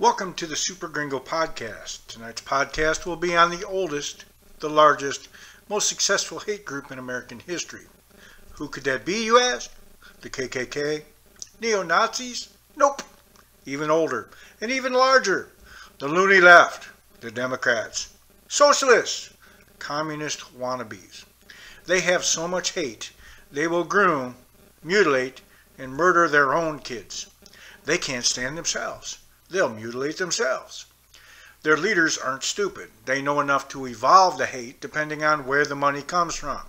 Welcome to the Super Gringo podcast. Tonight's podcast will be on the oldest, the largest, most successful hate group in American history. Who could that be, you ask? The KKK? Neo-Nazis? Nope. Even older and even larger. The loony left, the Democrats, socialists, communist wannabes. They have so much hate, they will groom, mutilate, and murder their own kids. They can't stand themselves. They'll mutilate themselves. Their leaders aren't stupid. They know enough to evolve the hate depending on where the money comes from.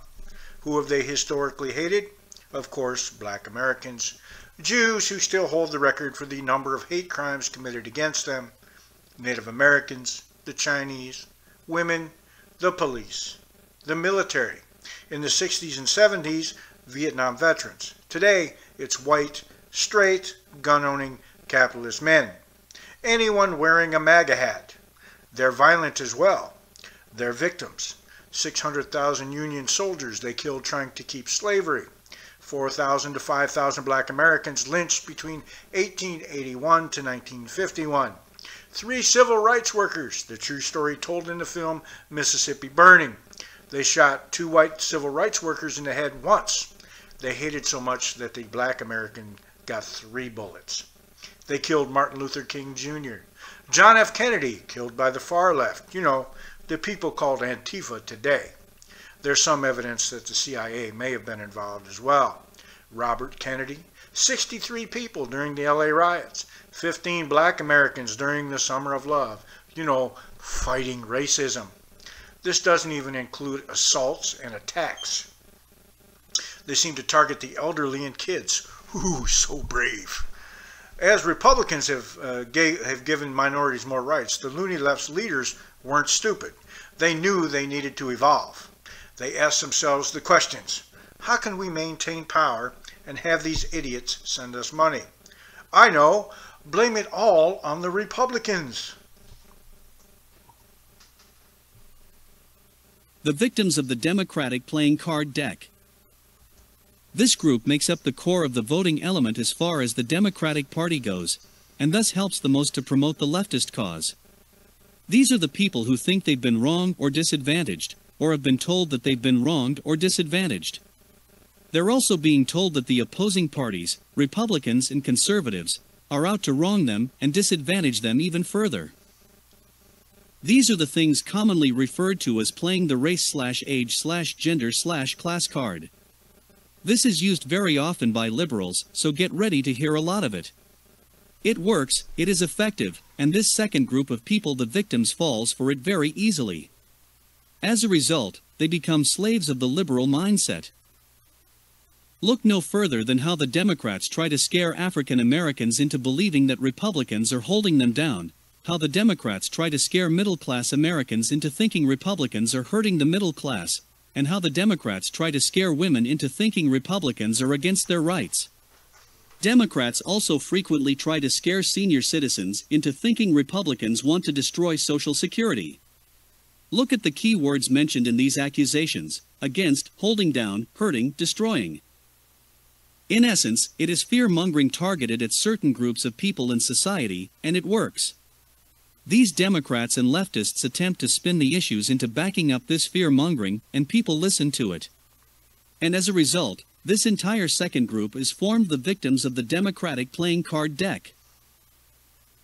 Who have they historically hated? Of course, black Americans, Jews who still hold the record for the number of hate crimes committed against them, Native Americans, the Chinese, women, the police, the military. In the 60s and 70s, Vietnam veterans. Today, it's white, straight, gun-owning, capitalist men. Anyone wearing a MAGA hat. They're violent as well. They're victims. 600,000 Union soldiers they killed trying to keep slavery. 4,000 to 5,000 black Americans lynched between 1881 to 1951. 3 civil rights workers, the true story told in the film Mississippi Burning. They shot 2 white civil rights workers in the head once. They hated so much that the black American got 3 bullets. They killed Martin Luther King Jr. John F. Kennedy, killed by the far left. You know, the people called Antifa today. There's some evidence that the CIA may have been involved as well. Robert Kennedy, 63 people during the LA riots, 15 black Americans during the Summer of Love. You know, fighting racism. This doesn't even include assaults and attacks. They seem to target the elderly and kids. Ooh, so brave. As Republicans have given minorities more rights, the loony left's leaders weren't stupid. They knew they needed to evolve. They asked themselves the questions: how can we maintain power and have these idiots send us money? I know, blame it all on the Republicans. The victims of the Democratic playing card deck. This group makes up the core of the voting element as far as the Democratic Party goes, and thus helps the most to promote the leftist cause. These are the people who think they've been wrong or disadvantaged, or have been told that they've been wronged or disadvantaged. They're also being told that the opposing parties, Republicans and conservatives, are out to wrong them and disadvantage them even further. These are the things commonly referred to as playing the race/age/gender/class card. This is used very often by liberals, so get ready to hear a lot of it. It works, it is effective, and this second group of people, the victims, falls for it very easily. As a result, they become slaves of the liberal mindset. Look no further than how the Democrats try to scare African Americans into believing that Republicans are holding them down, how the Democrats try to scare middle-class Americans into thinking Republicans are hurting the middle class, and how the Democrats try to scare women into thinking Republicans are against their rights. Democrats also frequently try to scare senior citizens into thinking Republicans want to destroy Social Security. Look at the key words mentioned in these accusations: against, holding down, hurting, destroying. In essence, it is fear-mongering targeted at certain groups of people in society, and it works. These Democrats and leftists attempt to spin the issues into backing up this fear-mongering, and people listen to it. And as a result, this entire second group is formed the victims of the Democratic playing card deck.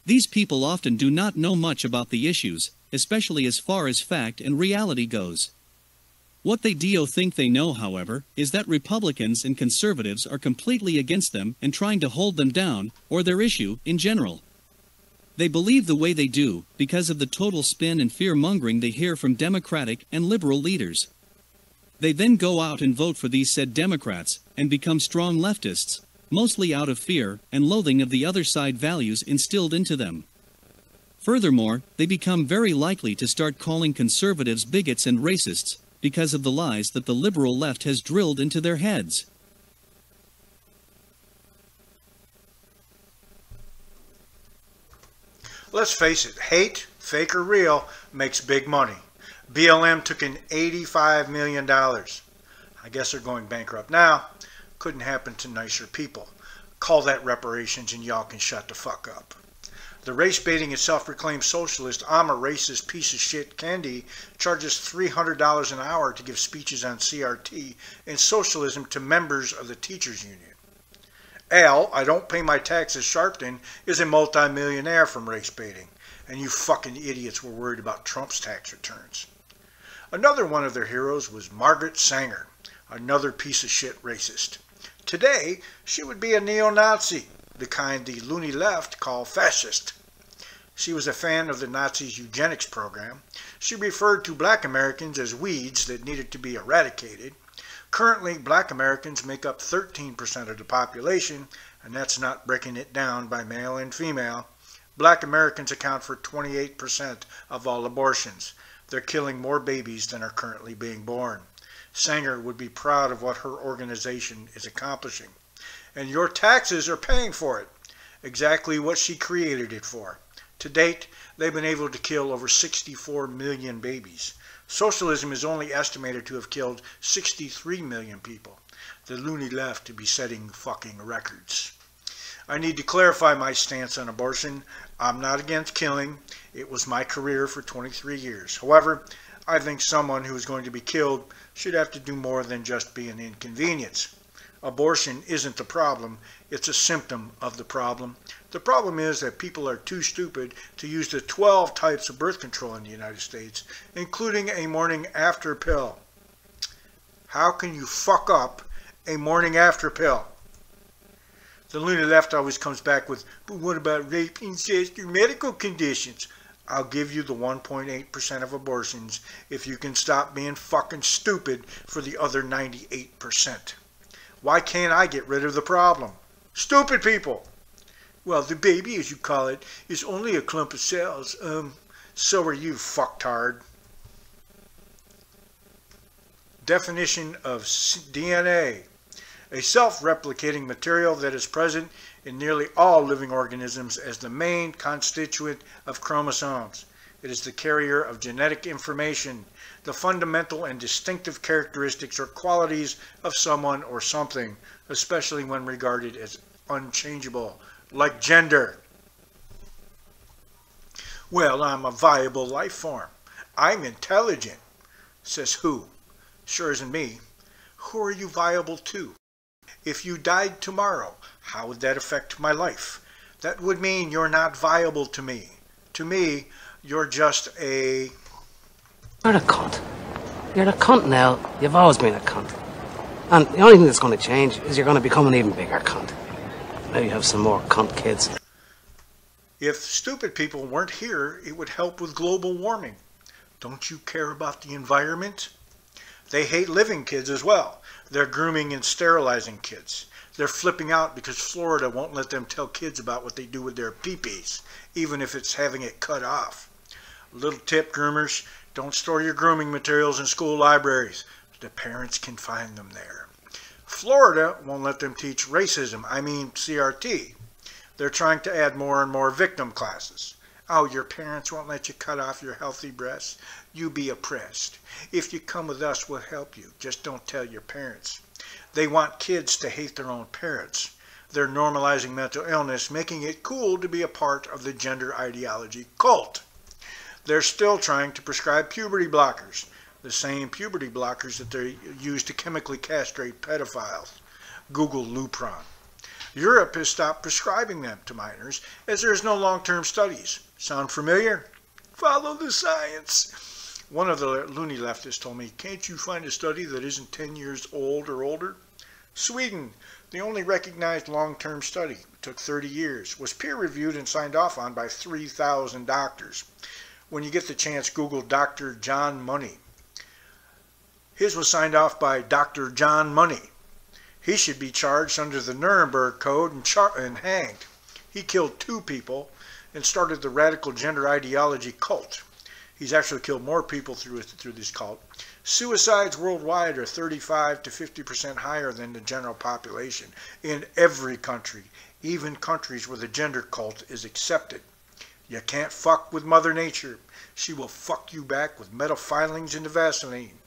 These people often do not know much about the issues, especially as far as fact and reality goes. What they do think they know, however, is that Republicans and conservatives are completely against them and trying to hold them down, or their issue, in general. They believe the way they do because of the total spin and fear-mongering they hear from Democratic and liberal leaders. They then go out and vote for these said Democrats and become strong leftists, mostly out of fear and loathing of the other side values instilled into them. Furthermore, they become very likely to start calling conservatives bigots and racists because of the lies that the liberal left has drilled into their heads. Let's face it, hate, fake or real, makes big money. BLM took in $85 million. I guess they're going bankrupt now. Couldn't happen to nicer people. Call that reparations and y'all can shut the fuck up. The race-baiting and self-proclaimed socialist, I'm a racist piece of shit Kendi charges $300 an hour to give speeches on CRT and socialism to members of the teachers union. Al, I don't pay my taxes Sharpton, is a multimillionaire from race-baiting, and you fucking idiots were worried about Trump's tax returns. Another one of their heroes was Margaret Sanger, another piece of shit racist. Today, she would be a neo-Nazi, the kind the loony left call fascist. She was a fan of the Nazis' eugenics program. She referred to black Americans as weeds that needed to be eradicated. Currently, black Americans make up 13% of the population, and that's not breaking it down by male and female. Black Americans account for 28% of all abortions. They're killing more babies than are currently being born. Sanger would be proud of what her organization is accomplishing. And your taxes are paying for it. Exactly what she created it for. To date, they've been able to kill over 64 million babies. Socialism is only estimated to have killed 63 million people. The loony left to be setting fucking records. I need to clarify my stance on abortion. I'm not against killing. It was my career for 23 years. However, I think someone who is going to be killed should have to do more than just be an inconvenience. Abortion isn't the problem, it's a symptom of the problem. The problem is that people are too stupid to use the 12 types of birth control in the United States, including a morning after pill. How can you fuck up a morning after pill? The loony left always comes back with, but what about rape, incest, or medical conditions? I'll give you the 1.8% of abortions if you can stop being fucking stupid for the other 98%. Why can't I get rid of the problem? Stupid people! Well, the baby, as you call it, is only a clump of cells. So are you, fucktard. Definition of DNA. A self-replicating material that is present in nearly all living organisms as the main constituent of chromosomes. It is the carrier of genetic information, the fundamental and distinctive characteristics or qualities of someone or something, especially when regarded as unchangeable, like gender. Well, I'm a viable life form. I'm intelligent. Says who? Sure isn't me. Who are you viable to? If you died tomorrow, how would that affect my life? That would mean you're not viable to me. To me, you're just a... You're a cunt. You're a cunt now. You've always been a cunt. And the only thing that's going to change is you're going to become an even bigger cunt. Maybe have some more cunt kids. If stupid people weren't here, it would help with global warming. Don't you care about the environment? They hate living kids as well. They're grooming and sterilizing kids. They're flipping out because Florida won't let them tell kids about what they do with their pee-pees, even if it's having it cut off. Little tip, groomers, don't store your grooming materials in school libraries. The parents can find them there. Florida won't let them teach racism, CRT. They're trying to add more and more victim classes. Oh, your parents won't let you cut off your healthy breasts? You be oppressed. If you come with us, we'll help you. Just don't tell your parents. They want kids to hate their own parents. They're normalizing mental illness, making it cool to be a part of the gender ideology cult. They're still trying to prescribe puberty blockers, the same puberty blockers that they use to chemically castrate pedophiles. Google Lupron. Europe has stopped prescribing them to minors as there is no long-term studies. Sound familiar? Follow the science. One of the loony leftists told me, can't you find a study that isn't 10 years old or older? Sweden, the only recognized long-term study, took 30 years, was peer-reviewed and signed off on by 3,000 doctors. When you get the chance, Google Dr. John Money. His was signed off by Dr. John Money. He should be charged under the Nuremberg Code and hanged. He killed 2 people and started the radical gender ideology cult. He's actually killed more people through this cult. Suicides worldwide are 35 to 50% higher than the general population in every country, even countries where the gender cult is accepted. You can't fuck with Mother Nature. She will fuck you back with metal filings into Vaseline.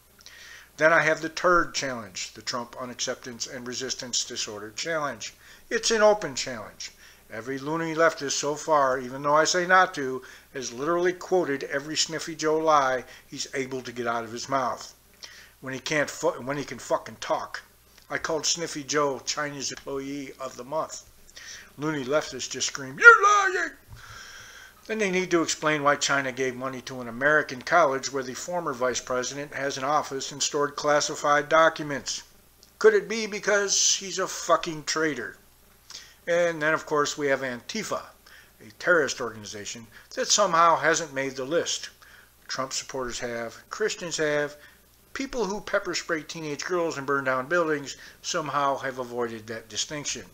Then I have the TURD challenge, the Trump Unacceptance and Resistance Disorder Challenge. It's an open challenge. Every loony leftist so far, even though I say not to, has literally quoted every Sniffy Joe lie he's able to get out of his mouth. When he can fucking talk. I called Sniffy Joe Chinese Employee of the Month. Loony leftists just scream, "You're lying!" Then they need to explain why China gave money to an American college where the former vice president has an office and stored classified documents. Could it be because he's a fucking traitor? And then, of course, we have Antifa, a terrorist organization that somehow hasn't made the list. Trump supporters have, Christians have, people who pepper spray teenage girls and burn down buildings somehow have avoided that distinction.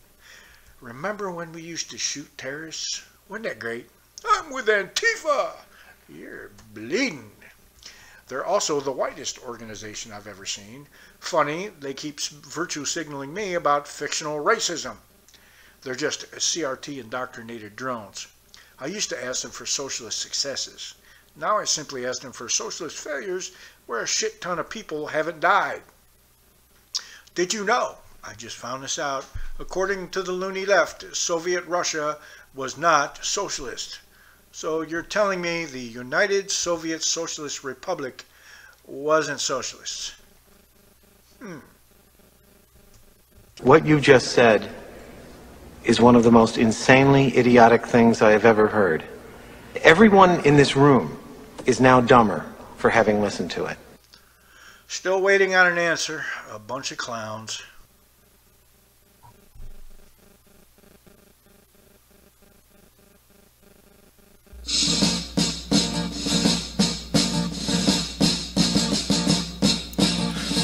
Remember when we used to shoot terrorists? Wasn't that great? I'm with Antifa! You're bleeding. They're also the whitest organization I've ever seen. Funny, they keep virtue signaling me about fictional racism. They're just CRT indoctrinated drones. I used to ask them for socialist successes. Now I simply ask them for socialist failures where a shit ton of people haven't died. Did you know? I just found this out. According to the loony left, Soviet Russia was not socialist. So you're telling me the United Soviet Socialist Republic wasn't socialist? What you just said is one of the most insanely idiotic things I have ever heard. Everyone in this room is now dumber for having listened to it. Still waiting on an answer. A bunch of clowns.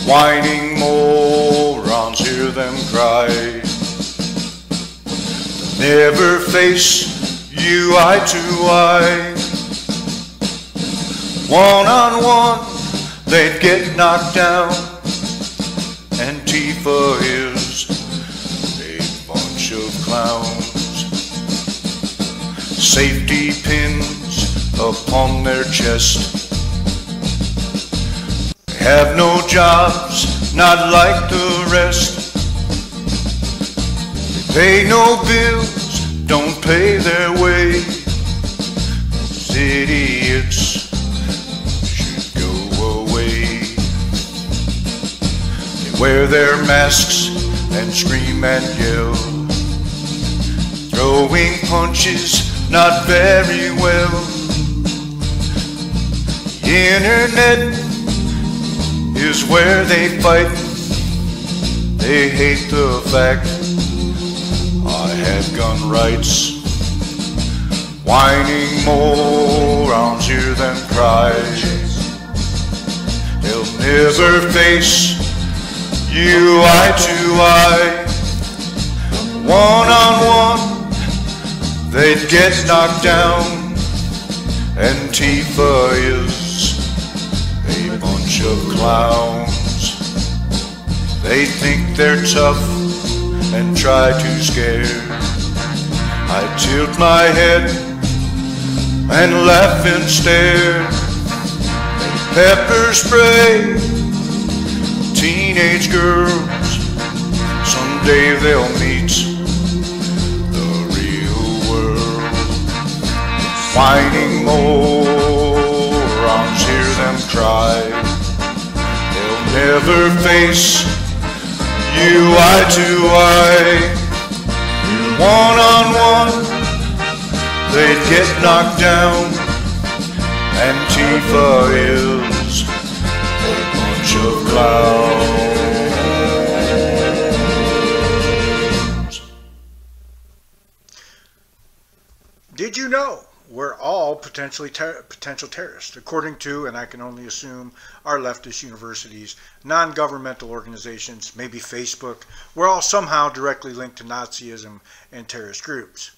Whining morons, hear them cry. Never face you eye to eye. One on one, they'd get knocked down. Antifa is a bunch of clowns. Safety pins upon their chest. Have no jobs, not like the rest. They pay no bills, don't pay their way. These idiots should go away. They wear their masks and scream and yell, throwing punches not very well. The internet is where they fight. They hate the fact I have gun rights. Whining morons, hear them cry. They'll never face you eye to eye. One on one, they'd get knocked down. Antifa is a bunch of clowns. They think they're tough and try to scare. I tilt my head and laugh and stare. They pepper spray teenage girls. Someday they'll meet the real world. Whining morons, hear them cry. They'll never face you eye to eye. One on one, they'd get knocked down. Antifa is a bunch of clowns. Did you know we're all potential terrorists, according to, and I can only assume, our leftist universities, non-governmental organizations, maybe Facebook. We're all somehow directly linked to Nazism and terrorist groups.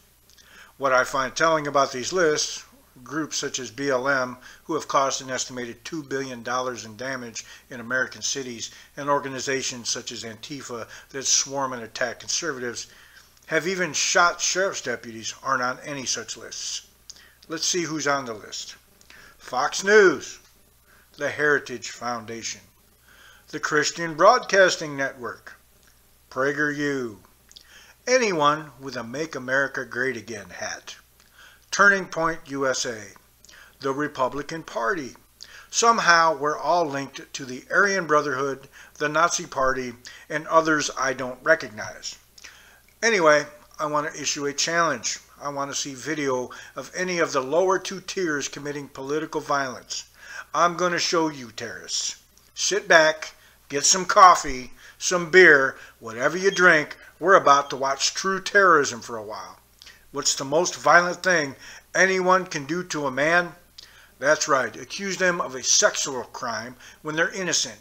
What I find telling about these lists, groups such as BLM, who have caused an estimated $2 billion in damage in American cities, and organizations such as Antifa that swarm and attack conservatives, have even shot sheriff's deputies, aren't on any such lists. Let's see who's on the list. Fox News, the Heritage Foundation, the Christian Broadcasting Network, PragerU, anyone with a Make America Great Again hat. Turning Point USA, the Republican Party. Somehow we're all linked to the Aryan Brotherhood, the Nazi Party, and others I don't recognize. Anyway, I want to issue a challenge. I want to see video of any of the lower two tiers committing political violence. I'm going to show you terrorists. Sit back, get some coffee, some beer, whatever you drink. We're about to watch true terrorism for a while. What's the most violent thing anyone can do to a man? That's right, accuse them of a sexual crime when they're innocent.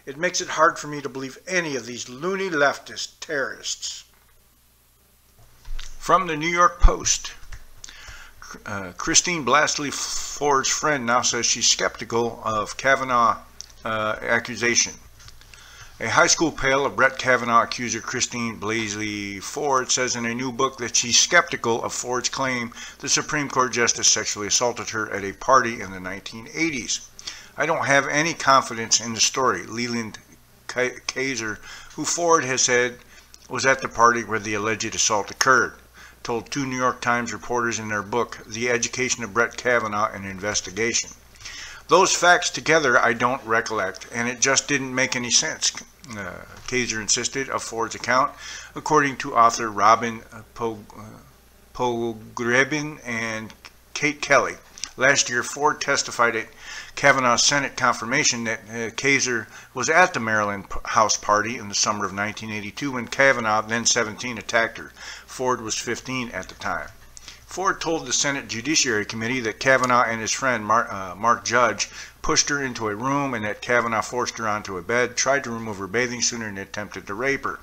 It makes it hard for me to believe any of these loony leftist terrorists. From the New York Post, Christine Blasey Ford's friend now says she's skeptical of Kavanaugh accusation. A high school pal of Brett Kavanaugh accuser Christine Blasey Ford says in a new book that she's skeptical of Ford's claim the Supreme Court justice sexually assaulted her at a party in the 1980s. I don't have any confidence in the story, Leland Kaiser, who Ford has said was at the party where the alleged assault occurred, told two New York Times reporters in their book, The Education of Brett Kavanaugh, an Investigation. Those facts together I don't recollect, and it just didn't make any sense, Kaiser insisted of Ford's account, according to author Robin Pogrebin and Kate Kelly. Last year, Ford testified at Kavanaugh's Senate confirmation that Kaiser was at the Maryland House party in the summer of 1982 when Kavanaugh, then 17, attacked her. Ford was 15 at the time. Ford told the Senate Judiciary Committee that Kavanaugh and his friend Mark Judge pushed her into a room and that Kavanaugh forced her onto a bed, tried to remove her bathing suit, and attempted to rape her.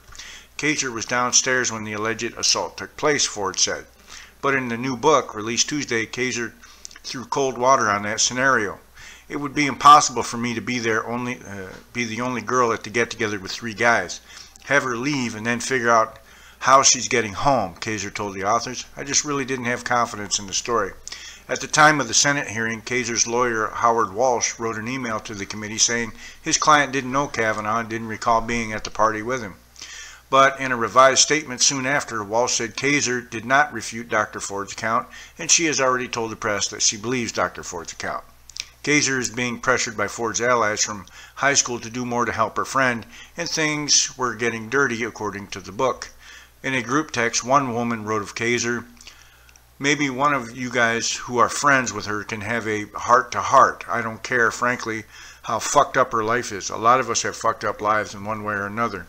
Kaiser was downstairs when the alleged assault took place, Ford said. But in the new book, released Tuesday, Kaiser threw cold water on that scenario. It would be impossible for me to be there be the only girl at the get-together with three guys. Have her leave and then figure out how she's getting home, Kaiser told the authors. I just really didn't have confidence in the story. At the time of the Senate hearing, Kaiser's lawyer, Howard Walsh, wrote an email to the committee saying his client didn't know Kavanaugh and didn't recall being at the party with him. But in a revised statement soon after, Walsh said Kaiser did not refute Dr. Ford's account, and she has already told the press that she believes Dr. Ford's account. Kaiser is being pressured by Ford's allies from high school to do more to help her friend, and things were getting dirty, according to the book. In a group text, one woman wrote of Kaiser, "Maybe one of you guys who are friends with her can have a heart-to-heart. I don't care, frankly, how fucked up her life is. A lot of us have fucked up lives in one way or another."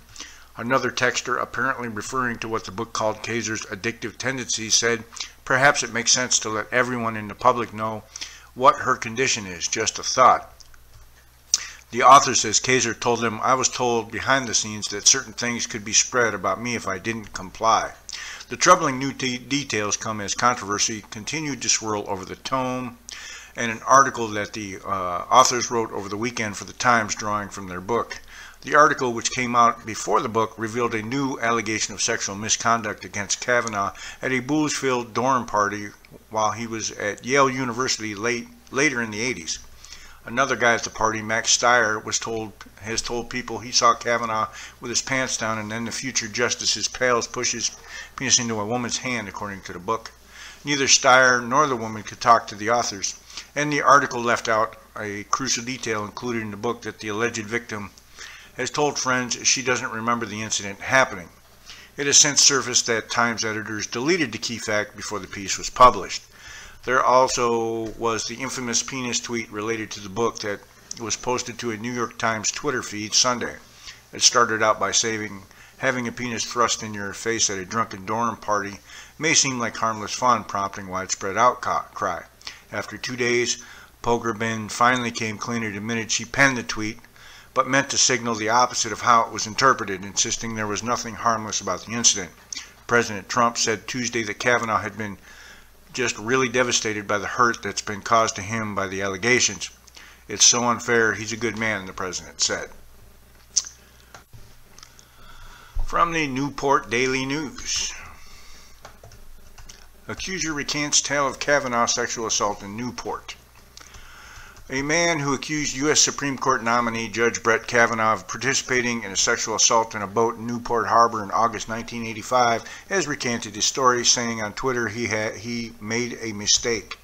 Another texter, apparently referring to what the book called Kaiser's addictive tendencies, said, "Perhaps it makes sense to let everyone in the public know what her condition is. Just a thought." The author says Kaiser told them, "I was told behind the scenes that certain things could be spread about me if I didn't comply." The troubling new details come as controversy continued to swirl over the tome and an article that the authors wrote over the weekend for the Times, drawing from their book. The article, which came out before the book, revealed a new allegation of sexual misconduct against Kavanaugh at a booze-filled dorm party while he was at Yale University later in the 80s. Another guy at the party, Max Steyer, has told people he saw Kavanaugh with his pants down, and then the future justice's pals push his penis into a woman's hand, according to the book. Neither Steyer nor the woman could talk to the authors, and the article left out a crucial detail included in the book that the alleged victim has told friends she doesn't remember the incident happening. It has since surfaced that Times editors deleted the key fact before the piece was published. There also was the infamous penis tweet related to the book that was posted to a New York Times Twitter feed Sunday. It started out by saying, "Having a penis thrust in your face at a drunken dorm party may seem like harmless fun, prompting widespread outcry." After 2 days, Pogrebin finally came clean and admitted she penned the tweet, but meant to signal the opposite of how it was interpreted, insisting there was nothing harmless about the incident. President Trump said Tuesday that Kavanaugh had been just really devastated by the hurt that's been caused to him by the allegations. "It's so unfair. He's a good man," the president said. From the Newport Daily News. Accuser recants tale of Kavanaugh sexual assault in Newport. A man who accused U.S. Supreme Court nominee Judge Brett Kavanaugh of participating in a sexual assault in a boat in Newport Harbor in August 1985 has recanted his story, saying on Twitter he made a mistake.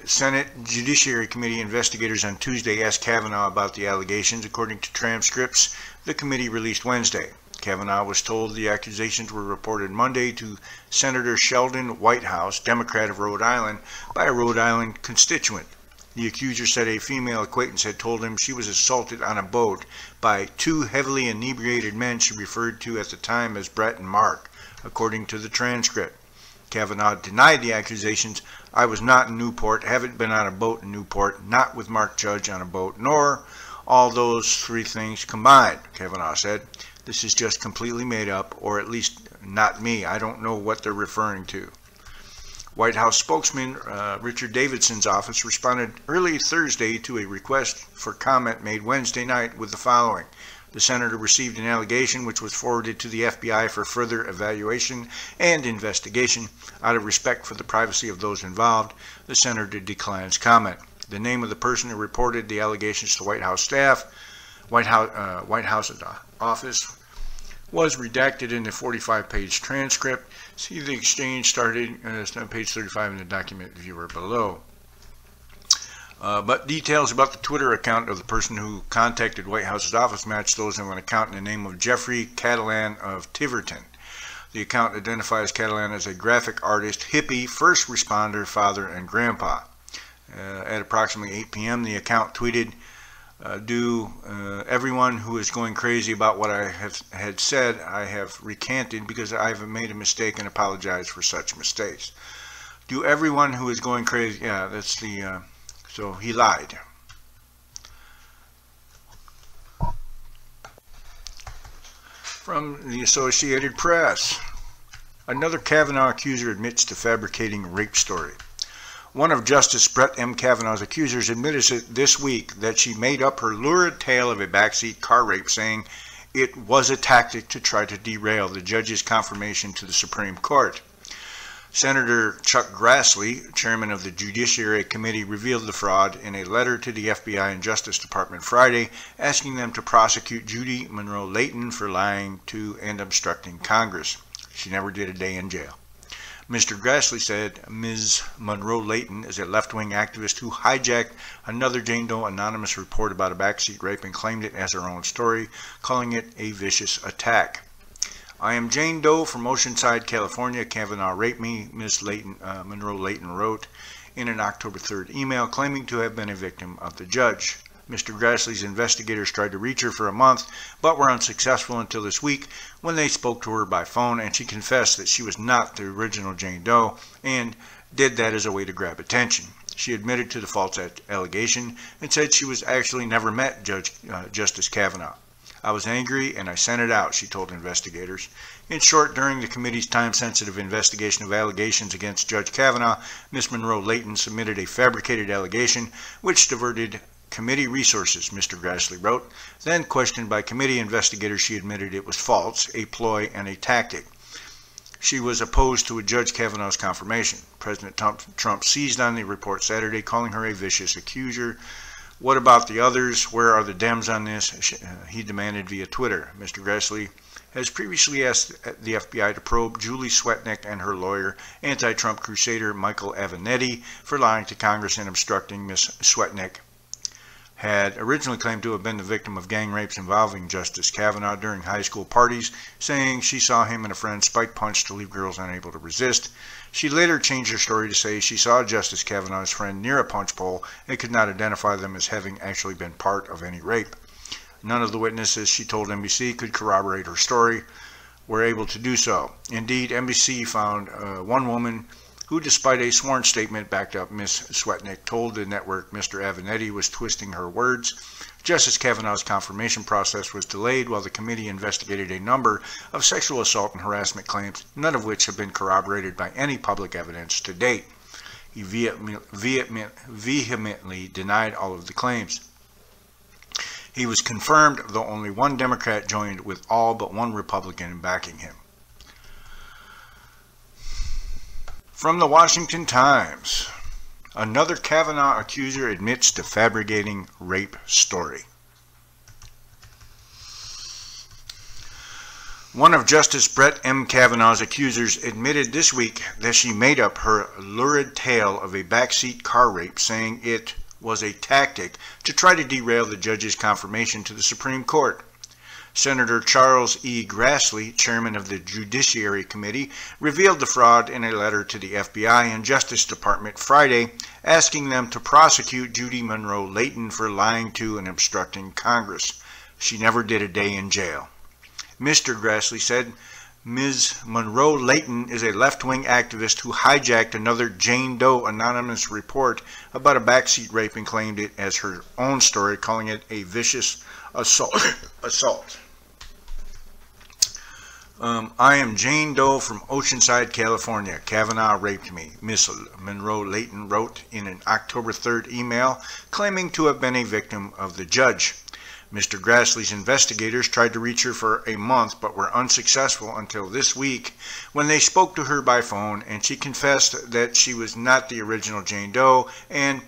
Senate Judiciary Committee investigators on Tuesday asked Kavanaugh about the allegations, according to transcripts the committee released Wednesday. Kavanaugh was told the accusations were reported Monday to Senator Sheldon Whitehouse, Democrat of Rhode Island, by a Rhode Island constituent. The accuser said a female acquaintance had told him she was assaulted on a boat by two heavily inebriated men she referred to at the time as Brett and Mark, according to the transcript. Kavanaugh denied the accusations. I was not in Newport, haven't been on a boat in Newport, not with Mark Judge on a boat, nor all those three things combined, Kavanaugh said. This is just completely made up, or at least not me. I don't know what they're referring to. White House spokesman Richard Davidson's office responded early Thursday to a request for comment made Wednesday night with the following. The senator received an allegation which was forwarded to the FBI for further evaluation and investigation. Out of respect for the privacy of those involved, the senator declines comment. The name of the person who reported the allegations to White House staff, White House office, was redacted in the 45-page transcript. See the exchange started on page 35 in the document viewer below. But details about the Twitter account of the person who contacted White House's office match those of an account in the name of Jeffrey Catalan of Tiverton. The account identifies Catalan as a graphic artist, hippie, first responder, father, and grandpa. At approximately 8 p.m., the account tweeted, everyone who is going crazy about what I had said, I have recanted because I have made a mistake and apologize for such mistakes. Do everyone who is going crazy, yeah, that's the, so he lied. From the Associated Press, another Kavanaugh accuser admits to fabricating rape story. One of Justice Brett M. Kavanaugh's accusers admitted this week that she made up her lurid tale of a backseat car rape, saying it was a tactic to try to derail the judge's confirmation to the Supreme Court. Senator Chuck Grassley, chairman of the Judiciary Committee, revealed the fraud in a letter to the FBI and Justice Department Friday, asking them to prosecute Judy Monroe Layton for lying to and obstructing Congress. She never did a day in jail. Mr. Grassley said Ms. Monroe Layton is a left-wing activist who hijacked another Jane Doe anonymous report about a backseat rape and claimed it as her own story, calling it a vicious attack. I am Jane Doe from Oceanside, California. Kavanaugh raped me, Ms. Monroe Layton wrote in an October 3rd email, claiming to have been a victim of the judge. Mr. Grassley's investigators tried to reach her for a month, but were unsuccessful until this week when they spoke to her by phone, and she confessed that she was not the original Jane Doe and did that as a way to grab attention. She admitted to the false allegation and said she was actually never met Justice Kavanaugh. I was angry and I sent it out, she told investigators. In short, during the committee's time-sensitive investigation of allegations against Judge Kavanaugh, Ms. Monroe Layton submitted a fabricated allegation which diverted committee resources, Mr. Grassley wrote. Then, questioned by committee investigators, she admitted it was false, a ploy, and a tactic. She was opposed to Judge Kavanaugh's confirmation. President Trump seized on the report Saturday, calling her a vicious accuser. What about the others? Where are the Dems on this? He demanded via Twitter. Mr. Grassley has previously asked the FBI to probe Julie Swetnick and her lawyer, anti-Trump crusader Michael Avenatti, for lying to Congress and obstructing Ms. Swetnick. Had originally claimed to have been the victim of gang rapes involving Justice Kavanaugh during high school parties, saying she saw him and a friend spike punch to leave girls unable to resist. She later changed her story to say she saw Justice Kavanaugh's friend near a punch bowl and could not identify them as having actually been part of any rape. None of the witnesses, she told NBC, could corroborate her story, were able to do so. Indeed, NBC found one woman who, despite a sworn statement, backed up Ms. Swetnick, told the network Mr. Avenatti was twisting her words. Justice Kavanaugh's confirmation process was delayed while the committee investigated a number of sexual assault and harassment claims, none of which have been corroborated by any public evidence to date. He vehemently denied all of the claims. He was confirmed, though only one Democrat joined with all but one Republican in backing him. From the Washington Times, Another Kavanaugh accuser admits to fabricating rape story. One of Justice Brett M. Kavanaugh's accusers admitted this week that she made up her lurid tale of a backseat car rape, saying it was a tactic to try to derail the judge's confirmation to the Supreme Court. Senator Charles E. Grassley, chairman of the Judiciary Committee, revealed the fraud in a letter to the FBI and Justice Department Friday, asking them to prosecute Judy Monroe Layton for lying to and obstructing Congress. She never did a day in jail. Mr. Grassley said Ms. Monroe Layton is a left-wing activist who hijacked another Jane Doe anonymous report about a backseat rape and claimed it as her own story, calling it a vicious assault. I am Jane Doe from Oceanside, California. Kavanaugh raped me, Miss Monroe Layton wrote in an October 3rd email, claiming to have been a victim of the judge. Mr. Grassley's investigators tried to reach her for a month but were unsuccessful until this week when they spoke to her by phone, and she confessed that she was not the original Jane Doe and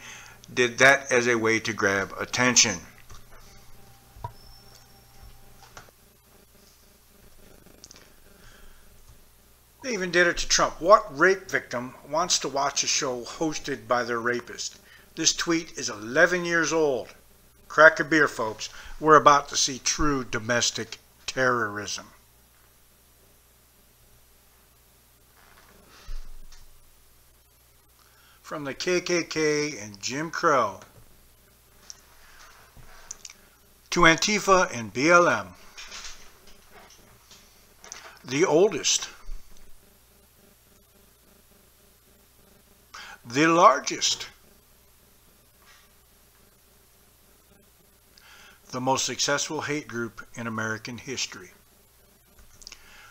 did that as a way to grab attention. They even did it to Trump. What rape victim wants to watch a show hosted by their rapist? This tweet is 11 years old. Crack a beer, folks. We're about to see true domestic terrorism. From the KKK and Jim Crow to Antifa and BLM. The oldest, the largest, the most successful hate group in American history.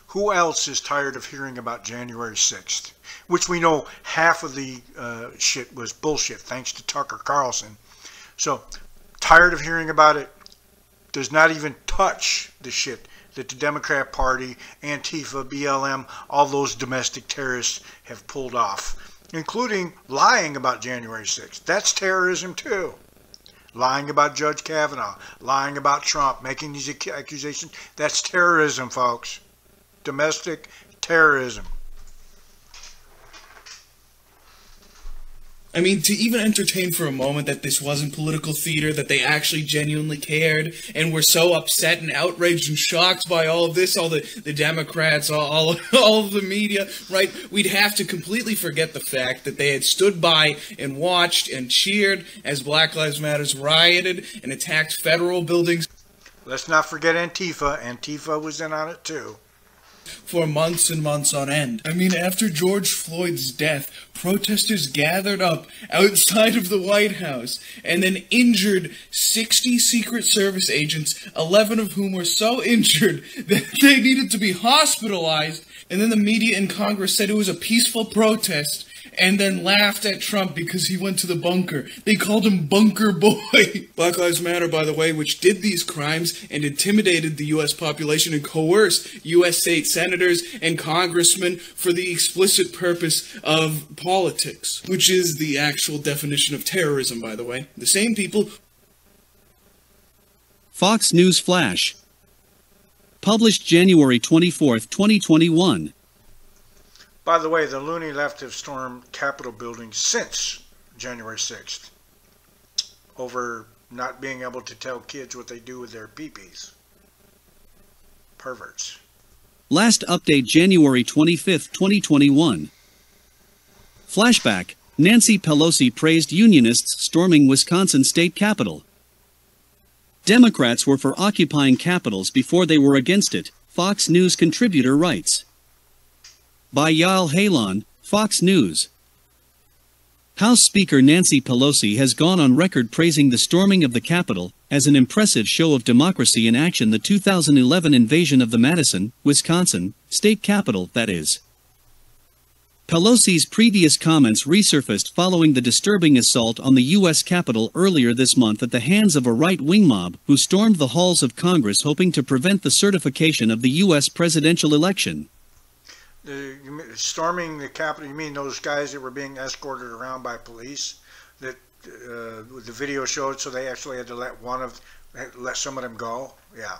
Who else is tired of hearing about January 6th, which we know half of the shit was bullshit thanks to Tucker Carlson. So, tired of hearing about it, does not even touch the shit that the Democrat Party, Antifa, BLM, all those domestic terrorists have pulled off, including lying about January 6th. That's terrorism too. Lying about Judge Kavanaugh, lying about Trump, making these accusations, that's terrorism, folks. Domestic terrorism. I mean, to even entertain for a moment that this wasn't political theater, that they actually genuinely cared, and were so upset and outraged and shocked by all of this, all the Democrats, all of the media, right? We'd have to completely forget the fact that they had stood by and watched and cheered as Black Lives Matter rioted and attacked federal buildings. Let's not forget Antifa. Antifa was in on it too. For months and months on end. I mean, after George Floyd's death, protesters gathered up outside of the White House and then injured 60 Secret Service agents, 11 of whom were so injured that they needed to be hospitalized. And then the media in Congress said it was a peaceful protest and then laughed at Trump because he went to the bunker. They called him Bunker Boy. Black Lives Matter, by the way, which did these crimes and intimidated the U.S. population and coerced U.S. state senators and congressmen for the explicit purpose of politics, which is the actual definition of terrorism, by the way. The same people. Fox News Flash. Published January 24, 2021. By the way, the loony left have stormed Capitol buildings since January 6th over not being able to tell kids what they do with their peepees. Perverts. Last update January 25, 2021. Flashback. Nancy Pelosi praised Unionists storming Wisconsin state capitol. Democrats were for occupying capitals before they were against it, Fox News contributor writes. By Yael Halon, Fox News. House Speaker Nancy Pelosi has gone on record praising the storming of the Capitol as an impressive show of democracy in action. The 2011 invasion of the Madison, Wisconsin, state capitol, that is. Pelosi's previous comments resurfaced following the disturbing assault on the U.S. Capitol earlier this month at the hands of a right-wing mob who stormed the halls of Congress hoping to prevent the certification of the U.S. presidential election. Storming the Capitol, you mean those guys that were being escorted around by police that the video showed, so they actually had to let some of them go? Yeah.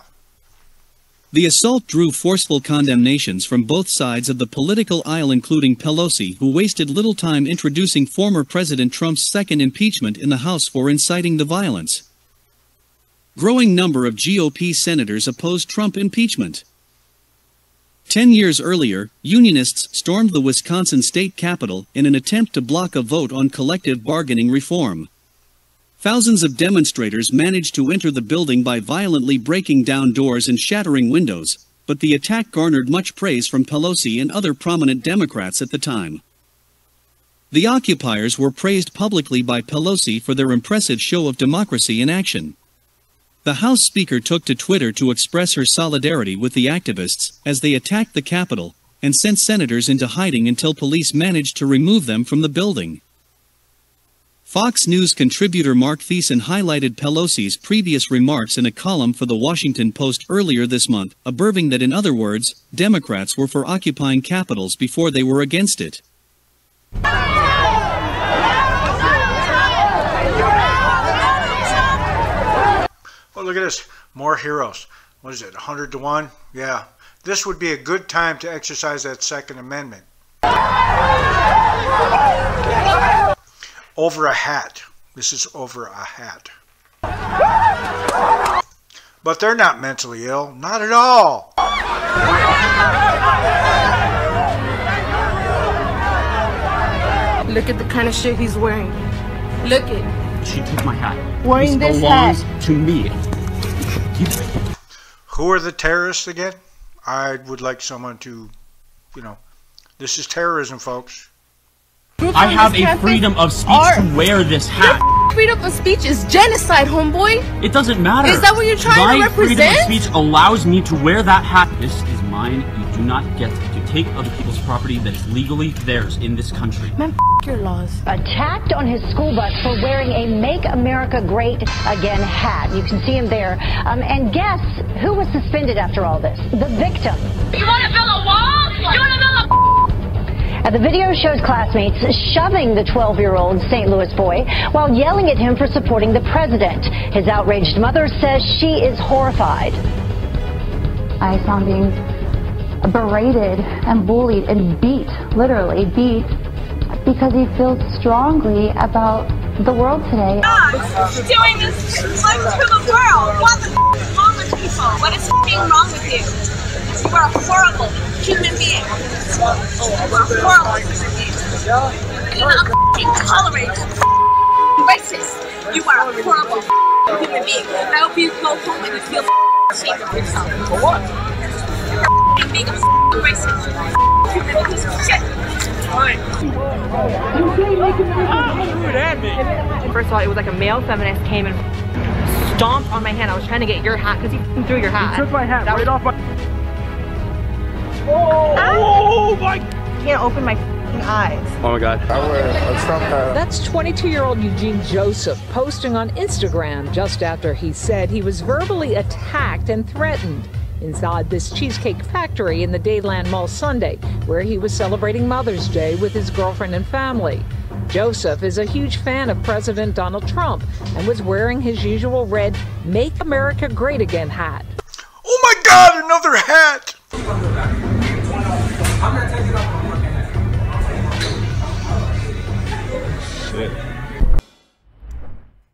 The assault drew forceful condemnations from both sides of the political aisle, including Pelosi, who wasted little time introducing former President Trump's second impeachment in the House for inciting the violence. Growing number of GOP senators opposed Trump impeachment. 10 years earlier, Unionists stormed the Wisconsin state capitol in an attempt to block a vote on collective bargaining reform. Thousands of demonstrators managed to enter the building by violently breaking down doors and shattering windows, but the attack garnered much praise from Pelosi and other prominent Democrats at the time. The occupiers were praised publicly by Pelosi for their impressive show of democracy in action. The House Speaker took to Twitter to express her solidarity with the activists as they attacked the Capitol and sent senators into hiding until police managed to remove them from the building. Fox News contributor Mark Thiessen highlighted Pelosi's previous remarks in a column for The Washington Post earlier this month, averring that, in other words, Democrats were for occupying capitals before they were against it. Oh, look at this. More heroes. What is it, 100 to 1? Yeah. This would be a good time to exercise that Second Amendment. Over a hat. This is over a hat. But they're not mentally ill. Not at all. Look at the kind of shit he's wearing. Look it. She took my hat. Wearing this this belongs hat to me. Who are the terrorists again? I would like someone to, this is terrorism, folks. I have a freedom of speech to wear this hat. Your freedom of speech is genocide, homeboy. It doesn't matter. Is that what you're trying to represent? My freedom of speech allows me to wear that hat. This is mine. You do not get to take other people's property that is legally theirs in this country. Man, your laws. Attacked on his school bus for wearing a Make America Great Again hat. You can see him there. And guess who was suspended after all this? The victim. You want to build a wall? You want to build a... The video shows classmates shoving the 12-year-old St. Louis boy while yelling at him for supporting the president. His outraged mother says she is horrified. I saw him being berated and bullied and beat, literally beat, because he feels strongly about the world today. Doing this like to the world. What the is wrong with people? What is wrong with you? You are a horrible human being. You are a horrible human being. You cannot tolerate racist. You are a horrible human being. I hope you go home and you feel ashamed of yourself. For what? You're being a racist. Human piece of shit. First of all, it was like a male feminist came and stomped on my hand. I was trying to get your hat because he threw your hat. He took my hat right off my... Oh my! I can't open my eyes. Oh my God. I wear a Trump hat. That's 22-year-old Eugene Joseph posting on Instagram just after he said he was verbally attacked and threatened inside this Cheesecake Factory in the Dayland Mall Sunday, where he was celebrating Mother's Day with his girlfriend and family. Joseph is a huge fan of President Donald Trump and was wearing his usual red Make America Great Again hat. Oh my God, another hat!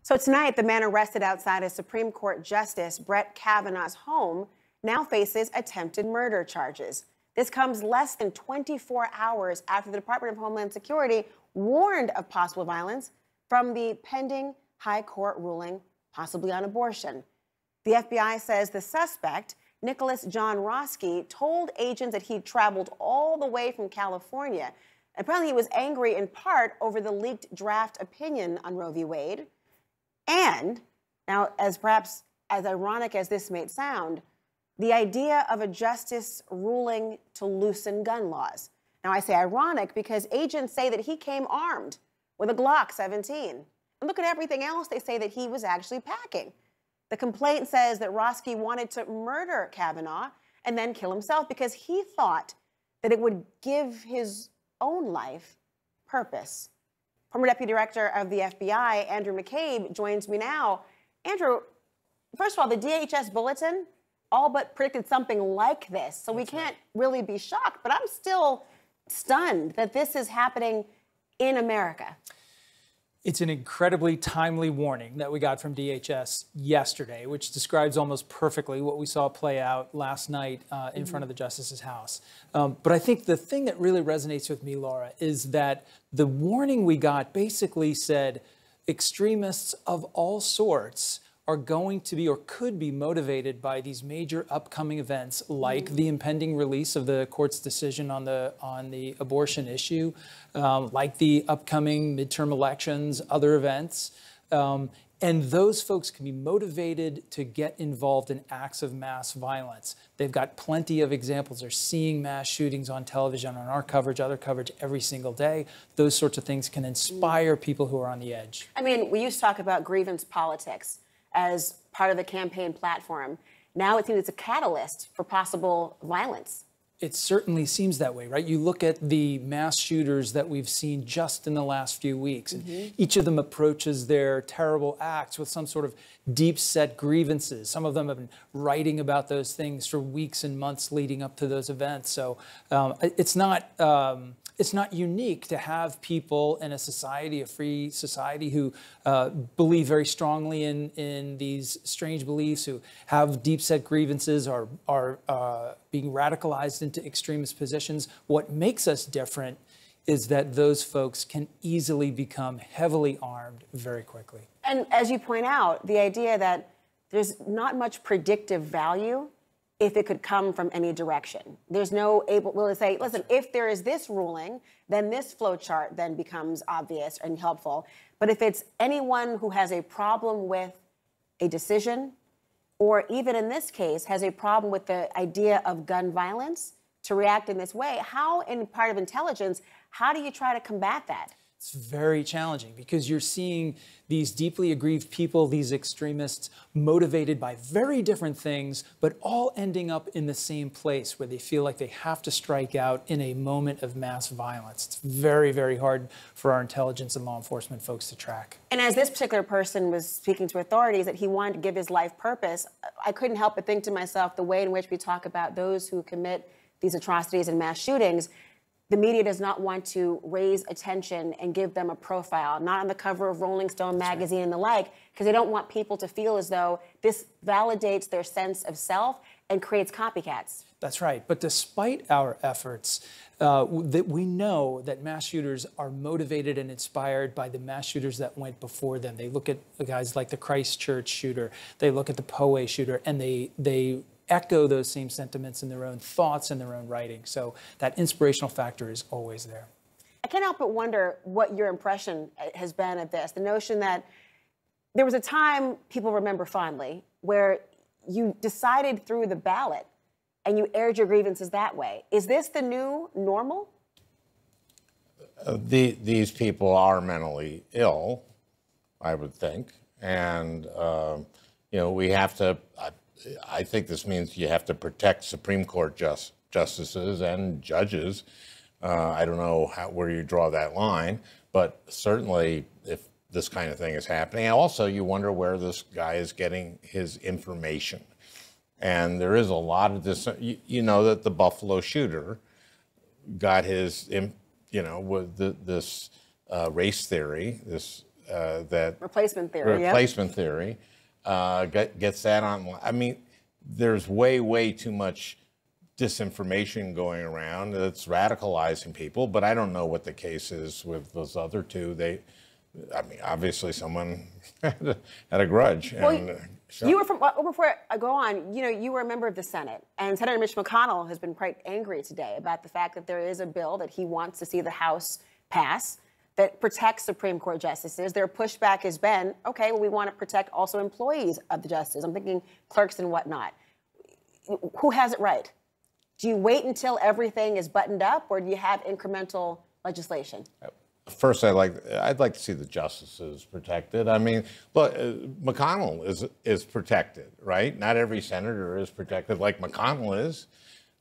So tonight, the man arrested outside a Supreme Court Justice Brett Kavanaugh's home now faces attempted murder charges. This comes less than 24 hours after the Department of Homeland Security warned of possible violence from the pending high court ruling, possibly on abortion. The FBI says the suspect, Nicholas John Roski, told agents that he'd traveled all the way from California. Apparently, he was angry in part over the leaked draft opinion on Roe v. Wade. And now, as perhaps as ironic as this may sound, the idea of a justice ruling to loosen gun laws. Now, I say ironic because agents say that he came armed with a Glock 17. And look at everything else they say that he was actually packing. The complaint says that Roski wanted to murder Kavanaugh and then kill himself because he thought that it would give his own life purpose. Former Deputy Director of the FBI, Andrew McCabe, joins me now. Andrew, first of all, the DHS bulletin all but predicted something like this, so we can't really be shocked, but I'm still stunned that this is happening in America. It's an incredibly timely warning that we got from DHS yesterday, which describes almost perfectly what we saw play out last night in front of the Justice's house. But I think the thing that really resonates with me, Laura, is that the warning we got basically said extremists of all sorts are going to be or could be motivated by these major upcoming events like the impending release of the court's decision on the abortion issue, like the upcoming midterm elections, other events. And those folks can be motivated to get involved in acts of mass violence. They've got plenty of examples. They're seeing mass shootings on television, on our coverage, other coverage every single day. Those sorts of things can inspire people who are on the edge. I mean, we used to talk about grievance politics as part of the campaign platform. Now it seems it's a catalyst for possible violence. It certainly seems that way, right? You look at the mass shooters that we've seen just in the last few weeks, and each of them approaches their terrible acts with some sort of deep-set grievances. Some of them have been writing about those things for weeks and months leading up to those events. So it's not unique to have people in a society, a free society, who believe very strongly in these strange beliefs, who have deep-set grievances, are being radicalized into extremist positions. What makes us different is that those folks can easily become heavily armed very quickly. And as you point out, the idea that there's not much predictive value if it could come from any direction. There's no will say, listen, if there is this ruling, then this flow chart then becomes obvious and helpful. But if it's anyone who has a problem with a decision, or even in this case, has a problem with the idea of gun violence to react in this way, how, in part of intelligence, how do you try to combat that? It's very challenging because you're seeing these deeply aggrieved people, these extremists, motivated by very different things, but all ending up in the same place where they feel like they have to strike out in a moment of mass violence. It's very, very hard for our intelligence and law enforcement folks to track. And as this particular person was speaking to authorities that he wanted to give his life purpose, I couldn't help but think to myself the way in which we talk about those who commit these atrocities and mass shootings. The media does not want to raise attention and give them a profile, not on the cover of Rolling Stone magazine and the like, because they don't want people to feel as though this validates their sense of self and creates copycats. That's right. But despite our efforts, that we know that mass shooters are motivated and inspired by the mass shooters that went before them. They look at guys like the Christchurch shooter, they look at the Poway shooter, and they echo those same sentiments in their own thoughts and their own writing. So that inspirational factor is always there. I can't help but wonder what your impression has been of this. The notion that there was a time people remember fondly where you decided through the ballot and you aired your grievances that way. Is this the new normal? These people are mentally ill, I would think. And, we have to... I think this means you have to protect Supreme Court justices and judges. I don't know where you draw that line, but certainly if this kind of thing is happening. Also, you wonder where this guy is getting his information. And there is a lot of this, you know, that the Buffalo shooter got his, with this race theory, this that replacement theory, theory. Gets that on. I mean, there's way too much disinformation going around that's radicalizing people, but I don't know what the case is with those other two. Obviously someone had a grudge. Well, you were before I go on, you were a member of the Senate, and Senator Mitch McConnell has been quite angry today about the fact that there is a bill that he wants to see the House pass that protects Supreme Court justices. Their pushback has been, okay, well, we want to protect also employees of the justice. I'm thinking clerks and whatnot. Who has it right? Do you wait until everything is buttoned up, or do you have incremental legislation? First, I'd like to see the justices protected. I mean, look, McConnell is protected, right? Not every senator is protected like McConnell is.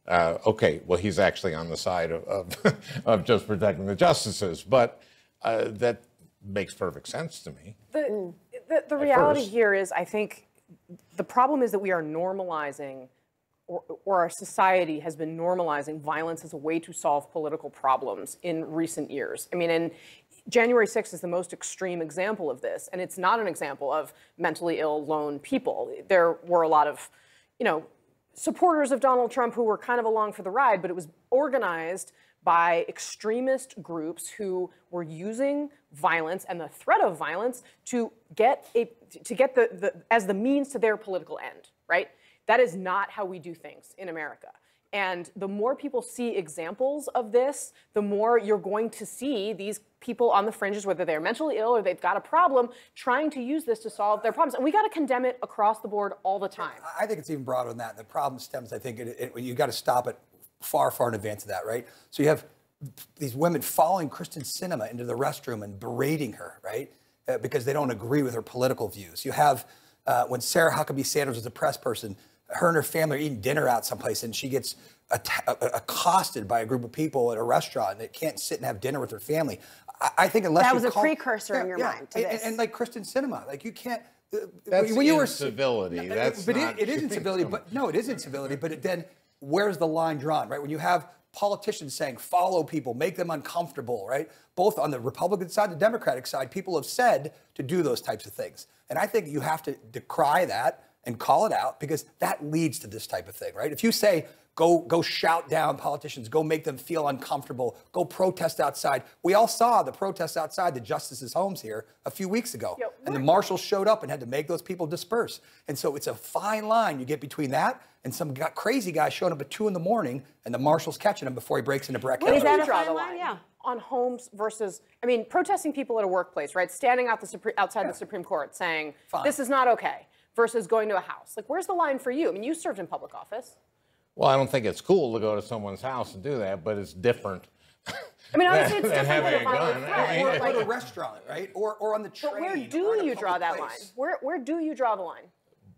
Okay, well, he's actually on the side of just protecting the justices, but that makes perfect sense to me. The reality here is, I think, the problem is that we are normalizing, or our society has been normalizing violence as a way to solve political problems in recent years. I mean, and January 6th is the most extreme example of this, and it's not an example of mentally ill, lone people. There were a lot of, supporters of Donald Trump who were kind of along for the ride, but it was organized by extremist groups who were using violence and the threat of violence to get as the means to their political end, right? That is not how we do things in America. And the more people see examples of this, the more you're going to see these people on the fringes, whether they're mentally ill or they've got a problem, trying to use this to solve their problems. And we got to condemn it across the board all the time. I think it's even broader than that. The problem stems, I think, you got to stop it far, far in advance of that, right? So you have these women following Kristen Sinema into the restroom and berating her, right? Because they don't agree with her political views. You have, when Sarah Huckabee Sanders was a press person, her and her family are eating dinner out someplace, and she gets accosted by a group of people at a restaurant and they can't sit and have dinner with her family. I think unless that was a precursor in your mind to this. And like Kristen Sinema, like you can't. That's when you incivility. But it is incivility. But no, it is incivility. But then where's the line drawn, right? When you have politicians saying follow people, make them uncomfortable, right? Both on the Republican side, the Democratic side, people have said to do those types of things, and I think you have to decry that and call it out, because that leads to this type of thing, right? If you say, go shout down politicians, go make them feel uncomfortable, go protest outside. We all saw the protests outside the justices' homes here a few weeks ago. And the marshals showed up and had to make those people disperse. And so it's a fine line you get between that and some crazy guy showing up at 2 in the morning and the marshals catching him before he breaks into Brett Kavanaugh. Is that a fine line? Yeah. On homes versus, I mean, protesting people at a workplace, right? Standing out outside the Supreme Court saying, this is not okay, versus going to a house. Like, where's the line for you? I mean, you served in public office. Well, I don't think it's cool to go to someone's house and do that, but it's different. I mean, honestly, it's different having than a gun. Or at a restaurant, right? Or on the train. But where do you draw that line? Where do you draw the line?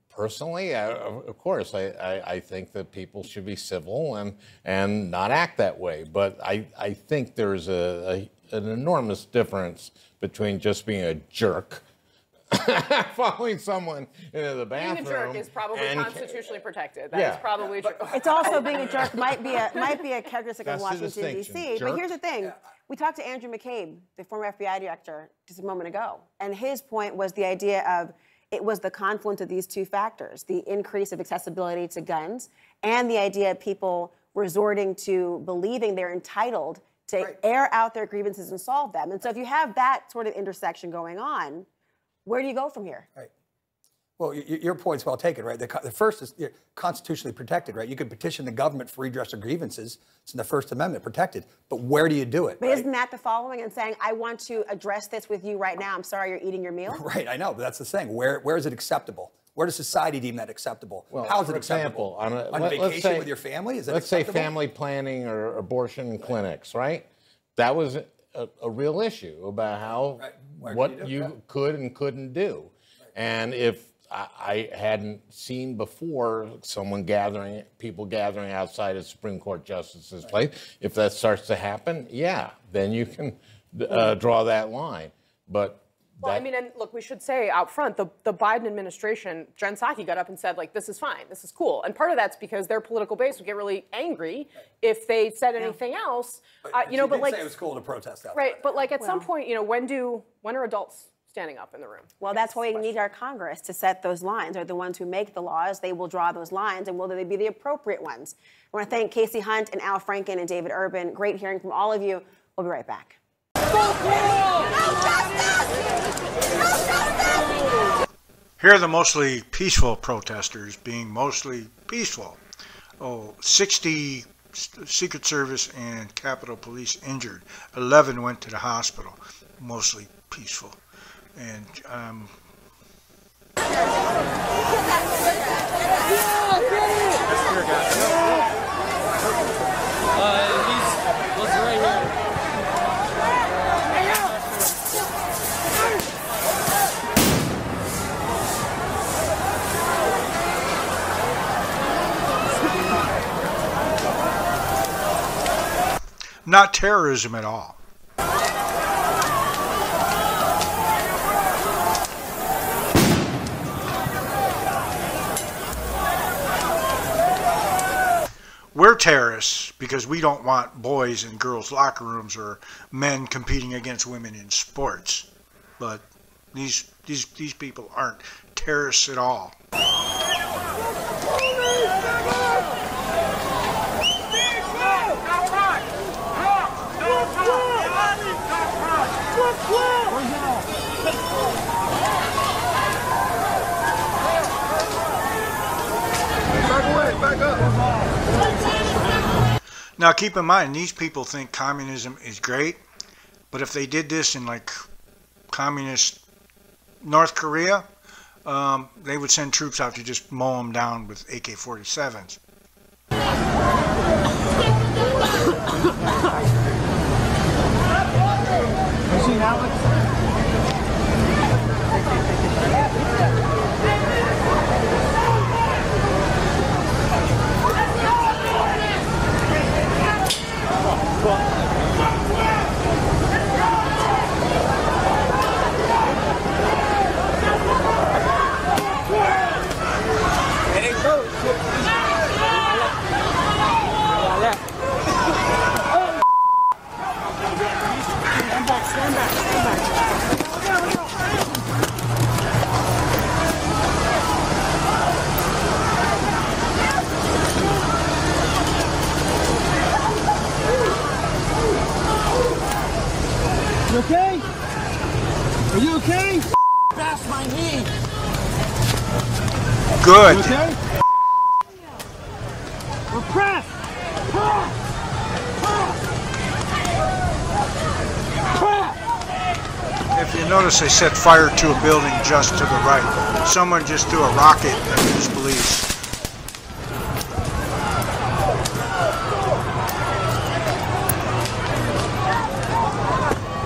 Personally, of course, I think that people should be civil and not act that way. But I think there's an enormous difference between just being a jerk, following someone into the bathroom. Being a jerk is probably constitutionally protected. That is probably true. It's also being a jerk might be a characteristic of Washington, D.C. But here's the thing. We talked to Andrew McCabe, the former FBI director, just a moment ago. And his point was the idea of it was the confluence of these two factors, the increase of accessibility to guns and the idea of people resorting to believing they're entitled to air out their grievances and solve them. And so if you have that sort of intersection going on, where do you go from here? Right. Well, your point's well taken, right? The first is constitutionally protected, right? You can petition the government for redress of grievances. It's in the First Amendment, protected. But where do you do it? But isn't that the following and saying, I want to address this with you right now. I'm sorry you're eating your meal? Right, I know, but that's the thing. Where is it acceptable? Where does society deem that acceptable? Well, how is it for acceptable? Example, on vacation with your family? Is that let's acceptable? say family planning or abortion clinics, right? That was a real issue about how what you could and couldn't do. And if I hadn't seen before people gathering outside a Supreme Court justice's place, if that starts to happen, yeah, then you can draw that line. But well, I mean, and look, we should say out front, the Biden administration, Jen Psaki got up and said, like, this is fine, this is cool. And part of that's because their political base would get really angry if they said anything else. But like, say it was cool to protest outside. Right, but like at some point, when are adults standing up in the room? Well, that's why we need our Congress to set those lines. They're the ones who make the laws. They will draw those lines, and will they be the appropriate ones? I want to thank Casey Hunt and Al Franken and David Urban. Great hearing from all of you. We'll be right back. Here are the mostly peaceful protesters being mostly peaceful. 60 Secret Service and Capitol Police injured. 11 went to the hospital. Mostly peaceful. And He's right here. Not terrorism at all. We're terrorists because we don't want boys in girls' locker rooms or men competing against women in sports. But these people aren't terrorists at all. Back up. Now keep in mind, these people think communism is great, but if they did this in like communist North Korea, they would send troops out to just mow them down with AK-47s. You okay? Are you okay? Past my knee. Good. You okay? Repress. If you notice, they set fire to a building just to the right. Someone just threw a rocket at these police.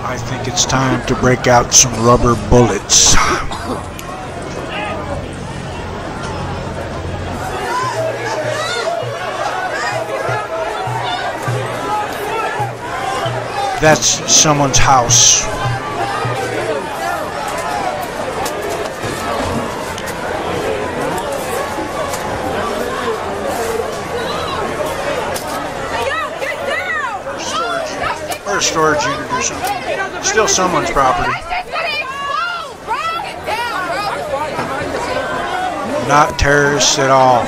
I think it's time to break out some rubber bullets. That's someone's house. Or a storage unit or something. Still someone's property. Not terrorists at all.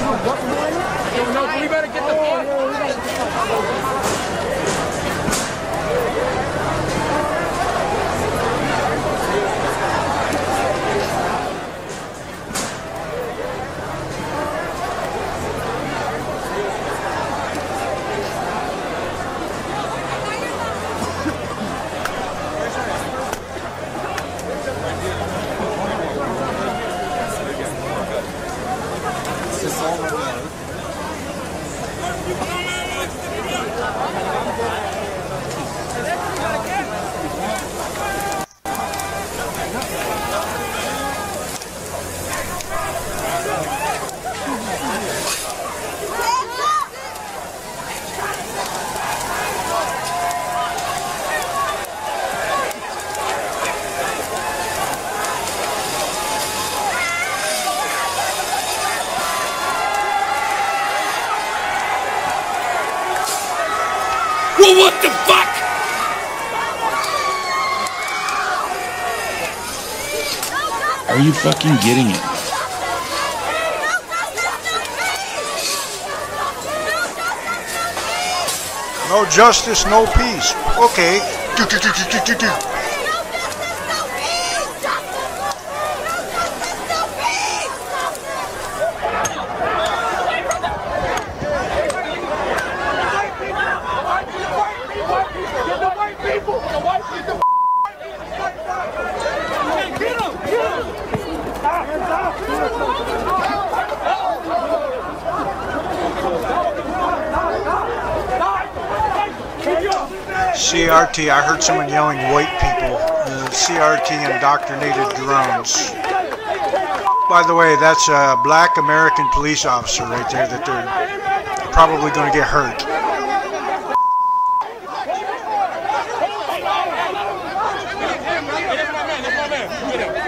Well, what the fuck? Are you fucking getting it? No justice, no peace. Okay. CRT, I heard someone yelling white people. CRT indoctrinated drones. By the way, that's a black American police officer right there that they're probably going to get hurt.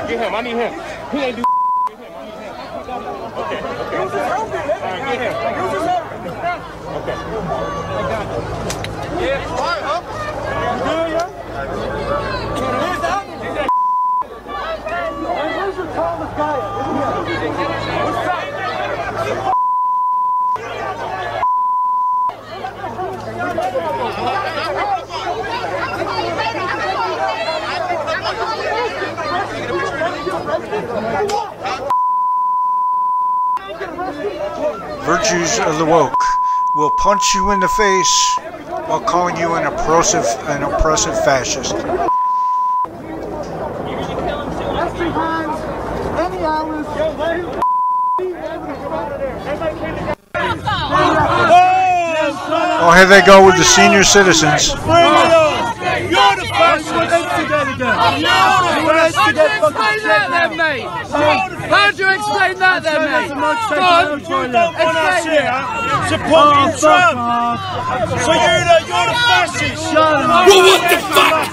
Get him. I need him. He ain't do. Okay. Okay. Use his helmet. All right, get him. Use his helmet. Okay. I got you. Yeah. All right, huh? You good, yeah? Here's the helmet. Where's your tallest guy at? What's up? Virtues of the woke will punch you in the face while calling you an oppressive fascist. Oh, here they go with the senior citizens. You're the fascist! You're the How do you explain that then, mate? You don't want us here supporting Trump! So you're the fascist! Shut up! Well, what the fuck?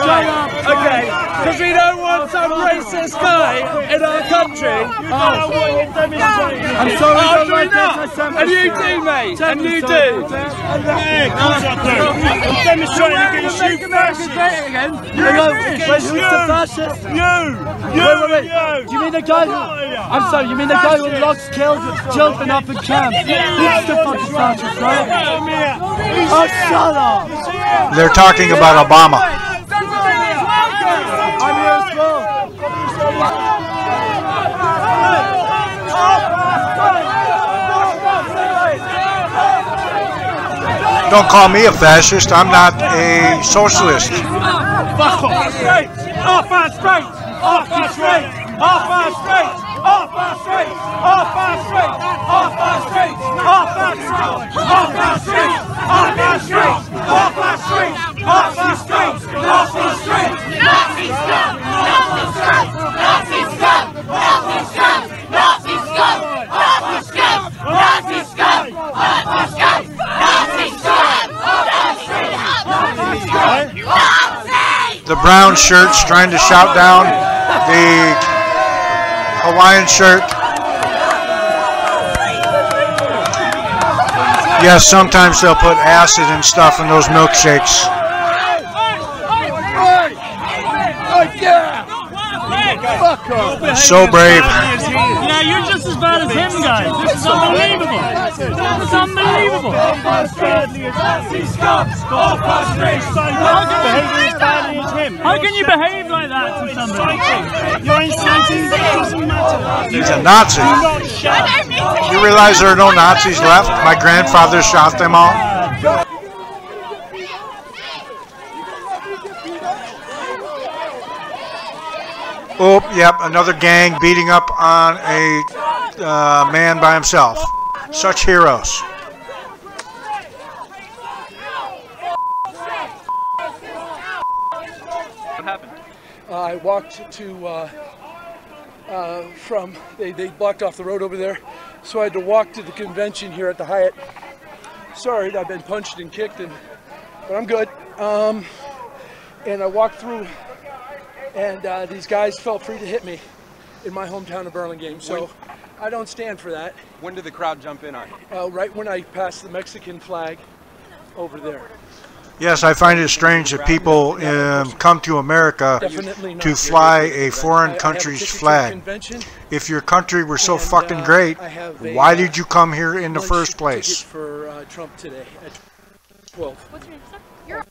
Shut up! Okay, because we don't want some racist guy in our country. I'm sorry, oh, do we not? And you do, mate. And you do. Yeah, of course I do. I'm demonstrating against you fascists. Again. Who's the fascist? You! Do you mean the guy who... I'm sorry, you mean the guy who locks children up in camps? He's the fucking fascist, right? Oh, shut up! They're talking about Obama. I'm here as well. Don't call me a fascist. I'm not a socialist. Fuck off! Off our streets! Off our streets! Off our streets! Off our streets! Off our streets! Off our streets! Off our streets! Off our streets! Off our streets! Off our streets! Off our streets! Off our streets! Nazi scum! Nazi scum! Nazi scum! Nazi scum! Nazi scum! Nazi scum! Nazi scum! Nazi scum! Nazi scum! The brown shirt's trying to shout down the Hawaiian shirt. Yes, sometimes they'll put acid and stuff in those milkshakes. So brave. Yeah, you're just as bad as him, guys. This is unbelievable. This is unbelievable. How can you behave like that to somebody? You're inciting. It doesn't matter. He's a Nazi. You realize there are no Nazis left? My grandfather shot them all. Oh, yep, another gang beating up on a man by himself. Such heroes. What happened? I walked to they blocked off the road over there, so I had to walk to the convention here at the Hyatt. Sorry, I've been punched and kicked, but I'm good. And I walked through, and these guys felt free to hit me in my hometown of Burlingame, so I don't stand for that. When did the crowd jump in on you? Right when I passed the Mexican flag over there. Yes, I find it strange that people come to America to fly a foreign country's flag. If your country were so fucking great, why did you come here in the first place? For Trump today at 12. What's your name, sir? You're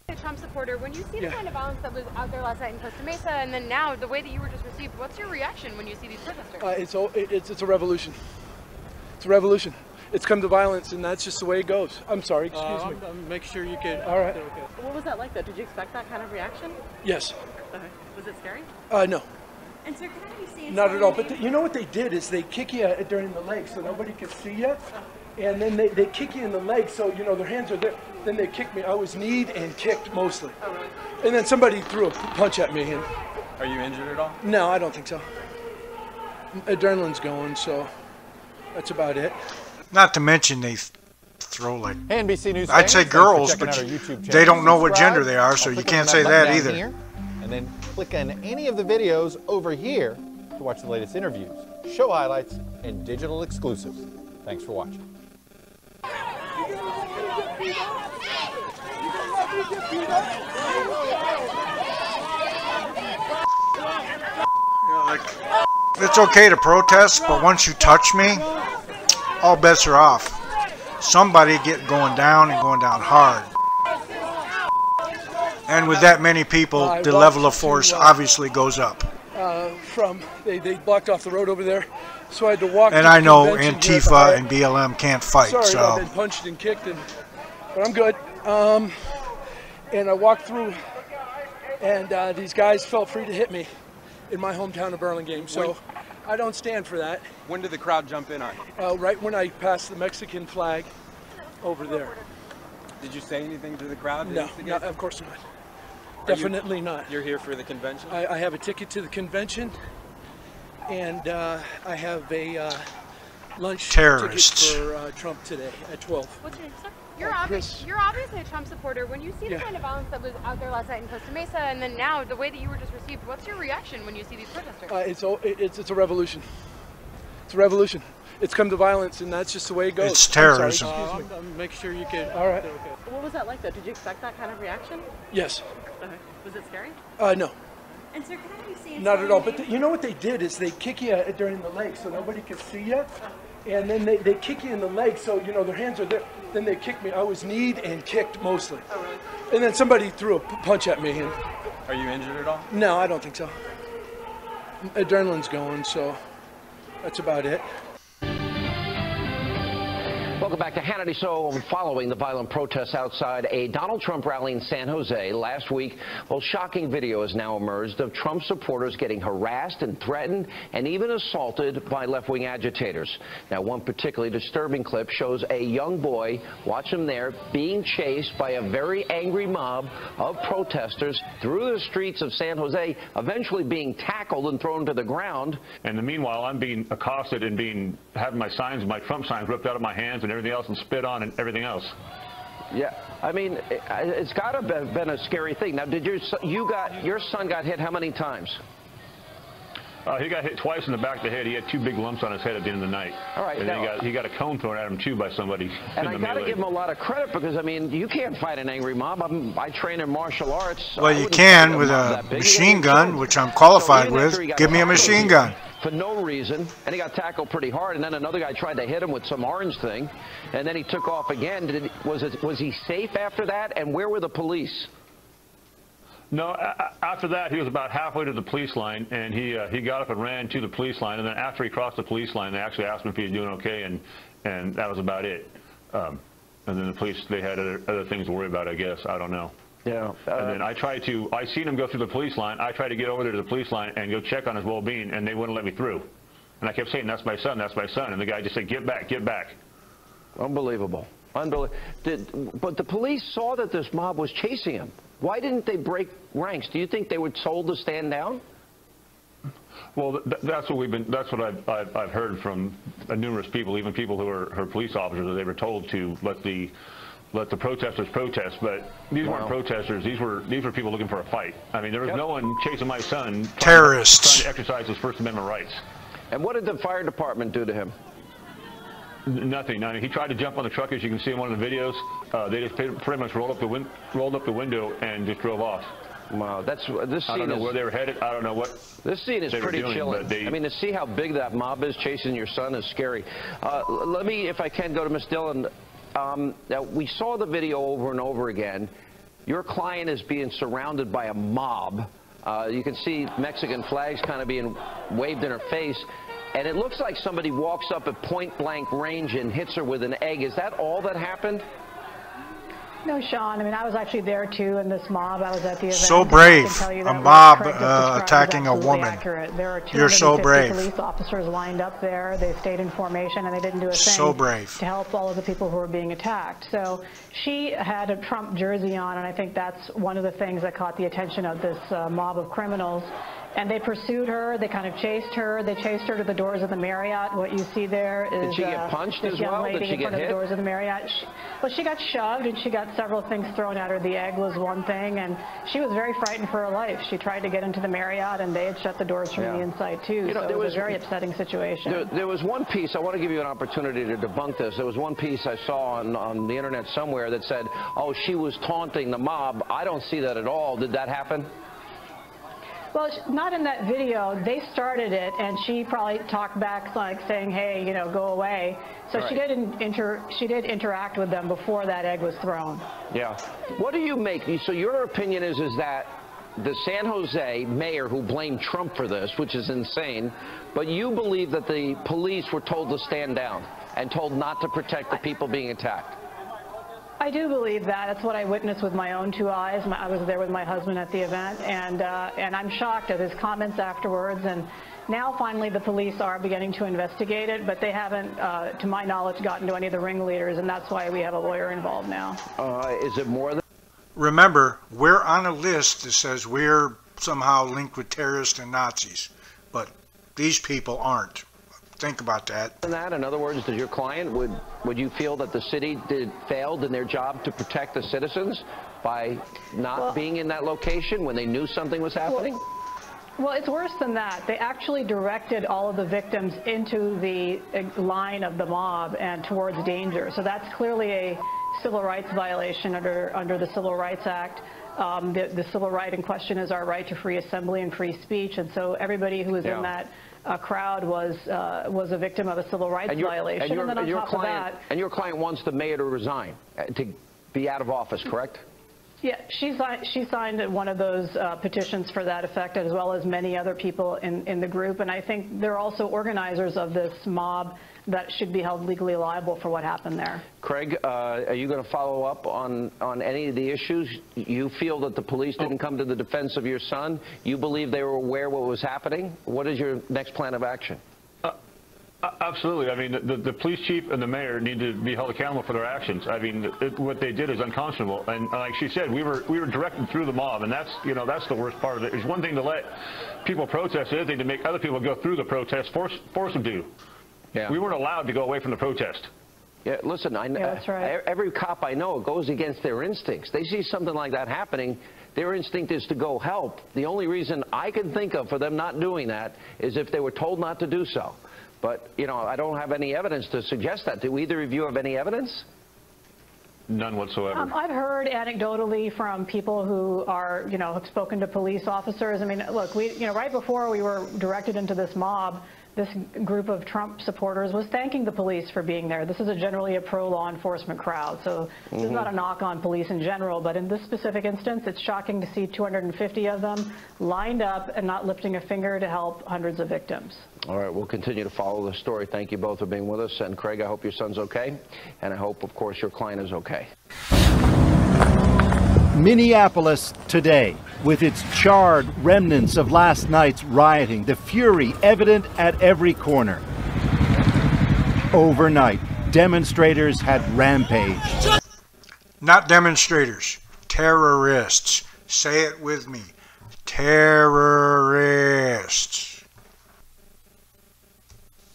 a Trump supporter. When you see the kind of violence that was out there last night in Costa Mesa, and then now the way that you were just received, what's your reaction when you see these protesters? It's a revolution. It's a revolution. It's come to violence, and that's just the way it goes. I'm sorry, excuse me. Make sure you can. All right. What was that like, though? Did you expect that kind of reaction? Yes. Okay. Was it scary? No. And sir, can I be seen? Not at all. But you know what they did is they kick you during the leg so nobody could see you. And then they kick you in the leg so, you know, their hands are there. Then they kicked me. I was kneed and kicked mostly. And then somebody threw a punch at me. And are you injured at all? No, I don't think so. Adrenaline's going, so that's about it. Not to mention they throw like, NBC News I'd say fans, girls, but they don't know what gender they are, so you can't say that either. and then click on any of the videos over here to watch the latest interviews, show highlights, and digital exclusives. Thanks for watching. It's okay to protest, but once you touch me, all bets are off. Somebody going down and going down hard. And with that many people, the level of force obviously goes up. They blocked off the road over there, so I had to walk. And I know Antifa and BLM can't fight, Sorry, so. I've been punched and kicked, but I'm good. And I walked through, and these guys felt free to hit me in my hometown of Burlingame. So I don't stand for that. When did the crowd jump in on you? Right when I passed the Mexican flag over there. Did you say anything to the crowd? No, of course not. Definitely not. You're here for the convention? I have a ticket to the convention, and I have a lunch ticket for Trump today at 12. What's your name, sir? You're obviously a Trump supporter. When you see the kind of violence that was out there last night in Costa Mesa, and then now the way that you were just received, what's your reaction when you see these protesters? It's a revolution. It's a revolution. It's come to violence, and that's just the way it goes. It's terrorism. Make sure you can. All right. What was that like, though? Did you expect that kind of reaction? Yes. Okay. Was it scary? No. And sir, can I have you Not at all. But you know what they did is they kick you during the leg, so nobody could see you, and then they kick you in the leg, so you know their hands are there. Then they kicked me. I was kneed and kicked mostly. Oh, really? And then somebody threw a punch at me. Are you injured at all? No, I don't think so. Adrenaline's going, so that's about it. Welcome back to Hannity. So, following the violent protests outside a Donald Trump rally in San Jose last week, well, shocking video has now emerged of Trump supporters getting harassed and threatened and even assaulted by left-wing agitators. Now, one particularly disturbing clip shows a young boy, watch him there, being chased by a very angry mob of protesters through the streets of San Jose, eventually being tackled and thrown to the ground. And meanwhile, I'm being accosted and having my Trump signs ripped out of my hands and everything else and spit on and everything else. Yeah, I mean, it's got to have been a scary thing. Now, your son got hit how many times? He got hit twice in the back of the head. He had 2 big lumps on his head at the end of the night. All right. And then he got a cone thrown at him, too, by somebody. And I got to give him a lot of credit because, I mean, you can't fight an angry mob. I train in martial arts. Well, you can with a machine gun, which I'm qualified with. Give me a machine gun. For no reason, and he got tackled pretty hard, and then another guy tried to hit him with some orange thing, and then he took off again. Was he safe after that, and where were the police? No, after that, he was about halfway to the police line, and he got up and ran to the police line, and then after he crossed the police line, they actually asked him if he was doing okay, and that was about it. And then the police, they had other things to worry about, I guess. I don't know. Yeah. And then I seen him go through the police line. I tried to get over there to the police line and go check on his well-being, and they wouldn't let me through. And I kept saying, that's my son, that's my son. And the guy just said, get back, get back. Unbelievable. But the police saw that this mob was chasing him. Why didn't they break ranks? Do you think they were told to stand down? Well, that's what I've heard from numerous people, even people who are police officers, that they were told to let the protesters protest, but these weren't protesters. These were people looking for a fight. I mean, there was no one chasing my son. Terrorists. Trying to exercise his First Amendment rights. And what did the fire department do to him? Nothing. I mean, he tried to jump on the truck, as you can see in one of the videos. They just pretty much rolled up the window and just drove off. Wow, this scene I don't know where they were headed. I don't know what. This scene is pretty chilling. I mean, to see how big that mob is chasing your son is scary. Let me, if I can, go to Ms. Dillon. Now, we saw the video over and over again. Your client is being surrounded by a mob. You can see Mexican flags kind of being waved in her face. And it looks like somebody walks up at point-blank range and hits her with an egg. Is that all that happened? No, Sean. I mean, I was actually there, too, in this mob. I was at the event. So brave. A mob attacking a woman. There are 250 You're so brave. police officers lined up there. They stayed in formation, and they didn't do a thing so brave. to help all of the people who were being attacked. So she had a Trump jersey on, and I think that's one of the things that caught the attention of this mob of criminals. And they pursued her. They kind of chased her. They chased her to the doors of the Marriott. What you see there is Did she get punched this as young well? lady Did she in get front of hit? the doors of the Marriott. Well, she got shoved and she got several things thrown at her. The egg was one thing, and she was very frightened for her life. She tried to get into the Marriott, and they had shut the doors from the inside too. You know, so it was a very upsetting situation. There was one piece, I want to give you an opportunity to debunk this. There was one piece I saw on the internet somewhere that said, oh, she was taunting the mob. I don't see that at all. Did that happen? Well, not in that video. They started it, and she probably talked back, like saying, "Hey, you know, go away." So Right. she did interact with them before that egg was thrown. Yeah. What do you make? So your opinion is that the San Jose mayor who blamed Trump for this, which is insane, but you believe that the police were told to stand down and told not to protect the people being attacked? I do believe that. That's what I witnessed with my own two eyes. I was there with my husband at the event, and I'm shocked at his comments afterwards. And now, finally, the police are beginning to investigate it, but they haven't, to my knowledge, gotten to any of the ringleaders, and that's why we have a lawyer involved now. Is it more than? Remember, we're on a list that says we're somehow linked with terrorists and Nazis, but these people aren't. Think about that. In other words, does your client, would you feel that the city failed in their job to protect the citizens by not being in that location when they knew something was happening? Well, it's worse than that. They actually directed all of the victims into the line of the mob and towards danger. So that's clearly a civil rights violation under the Civil Rights Act. The civil right in question is our right to free assembly and free speech, and so everybody who was in that crowd was a victim of a civil rights violation. And then on top of that, and your client wants the mayor to resign, to be out of office, correct? Yeah, she signed one of those petitions for that effect, as well as many other people in the group. And I think they're also organizers of this mob that should be held legally liable for what happened there. Craig, are you going to follow up on any of the issues? You feel that the police didn't come to the defense of your son? You believe they were aware what was happening? What is your next plan of action? Absolutely. I mean, the police chief and the mayor need to be held accountable for their actions. I mean, what they did is unconscionable. And like she said, we were directed through the mob, and that's the worst part of it. It's one thing to let people protest, the other thing to make other people go through the protest, force them to. Yeah. We weren't allowed to go away from the protest. Yeah, listen, I know that's right. Every cop I know goes against their instincts. They see something like that happening, their instinct is to go help. The only reason I can think of for them not doing that is if they were told not to do so. But, you know, I don't have any evidence to suggest that. Do either of you have any evidence? None whatsoever. I've heard anecdotally from people who are, have spoken to police officers. I mean, look, right before we were directed into this mob, this group of Trump supporters was thanking the police for being there. This is generally a pro-law enforcement crowd, so this is not a knock on police in general, but in this specific instance, it's shocking to see 250 of them lined up and not lifting a finger to help hundreds of victims. All right, we'll continue to follow the story. Thank you both for being with us. And Craig, I hope your son's okay, and I hope, of course, your client is okay. Minneapolis today, with its charred remnants of last night's rioting, the fury evident at every corner. Overnight, demonstrators had rampaged. Not demonstrators, terrorists. Say it with me. Terrorists.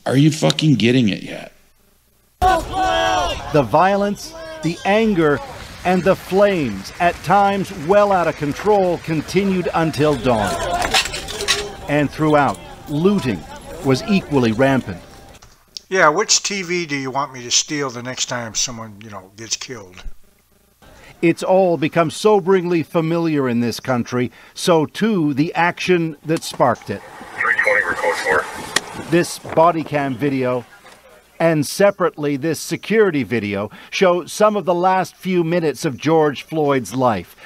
Are you fucking getting it yet? The violence, the anger, and the flames, at times well out of control, continued until dawn. And throughout, looting was equally rampant. Yeah, which TV do you want me to steal the next time someone, gets killed? It's all become soberingly familiar in this country, so too the action that sparked it. 320, we're code 4. This body cam video and separately this security video show some of the last few minutes of George Floyd's life.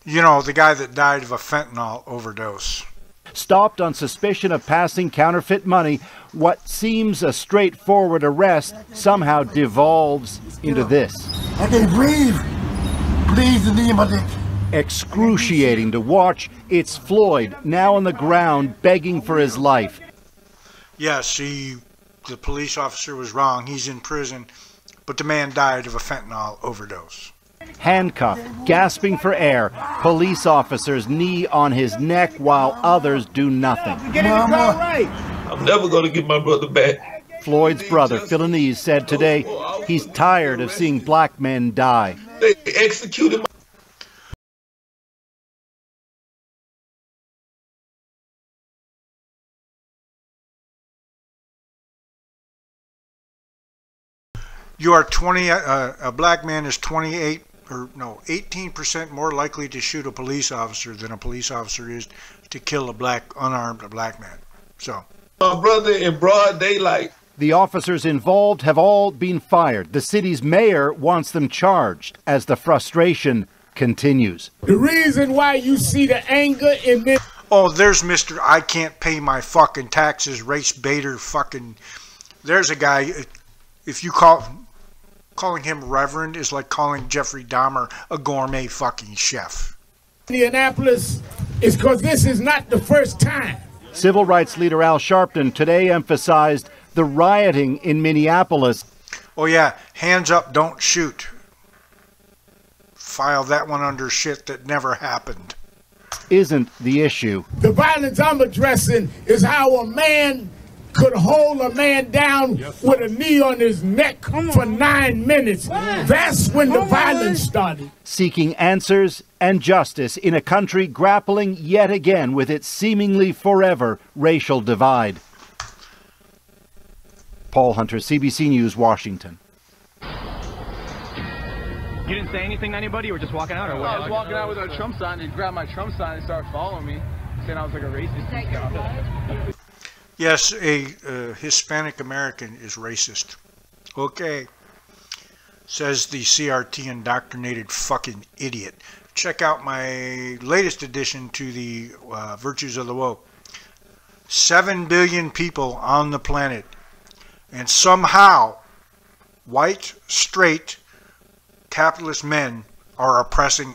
The guy that died of a fentanyl overdose. Stopped on suspicion of passing counterfeit money, what seems a straightforward arrest somehow devolves into this. I can breathe. Please, the name of it. Excruciating to watch. It's Floyd, now on the ground, begging for his life. Yes, the police officer was wrong. He's in prison, but the man died of a fentanyl overdose. Handcuffed, gasping for air, police officers knee on his neck while others do nothing. I'm never going to get my brother back. Floyd's brother, Philanese, said today he's tired of seeing black men die. They executed my... You are a black man is 18% more likely to shoot a police officer than a police officer is to kill a unarmed black man. So, my brother in broad daylight. The officers involved have all been fired. The city's mayor wants them charged as the frustration continues. The reason why you see the anger in this... Oh, there's Mr. I can't pay my fucking taxes, race baiter fucking... There's a guy, if you calling him reverend is like calling Jeffrey Dahmer a gourmet fucking chef. Indianapolis is because this is not the first time. Civil rights leader Al Sharpton today emphasized the rioting in Minneapolis. Oh yeah, hands up, don't shoot. File that one under shit that never happened. Isn't the issue. The violence I'm addressing is how a man could hold a man down with a knee on his neck for 9 minutes. That's when the violence started. Seeking answers and justice in a country grappling yet again with its seemingly forever racial divide. Paul Hunter, CBC News, Washington. You didn't say anything to anybody? You were just walking out, or what? I was walking out with a Trump sign, and he grabbed my Trump sign and started following me, saying I was like a racist and stuff. Yes, a Hispanic American is racist. Okay. Says the CRT indoctrinated fucking idiot. Check out my latest addition to the Virtues of the Woke. 7 billion people on the planet. And somehow, white, straight, capitalist men are oppressing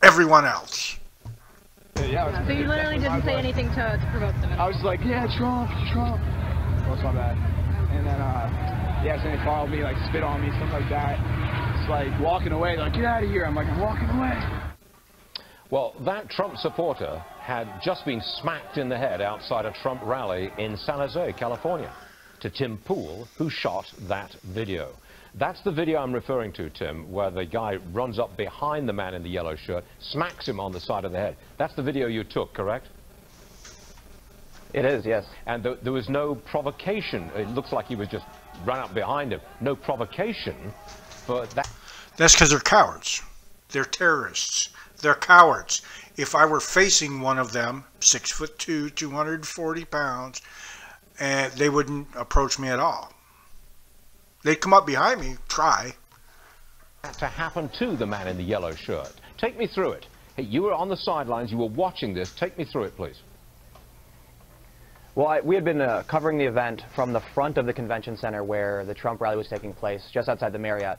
everyone else. Yeah, so you literally didn't say anything to provoke them at all? I was just like, yeah, Trump. That's my bad. And then, yeah, so they followed me, like, spit on me, stuff like that. It's like walking away, they're like, get out of here. I'm like, I'm walking away. Well, that Trump supporter had just been smacked in the head outside a Trump rally in San Jose, California. To Tim Pool, who shot that video. That's the video I'm referring to, Tim, where the guy runs up behind the man in the yellow shirt, smacks him on the side of the head. That's the video you took, correct? It is, yes. And there was no provocation. It looks like he was just run up behind him. No provocation, but that... That's because they're cowards. They're terrorists. They're cowards. If I were facing one of them, 6'2", 240 pounds, and they wouldn't approach me at all. They'd come up behind me, try. To happen to the man in the yellow shirt. Take me through it. Hey, you were on the sidelines, you were watching this. Take me through it, please. Well, we had been covering the event from the front of the convention center where the Trump rally was taking place, just outside the Marriott.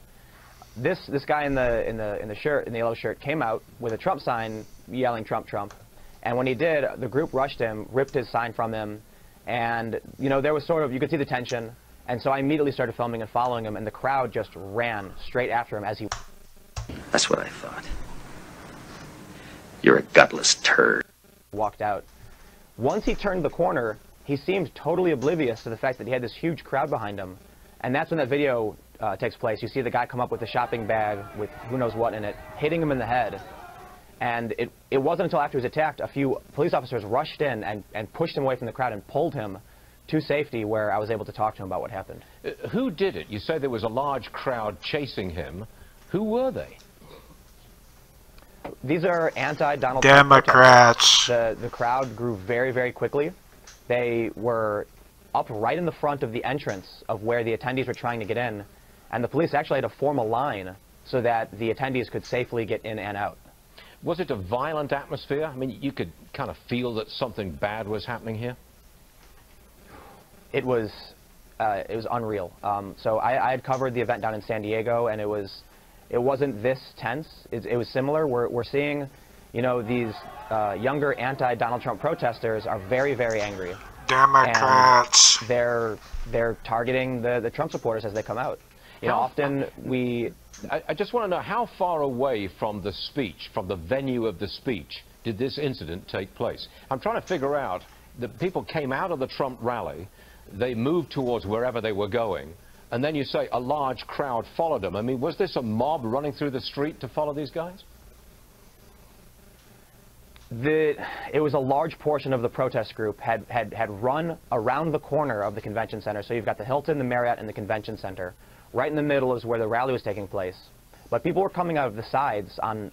This guy in the yellow shirt came out with a Trump sign yelling Trump, Trump. And when he did, the group rushed him, ripped his sign from him, and you know, there was sort of, you could see the tension. And so I immediately started filming and following him, and the crowd just ran straight after him as he... That's what I thought. You're a gutless turd. ...walked out. Once he turned the corner, he seemed totally oblivious to the fact that he had this huge crowd behind him. And that's when that video takes place. You see the guy come up with a shopping bag with who knows what in it, hitting him in the head. And it wasn't until after he was attacked, a few police officers rushed in and pushed him away from the crowd and pulled him to safety, where I was able to talk to him about what happened. Who did it? You say there was a large crowd chasing him. Who were they? These are anti-Donald Trump Democrats. The crowd grew very, very quickly. They were up right in the front of the entrance of where the attendees were trying to get in, and the police actually had to form a line so that the attendees could safely get in and out. Was it a violent atmosphere? I mean, you could kind of feel that something bad was happening here? It was unreal. So I had covered the event down in San Diego, and it wasn't this tense. It was similar. We're seeing, you know, these younger anti-Donald Trump protesters are very, very angry. Democrats. And they're targeting the Trump supporters as they come out. You know, often we I just want to know, how far away from the speech, from the venue of the speech, did this incident take place? I'm trying to figure out, the people came out of the Trump rally, they moved towards wherever they were going, and then you say a large crowd followed them. I mean, was this a mob running through the street to follow these guys? It was a large portion of the protest group had run around the corner of the convention center. So you've got the Hilton, the Marriott, and the convention center. Right in the middle is where the rally was taking place. But people were coming out of the sides on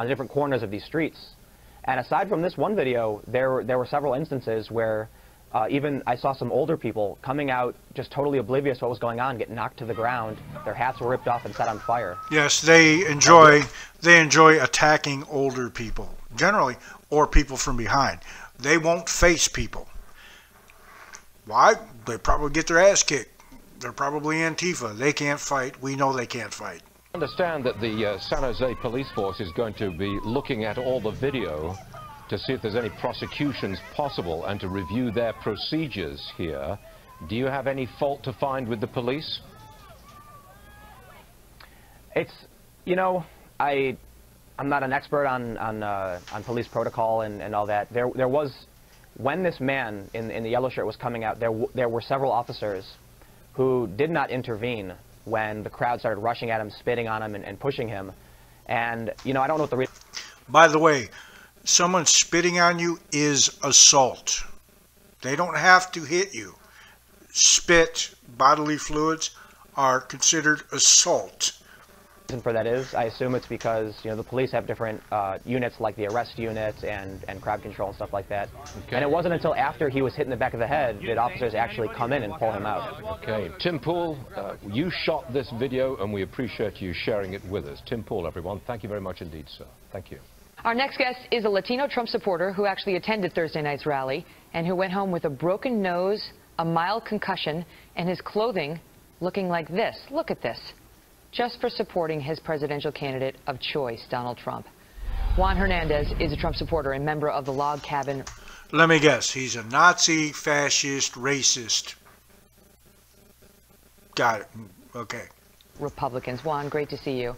different corners of these streets. And aside from this one video, there were several instances where even I saw some older people coming out just totally oblivious to what was going on, get knocked to the ground. Their hats were ripped off and set on fire. Yes, they enjoy attacking older people, generally, or people from behind. They won't face people. Why? They probably get their ass kicked. They're probably Antifa. They can't fight. We know they can't fight. I understand that the San Jose police force is going to be looking at all the video to see if there's any prosecutions possible and to review their procedures here. Do you have any fault to find with the police? It's, you know, I'm not an expert on police protocol and all that. There was, when this man in the yellow shirt was coming out, there were several officers who did not intervene when the crowd started rushing at him, spitting on him, and pushing him. And, you know, I don't know what the reason. By the way, someone spitting on you is assault. They don't have to hit you. Spit, bodily fluids are considered assault. Reason for that is, I assume it's because, you know, the police have different units like the arrest unit and crowd control and stuff like that. Okay. And it wasn't until after he was hit in the back of the head that officers actually come in and pull him out. Okay, Tim Pool, you shot this video and we appreciate you sharing it with us. Tim Pool, everyone, thank you very much indeed, sir. Thank you. Our next guest is a Latino Trump supporter who actually attended Thursday night's rally and who went home with a broken nose, a mild concussion, and his clothing looking like this. Look at this. Just for supporting his presidential candidate of choice, Donald Trump. Juan Hernandez is a Trump supporter and member of the Log Cabin. Let me guess. He's a Nazi, fascist, racist. Got it. Okay. Republicans. Juan, great to see you.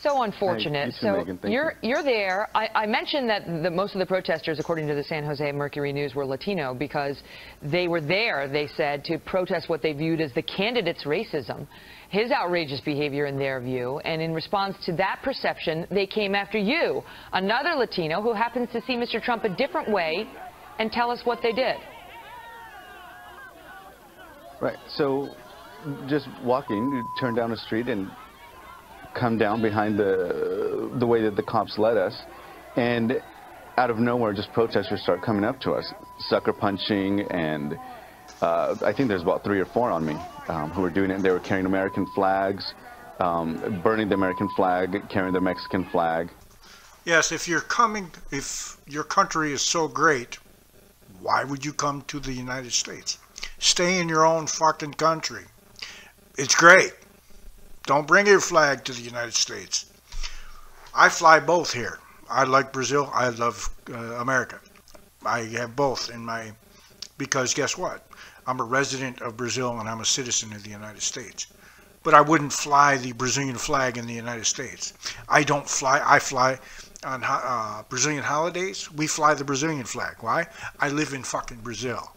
So unfortunate. Hey, you too, Megan. Thank you're there. I mentioned that most of the protesters, according to the San Jose Mercury News, were Latino because they were there, they said, to protest what they viewed as the candidate's racism, his outrageous behavior in their view. And in response to that perception, they came after you, another Latino who happens to see Mr. Trump a different way, and tell us what they did. Right. So just walking, you turn down the street and come down behind the way that the cops led us, and out of nowhere just protesters start coming up to us, sucker punching, and I think there's about 3 or 4 on me who were doing it. They were carrying American flags, burning the American flag, carrying the Mexican flag. Yes, if your country is so great, why would you come to the United States? Stay in your own fucking country. It's great. Don't bring your flag to the United States. I fly both here. I like Brazil. I love America. I have both in my, because guess what? I'm a resident of Brazil and I'm a citizen of the United States. But I wouldn't fly the Brazilian flag in the United States. I don't fly. I fly on Brazilian holidays. We fly the Brazilian flag. Why? I live in fucking Brazil.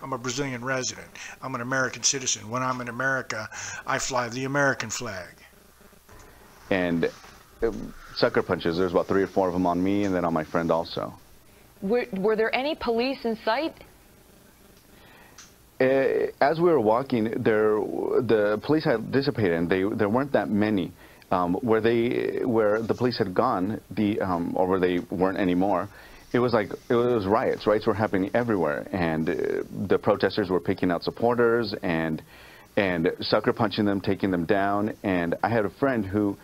I'm a Brazilian resident. I'm an American citizen. When I'm in America, I fly the American flag. And sucker punches, there's about 3 or 4 of them on me and then on my friend also. Were there any police in sight? As we were walking, the police had dissipated, and there weren't that many. Where the police had gone, or where they weren't anymore, it was riots. Riots were happening everywhere, and the protesters were picking out supporters and sucker punching them, taking them down. And I had a friend who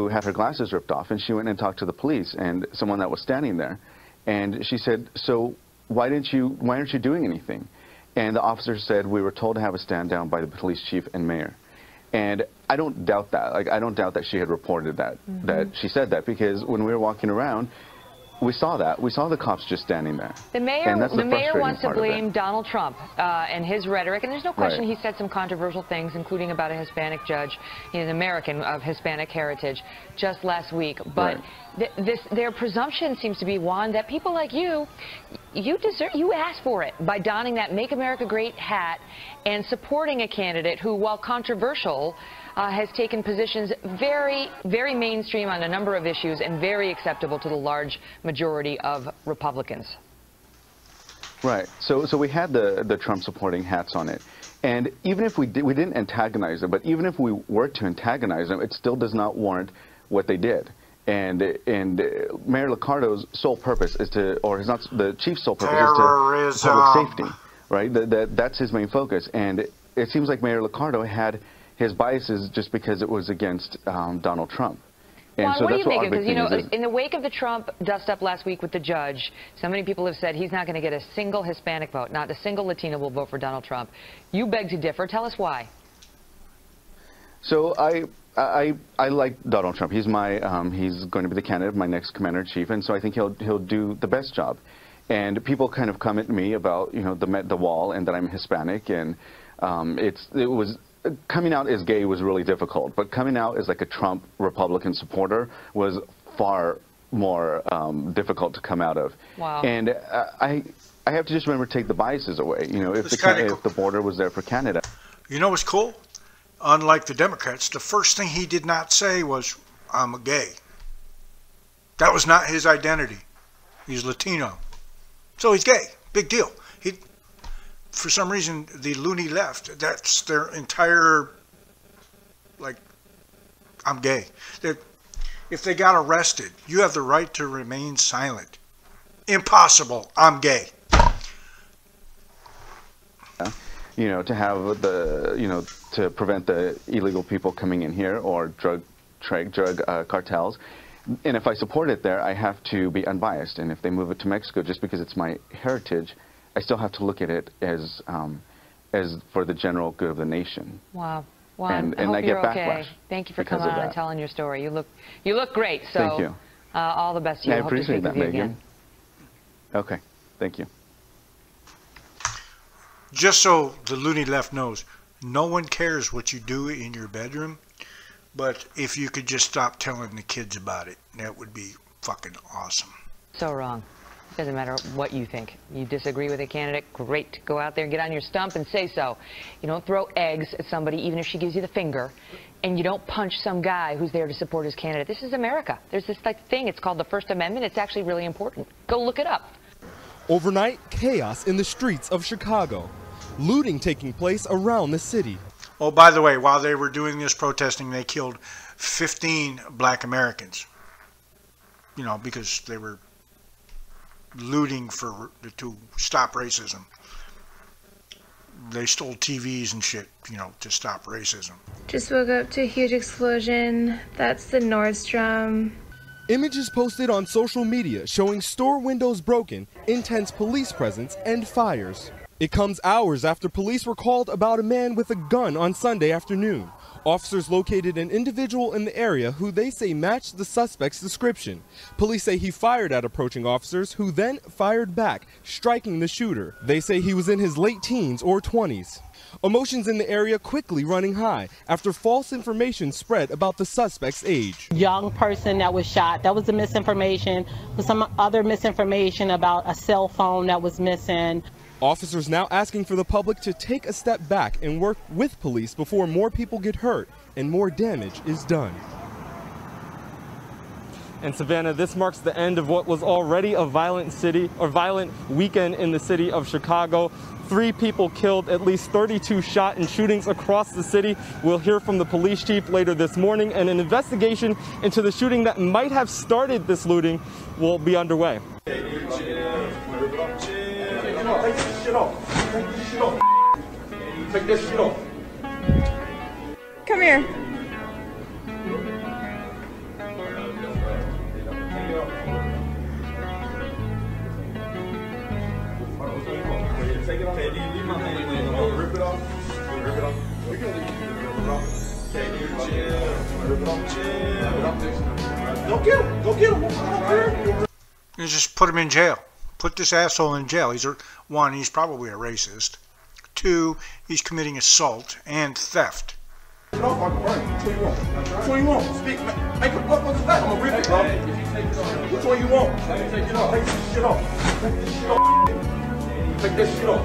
had her glasses ripped off, and she went and talked to the police and someone that was standing there, and she said, "So why aren't you doing anything?" And the officer said, "We were told to have a stand down by the police chief and mayor." And I don't doubt that. Like, I don't doubt that she had reported that, that she said that, because when we were walking around, we saw that. We saw the cops just standing there. The mayor wants to blame it. Donald Trump and his rhetoric, and there's no question Right. he said some controversial things, including about a Hispanic judge. He's an American of Hispanic heritage just last week. But their presumption seems to be one that people like you asked for it by donning that Make America Great hat and supporting a candidate who, while controversial, has taken positions very, very mainstream on a number of issues and very acceptable to the large majority of Republicans. Right. So we had the Trump supporting hats on it. And even if we didn't antagonize them, but even if we were to antagonize them, it still does not warrant what they did. And Mayor Liccardo's sole purpose is to, or his not the chief's sole purpose is to public safety, right? That's his main focus. And it seems like Mayor Liccardo had his biases just because it was against Donald Trump. And Juan, so what do that's you think? our big Because, you thing know, is in the wake of the Trump dust-up last week with the judge, so many people have said he's not going to get a single Hispanic vote, not a single Latino will vote for Donald Trump. You beg to differ. Tell us why. So I like Donald Trump. He's he's going to be the candidate of my next commander-in-chief, and so I think he'll do the best job. And people kind of come at me about, you know, the wall and that I'm Hispanic, and coming out as gay was really difficult, but coming out as like a Trump Republican supporter was far more difficult to come out of. Wow. And I have to just remember to take the biases away. You know, if the border was there for Canada. You know what's cool? Unlike the Democrats, the first thing he did not say was, "I'm a gay." That was not his identity. He's Latino. So he's gay. Big deal. For some reason, the loony left, that's their entire, like, I'm gay. If they got arrested, you have the right to remain silent. Impossible. I'm gay. You know, to have to prevent the illegal people coming in here or drug cartels. And if I support it there, I have to be unbiased. And if they move it to Mexico, just because it's my heritage, I still have to look at it as for the general good of the nation. Wow. Juan, and I hope you're okay. Backlash. Thank you for coming on and telling your story. You look great. So thank you. All the best to you. I hope to appreciate speak that, with you Megan. again. Okay. Thank you. Just so the loony left knows, no one cares what you do in your bedroom, but if you could just stop telling the kids about it, that would be fucking awesome. So wrong. It doesn't matter what you think. You disagree with a candidate, great. Go out there and get on your stump and say so. You don't throw eggs at somebody, even if she gives you the finger, and you don't punch some guy who's there to support his candidate. This is America. There's this thing. It's called the First Amendment. It's actually really important. Go look it up. Overnight, chaos in the streets of Chicago. Looting taking place around the city. Oh, by the way, while they were doing this protesting, they killed 15 black Americans. You know, because they were looting to stop racism. They stole TVs and shit, you know, to stop racism. Just woke up to a huge explosion. That's the Nordstrom. Images posted on social media showing store windows broken, intense police presence, and fires. It comes hours after police were called about a man with a gun on Sunday afternoon. Officers located an individual in the area who they say matched the suspect's description. Police say he fired at approaching officers who then fired back, striking the shooter. They say he was in his late teens or 20s. Emotions in the area quickly running high after false information spread about the suspect's age. Young person that was shot, that was the misinformation. With some other misinformation about a cell phone that was missing. Officers now asking for the public to take a step back and work with police before more people get hurt and more damage is done. And Savannah, this marks the end of what was already a violent weekend in the city of Chicago. 3 people killed, at least 32 shot in shootings across the city. We'll hear from the police chief later this morning, and an investigation into the shooting that might have started this looting will be underway. Take this shit off. Take this shit off. Take this shit off. Come here. Take it off. Leave my hand. Rip it off. Rip it off. Rip it off. Take it chill. Rip it off. Chill. Go get him. Go get him. And just put him in jail. Put this asshole in jail. One, he's probably a racist. Two, he's committing assault and theft. Which one you want? Speak. Make a motherfucker's back. I'm gonna rip it, bro. Which one you want? Take it off. Take this shit off. Take this shit off. Take this shit off.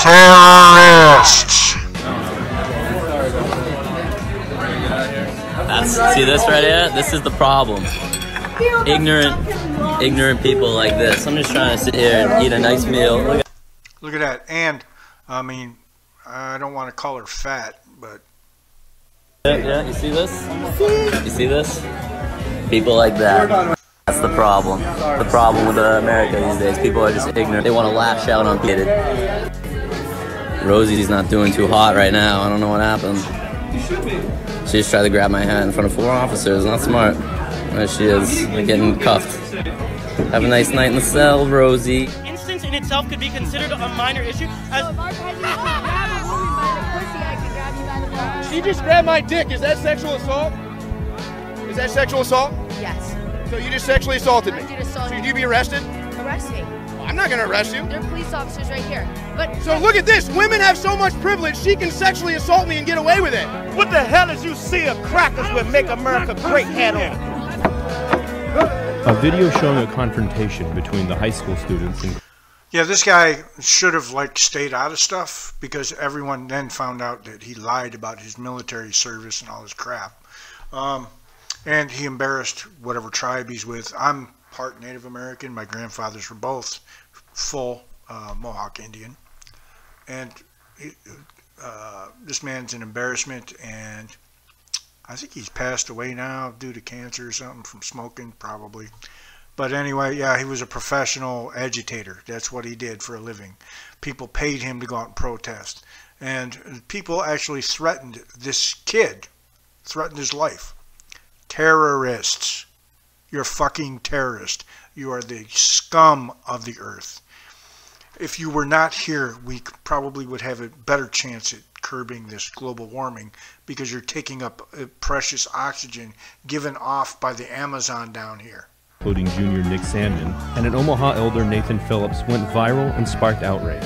Terrorists. See this right here? This is the problem. Ignorant people like this. I'm just trying to sit here and eat a nice meal. Look at that. And, I mean, I don't want to call her fat, but... Yeah, you see this? You see this? People like that. That's the problem. The problem with America these days. People are just ignorant. They want to lash out on kids. Rosie's not doing too hot right now. I don't know what happened. She just tried to grab my hand in front of 4 officers. Not smart. There she is, getting cuffed. Have a nice night in the cell, Rosie. Instance in itself could be considered a minor issue. She just grabbed my dick. Is that sexual assault? Is that sexual assault? Yes. So you just sexually assaulted me? I did assault you. Should you be arrested? Arrest me. I'm not gonna arrest you. There are police officers right here. But so look at this. Women have so much privilege. She can sexually assault me and get away with it. What the hell is you see of crackers with Make America Great hat on? A video showing a confrontation between the high school students and... Yeah, this guy should have stayed out of stuff because everyone then found out that he lied about his military service and all this crap. And he embarrassed whatever tribe he's with. I'm part Native American. My grandfathers were both full Mohawk Indian. And this man's an embarrassment, and I think he's passed away now due to cancer or something from smoking, probably. But anyway, yeah, he was a professional agitator. That's what he did for a living. People paid him to go out and protest. And people actually threatened this kid, threatened his life. Terrorists. You're a fucking terrorist. You are the scum of the earth. If you were not here, we probably would have a better chance at curbing this global warming because you're taking up precious oxygen given off by the Amazon down here. Including junior Nick Sandman, and an Omaha elder Nathan Phillips went viral and sparked outrage.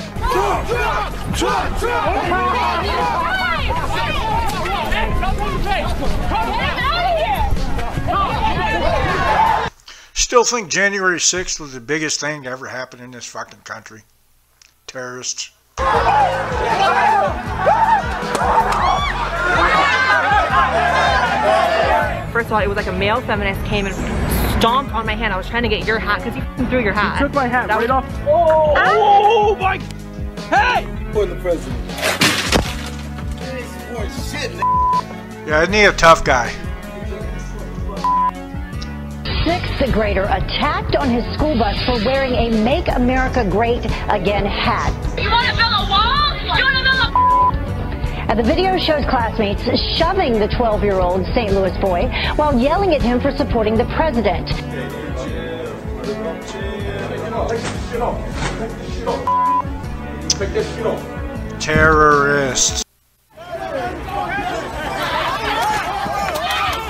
Still think January 6th was the biggest thing to ever happen in this fucking country. Terrorists. First of all, it was like a male feminist came and stomped on my hand. I was trying to get your hat because you threw your hat. You took my hat right off. Oh my! Hey! For the president. Yeah, isn't he a tough guy? 6th grader attacked on his school bus for wearing a Make America Great Again hat. You want to build a wall? You want to build a... And the video shows classmates shoving the 12-year-old St. Louis boy while yelling at him for supporting the president. Terrorists.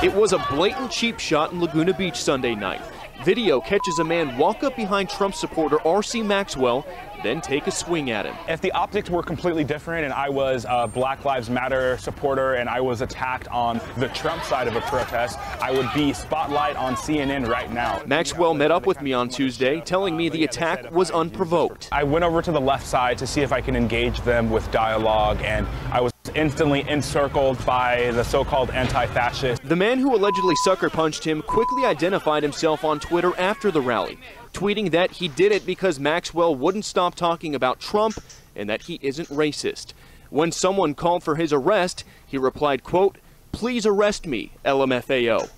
It was a blatant cheap shot in Laguna Beach Sunday night. Video catches a man walk up behind Trump supporter R.C. Maxwell, then take a swing at him. If the optics were completely different and I was a Black Lives Matter supporter and I was attacked on the Trump side of a protest, I would be spotlight on CNN right now. Maxwell met up with me on Tuesday, telling me the attack was unprovoked. I went over to the left side to see if I can engage them with dialogue, and I was instantly encircled by the so-called anti-fascist. The man who allegedly sucker punched him quickly identified himself on Twitter after the rally, tweeting that he did it because Maxwell wouldn't stop talking about Trump and that he isn't racist. When someone called for his arrest, he replied, quote, "Please arrest me, LMFAO."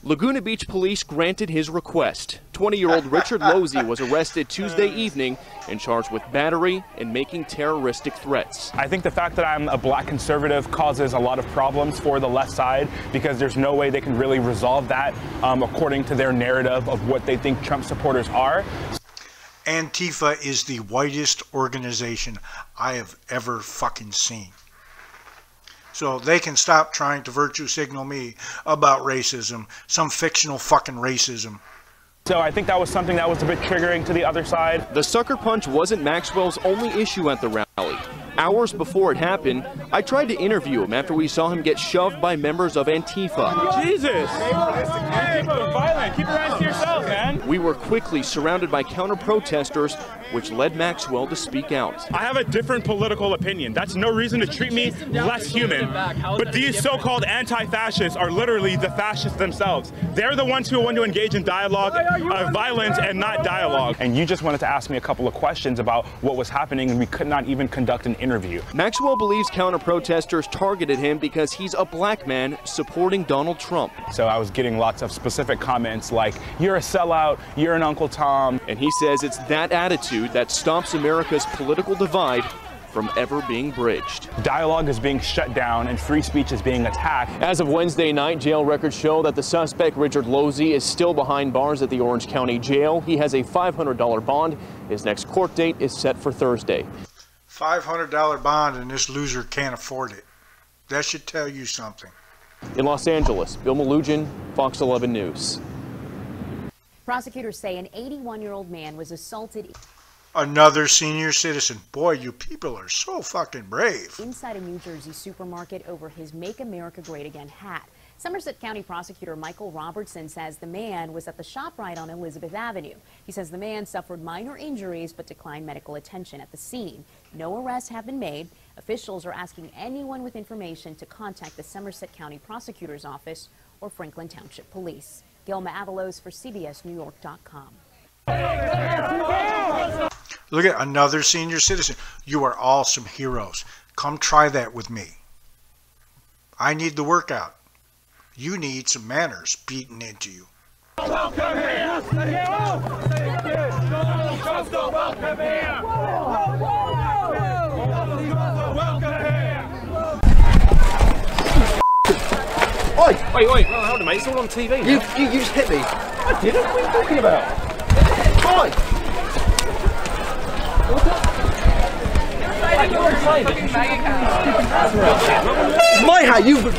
Laguna Beach police granted his request. 20-year-old Richard Losey was arrested Tuesday evening and charged with battery and making terroristic threats. I think the fact that I'm a black conservative causes a lot of problems for the left side because there's no way they can really resolve that according to their narrative of what they think Trump supporters are. Antifa is the whitest organization I have ever fucking seen. So they can stop trying to virtue signal me about racism, some fictional fucking racism. So I think that was something that was a bit triggering to the other side. The sucker punch wasn't Maxwell's only issue at the rally. Hours before it happened, I tried to interview him after we saw him get shoved by members of Antifa. Jesus! Hey, violent. Keep your hands to yourself, man. We were quickly surrounded by counter-protesters, which led Maxwell to speak out. I have a different political opinion. That's no reason to treat me less human. But these so-called anti-fascists are literally the fascists themselves. They're the ones who want to engage in dialogue, violence, and not dialogue. And you just wanted to ask me a couple of questions about what was happening, and we could not even conduct an interview. Maxwell believes counter-protesters targeted him because he's a black man supporting Donald Trump. So I was getting lots of specific comments like, you're a sellout, you're an Uncle Tom. And he says it's that attitude that stops America's political divide from ever being bridged. Dialogue is being shut down and free speech is being attacked. As of Wednesday night, jail records show that the suspect, Richard Losey, is still behind bars at the Orange County Jail. He has a $500 bond. His next court date is set for Thursday. $500 bond, and this loser can't afford it. That should tell you something. In Los Angeles, Bill Malugin, Fox 11 News. Prosecutors say an 81-year-old man was assaulted. Another senior citizen. Boy, you people are so fucking brave. Inside a New Jersey supermarket over his Make America Great Again hat. Somerset County Prosecutor Michael Robertson says the man was at the ShopRite on Elizabeth Avenue. He says the man suffered minor injuries but declined medical attention at the scene. No arrests have been made. Officials are asking anyone with information to contact the Somerset County Prosecutor's Office or Franklin Township Police. Gilma Avalos for CBSNewYork.com. Look at another senior citizen. You are all some heroes. Come try that with me. I need the workout. You need some manners beaten into you. Welcome here! Welcome here! Oi! Wait, hold on, mate. It's all on TV. You just hit me. I didn't. What are you talking about? Oi! My hat! You've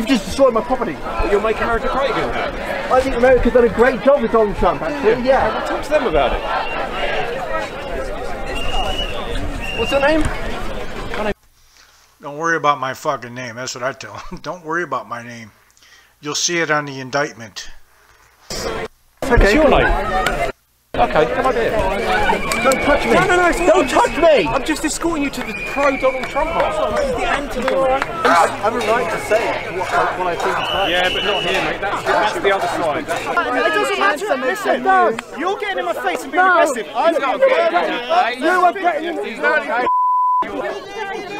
just destroyed my property. You'll make America great again, hat. I think America's done a great job with Donald Trump, actually. Yeah. Well, talk to them about it. What's your name? Don't worry about my fucking name. That's what I tell them. Don't worry about my name. You'll see it on the indictment. Okay. What's your name? Okay, come on here. Don't touch me. No, don't touch me. I'm just escorting you to the pro-Donald Trump house. He's the anti-Donald. I have a right to say what I think is right. Yeah, but not here, mate. That's the other side. It doesn't matter. Listen, you're getting in my face and being aggressive. I'm not getting. You are getting.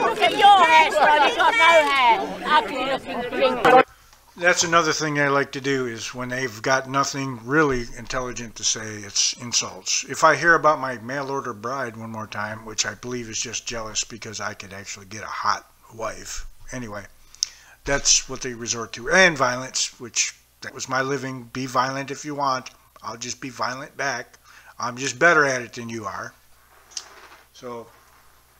Look at your hairstyle, you've got no hair. Ugly looking thing. That's another thing they like to do, is when they've got nothing really intelligent to say, it's insults. If I hear about my mail-order bride one more time, which I believe is just jealous because I could actually get a hot wife. Anyway, that's what they resort to. And violence, which that was my living. Be violent if you want. I'll just be violent back. I'm just better at it than you are. So,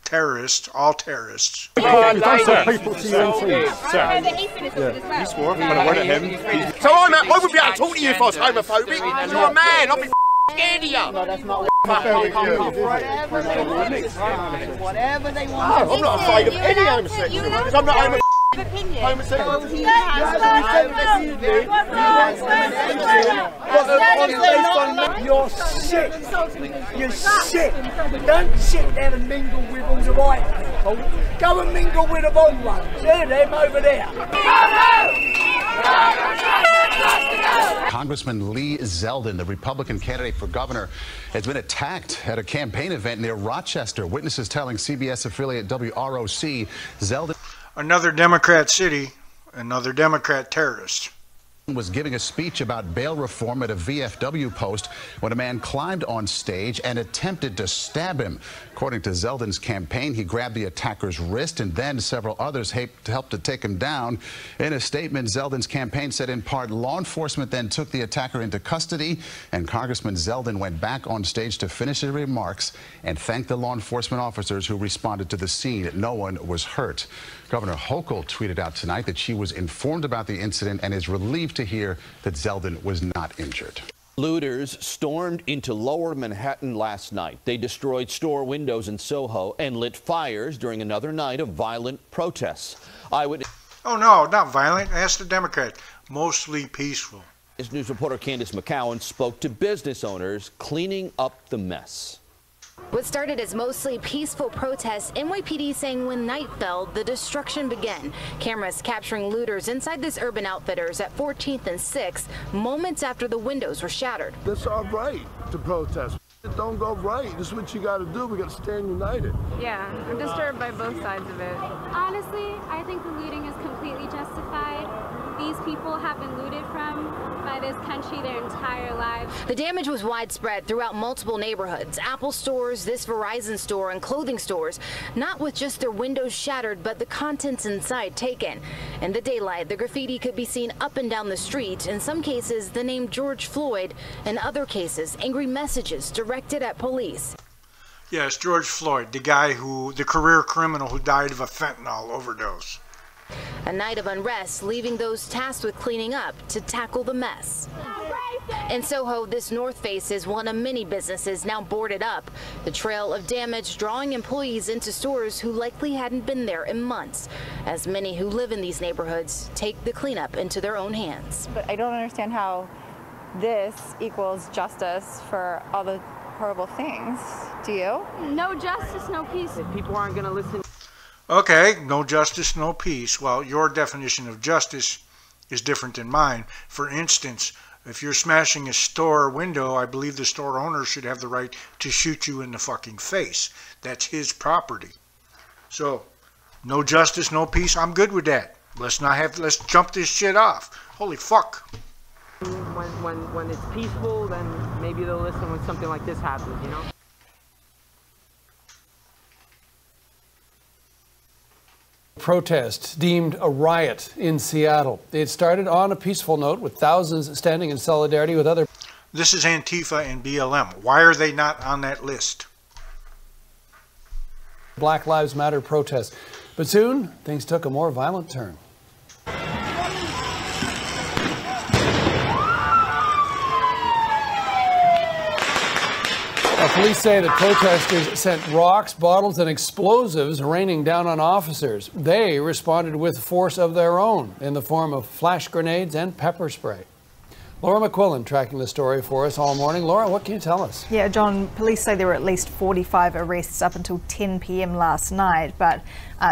terrorists, all terrorists. People to you, Sir. You swore. I'm going to word at him. So I would be able to talk to you if I was homophobic. You're a man. I'd be scared of you. No, that's not Whatever they want. No, I'm not afraid of any homosexual because I'm not homosexual. You're shit. You're shit. Don't sit there and mingle with all the white people. Go and mingle with the wrong ones. They're them over there. Congressman Lee Zeldin, the Republican candidate for governor, has been attacked at a campaign event near Rochester. Witnesses telling CBS affiliate WROC Zeldin. Another Democrat city, another Democrat terrorist. Was giving a speech about bail reform at a VFW post when a man climbed on stage and attempted to stab him. According to Zeldin's campaign, he grabbed the attacker's wrist and then several others helped to take him down. In a statement, Zeldin's campaign said in part, law enforcement then took the attacker into custody, and Congressman Zeldin went back on stage to finish his remarks and thanked the law enforcement officers who responded to the scene. No one was hurt. Governor Hochul tweeted out tonight that she was informed about the incident and is relieved to hear that Zeldin was not injured. Looters stormed into Lower Manhattan last night. They destroyed store windows in Soho and lit fires during another night of violent protests. Oh no, not violent. Ask the Democrats. Mostly peaceful. News reporter Candace McCowan spoke to business owners cleaning up the mess. What started as mostly peaceful protests, NYPD saying when night fell, the destruction began. Cameras capturing looters inside this Urban Outfitters at 14th and 6th, moments after the windows were shattered. It's our right to protest. It don't go right. This is what you got to do. We got to stand united. Yeah, I'm disturbed by both sides of it. Honestly, I think the looting is completely justified. These people have been looted from by this country their entire lives. The damage was widespread throughout multiple neighborhoods. Apple stores, this Verizon store, and clothing stores, not with just their windows shattered, but the contents inside taken. In the daylight, the graffiti could be seen up and down the street. In some cases, the name George Floyd. In other cases, angry messages directed at police. Yes, George Floyd, the career criminal who died of a fentanyl overdose. A night of unrest, leaving those tasked with cleaning up to tackle the mess. In Soho, this North Face is one of many businesses now boarded up. The trail of damage drawing employees into stores who likely hadn't been there in months, as many who live in these neighborhoods take the cleanup into their own hands. But I don't understand how this equals justice for all the horrible things. Do you? No justice, no peace. If people aren't going to listen. Okay, no justice, no peace. Well, your definition of justice is different than mine. For instance, if you're smashing a store window, I believe the store owner should have the right to shoot you in the fucking face. That's his property. So, no justice, no peace. I'm good with that. Let's jump this shit off. Holy fuck. When it's peaceful, then maybe they'll listen when something like this happens, you know? Protest deemed a riot in Seattle. It started on a peaceful note with thousands standing in solidarity with other. This is Antifa and BLM. Why are they not on that list? Black Lives Matter protests. But soon, things took a more violent turn. Police say that protesters sent rocks, bottles, and explosives raining down on officers. They responded with force of their own in the form of flash grenades and pepper spray. Laura McQuillan tracking the story for us all morning. Laura, what can you tell us? Yeah, John, police say there were at least 45 arrests up until 10 p.m. last night, but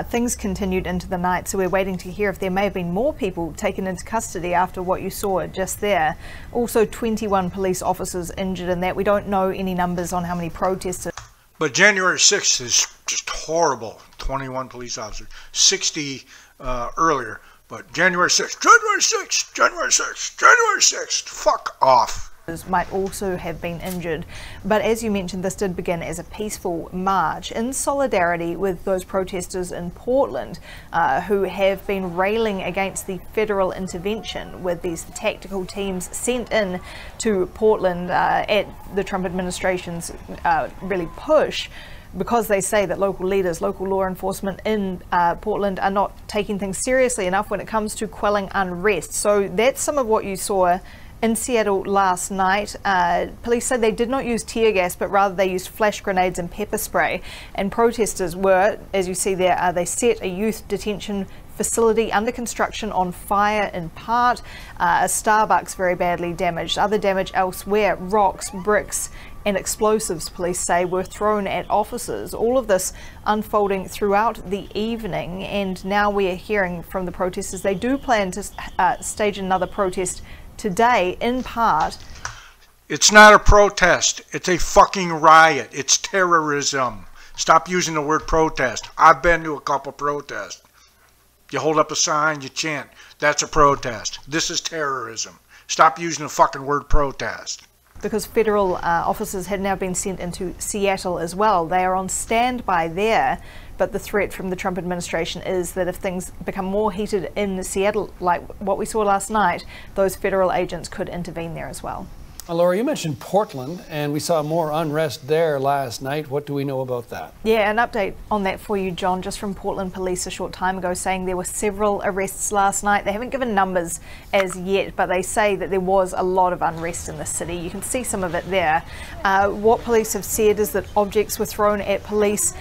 things continued into the night, so we're waiting to hear if there may have been more people taken into custody after what you saw just there. Also, 21 police officers injured in that. We don't know any numbers on how many protesters. But January 6th is just horrible. 21 police officers, 60 earlier. But January 6th, January 6th, January 6th, January 6th, fuck off. Might also have been injured. But as you mentioned, this did begin as a peaceful march in solidarity with those protesters in Portland who have been railing against the federal intervention with these tactical teams sent in to Portland at the Trump administration's really push, because they say that local leaders, local law enforcement in Portland are not taking things seriously enough when it comes to quelling unrest. So that's some of what you saw in Seattle last night. Police said they did not use tear gas, but rather they used flash grenades and pepper spray. And protesters were, as you see there, they set a youth detention facility under construction on fire in part. A Starbucks very badly damaged. Other damage elsewhere, rocks, bricks, and explosives, police say, were thrown at officers. All of this unfolding throughout the evening, and now we are hearing from the protesters they do plan to stage another protest today, in part. It's not a protest. It's a fucking riot. It's terrorism. Stop using the word protest. I've been to a couple protests. You hold up a sign, you chant. That's a protest. This is terrorism. Stop using the fucking word protest. Because federal officers had now been sent into Seattle as well. They are on standby there, but the threat from the Trump administration is that if things become more heated in Seattle, like what we saw last night, those federal agents could intervene there as well. Laura, you mentioned Portland, and we saw more unrest there last night. What do we know about that? Yeah, an update on that for you, John, just from Portland police a short time ago, saying there were several arrests last night. They haven't given numbers as yet, but they say that there was a lot of unrest in the city. You can see some of it there. What police have said is that objects were thrown at police.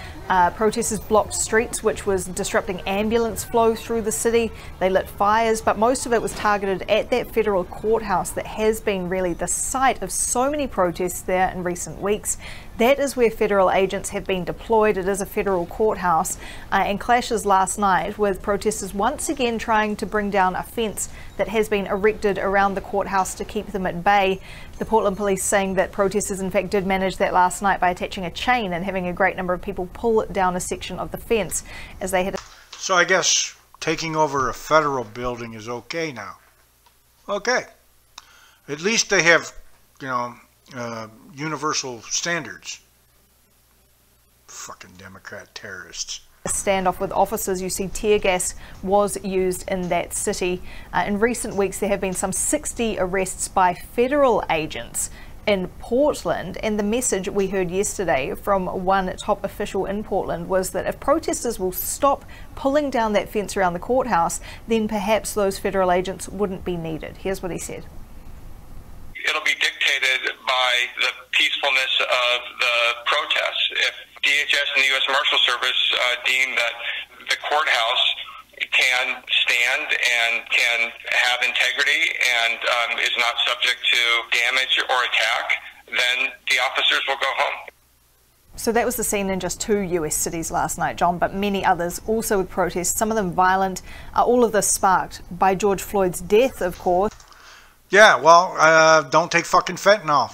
Protesters blocked streets, which was disrupting ambulance flow through the city. They lit fires, but most of it was targeted at that federal courthouse that has been really the site of so many protests there in recent weeks. That is where federal agents have been deployed. It is a federal courthouse, and clashes last night with protesters once again trying to bring down a fence that has been erected around the courthouse to keep them at bay. The Portland police saying that protesters in fact did manage that last night by attaching a chain and having a great number of people pull down a section of the fence as they had. So I guess taking over a federal building is okay now. Okay. At least they have, universal standards. Fucking Democrat terrorists. A standoff with officers. You see tear gas was used in that city. In recent weeks there have been some 60 arrests by federal agents in Portland, and the message we heard yesterday from one top official in Portland was that if protesters will stop pulling down that fence around the courthouse, then perhaps those federal agents wouldn't be needed. Here's what he said. It'll be dictated by the peacefulness of the protests. If DHS and the U.S. Marshal Service deem that the courthouse can stand and can have integrity and is not subject to damage or attack, then the officers will go home. So that was the scene in just 2 US cities last night, John, but many others also with protests, some of them violent. All of this sparked by George Floyd's death, of course. Yeah, well, don't take fucking fentanyl.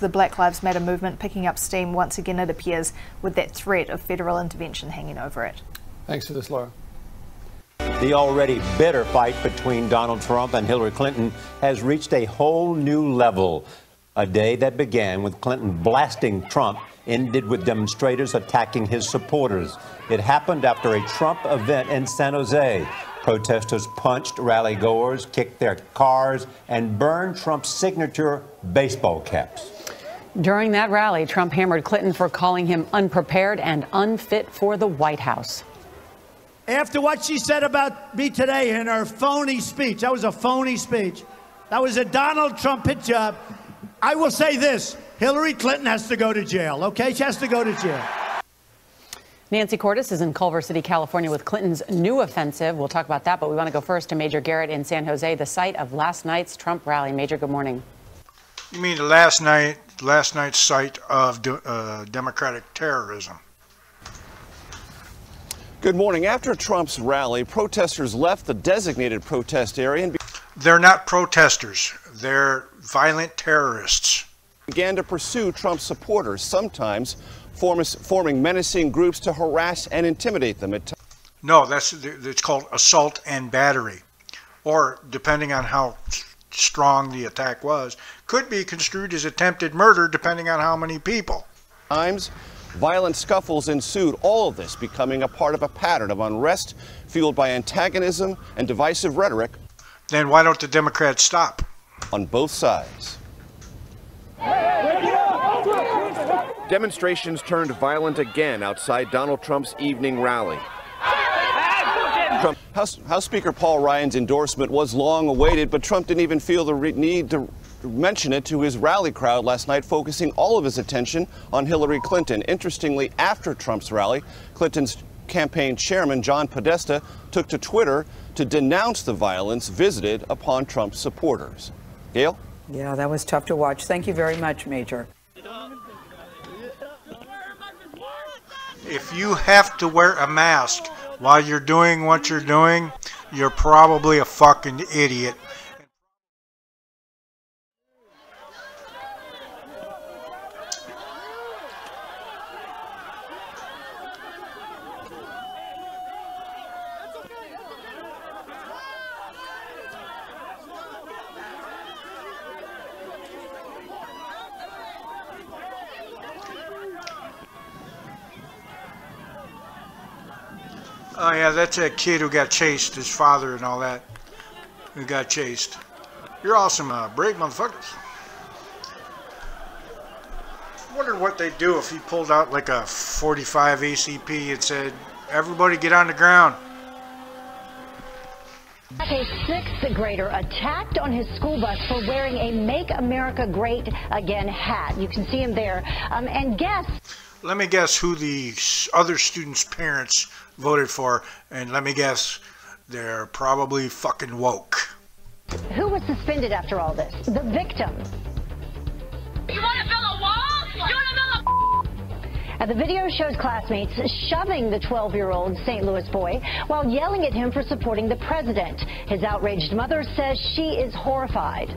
The Black Lives Matter movement picking up steam once again, it appears, with that threat of federal intervention hanging over it. Thanks for this, Laura. The already bitter fight between Donald Trump and Hillary Clinton has reached a whole new level. A day that began with Clinton blasting Trump ended with demonstrators attacking his supporters. It happened after a Trump event in San Jose. Protesters punched rally-goers, kicked their cars, and burned Trump's signature baseball caps. During that rally, Trump hammered Clinton for calling him unprepared and unfit for the White House. After what she said about me today in her phony speech, that was a phony speech. That was a Donald Trump hit job. I will say this, Hillary Clinton has to go to jail, okay? She has to go to jail. Nancy Cordes is in Culver City, California with Clinton's new offensive. We'll talk about that, but we want to go first to Major Garrett in San Jose, the site of last night's Trump rally. Major, good morning. You mean the last night's site of democratic terrorism? Good morning. After Trump's rally, protesters left the designated protest area and they're not protesters. They're violent terrorists. Began to pursue Trump's supporters, sometimes forming menacing groups to harass and intimidate them. No, it's called assault and battery, or depending on how strong the attack was, could be construed as attempted murder depending on how many people. Times, violent scuffles ensued, all of this becoming a part of a pattern of unrest fueled by antagonism and divisive rhetoric. Then why don't the Democrats stop? On both sides. Demonstrations turned violent again outside Donald Trump's evening rally. House Speaker Paul Ryan's endorsement was long awaited, but Trump didn't even feel the need to mention it to his rally crowd last night, focusing all of his attention on Hillary Clinton. Interestingly, after Trump's rally, Clinton's campaign chairman, John Podesta, took to Twitter to denounce the violence visited upon Trump's supporters. Gail? Yeah, that was tough to watch. Thank you very much, Major. If you have to wear a mask while you're doing what you're doing, you're probably a fucking idiot. Oh yeah, that's that kid who got chased, his father and all that, who got chased. You're awesome, brave motherfuckers. I wondered what they'd do if he pulled out like a 45 ACP and said, everybody get on the ground. A sixth grader attacked on his school bus for wearing a Make America Great Again hat. You can see him there. And guess. Let me guess who the other students' parents voted for, and let me guess, they're probably fucking woke. Who was suspended after all this? The victim. You want to build a wall? You want to build The video shows classmates shoving the 12-year-old St. Louis boy while yelling at him for supporting the president. His outraged mother says she is horrified.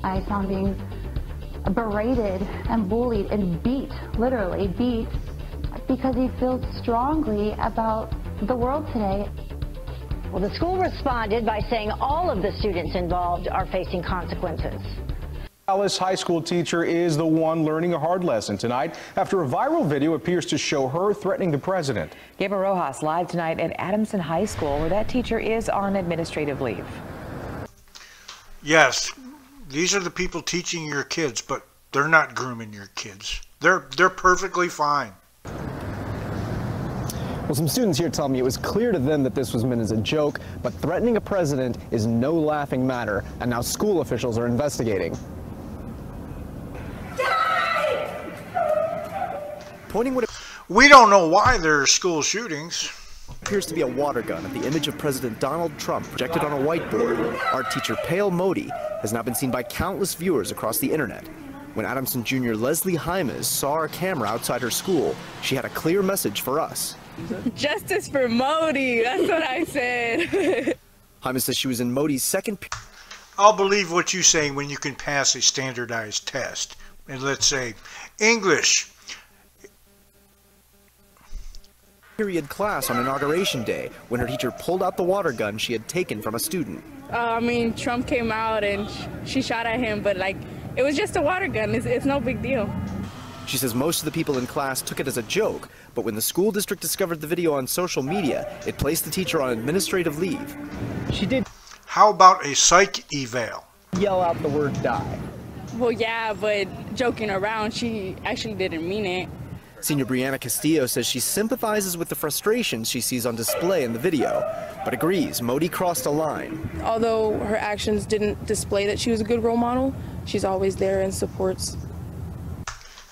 I saw him being berated and bullied and beat, literally beat, because he feels strongly about the world today. Well, the school responded by saying all of the students involved are facing consequences. Dallas high school teacher is the one learning a hard lesson tonight after a viral video appears to show her threatening the president. Gabriel Rojas live tonight at Adamson High School, where that teacher is on administrative leave. Yes, these are the people teaching your kids, but they're not grooming your kids. They're perfectly fine. Well, some students here tell me it was clear to them that this was meant as a joke, but threatening a president is no laughing matter, and now school officials are investigating. We don't know why there are school shootings. Appears to be a water gun at the image of President Donald Trump projected on a whiteboard. Art teacher Pale Modi has now been seen by countless viewers across the internet. When Adamson Jr. Leslie Hymas saw our camera outside her school, she had a clear message for us. Justice for Modi, that's what I said. Hymas says she was in Modi's second period. I'll believe what you say when you can pass a standardized test. And let's say English. Period class on Inauguration Day when her teacher pulled out the water gun she had taken from a student. I mean, Trump came out and she shot at him, but like, it was just a water gun. It's no big deal. She says most of the people in class took it as a joke, but when the school district discovered the video on social media, it placed the teacher on administrative leave. She did. How about a psych eval? Yell out the word die. Well, yeah, but joking around, she actually didn't mean it. Senior Brianna Castillo says she sympathizes with the frustrations she sees on display in the video, but agrees Modi crossed a line. Although her actions didn't display that she was a good role model, she's always there and supports.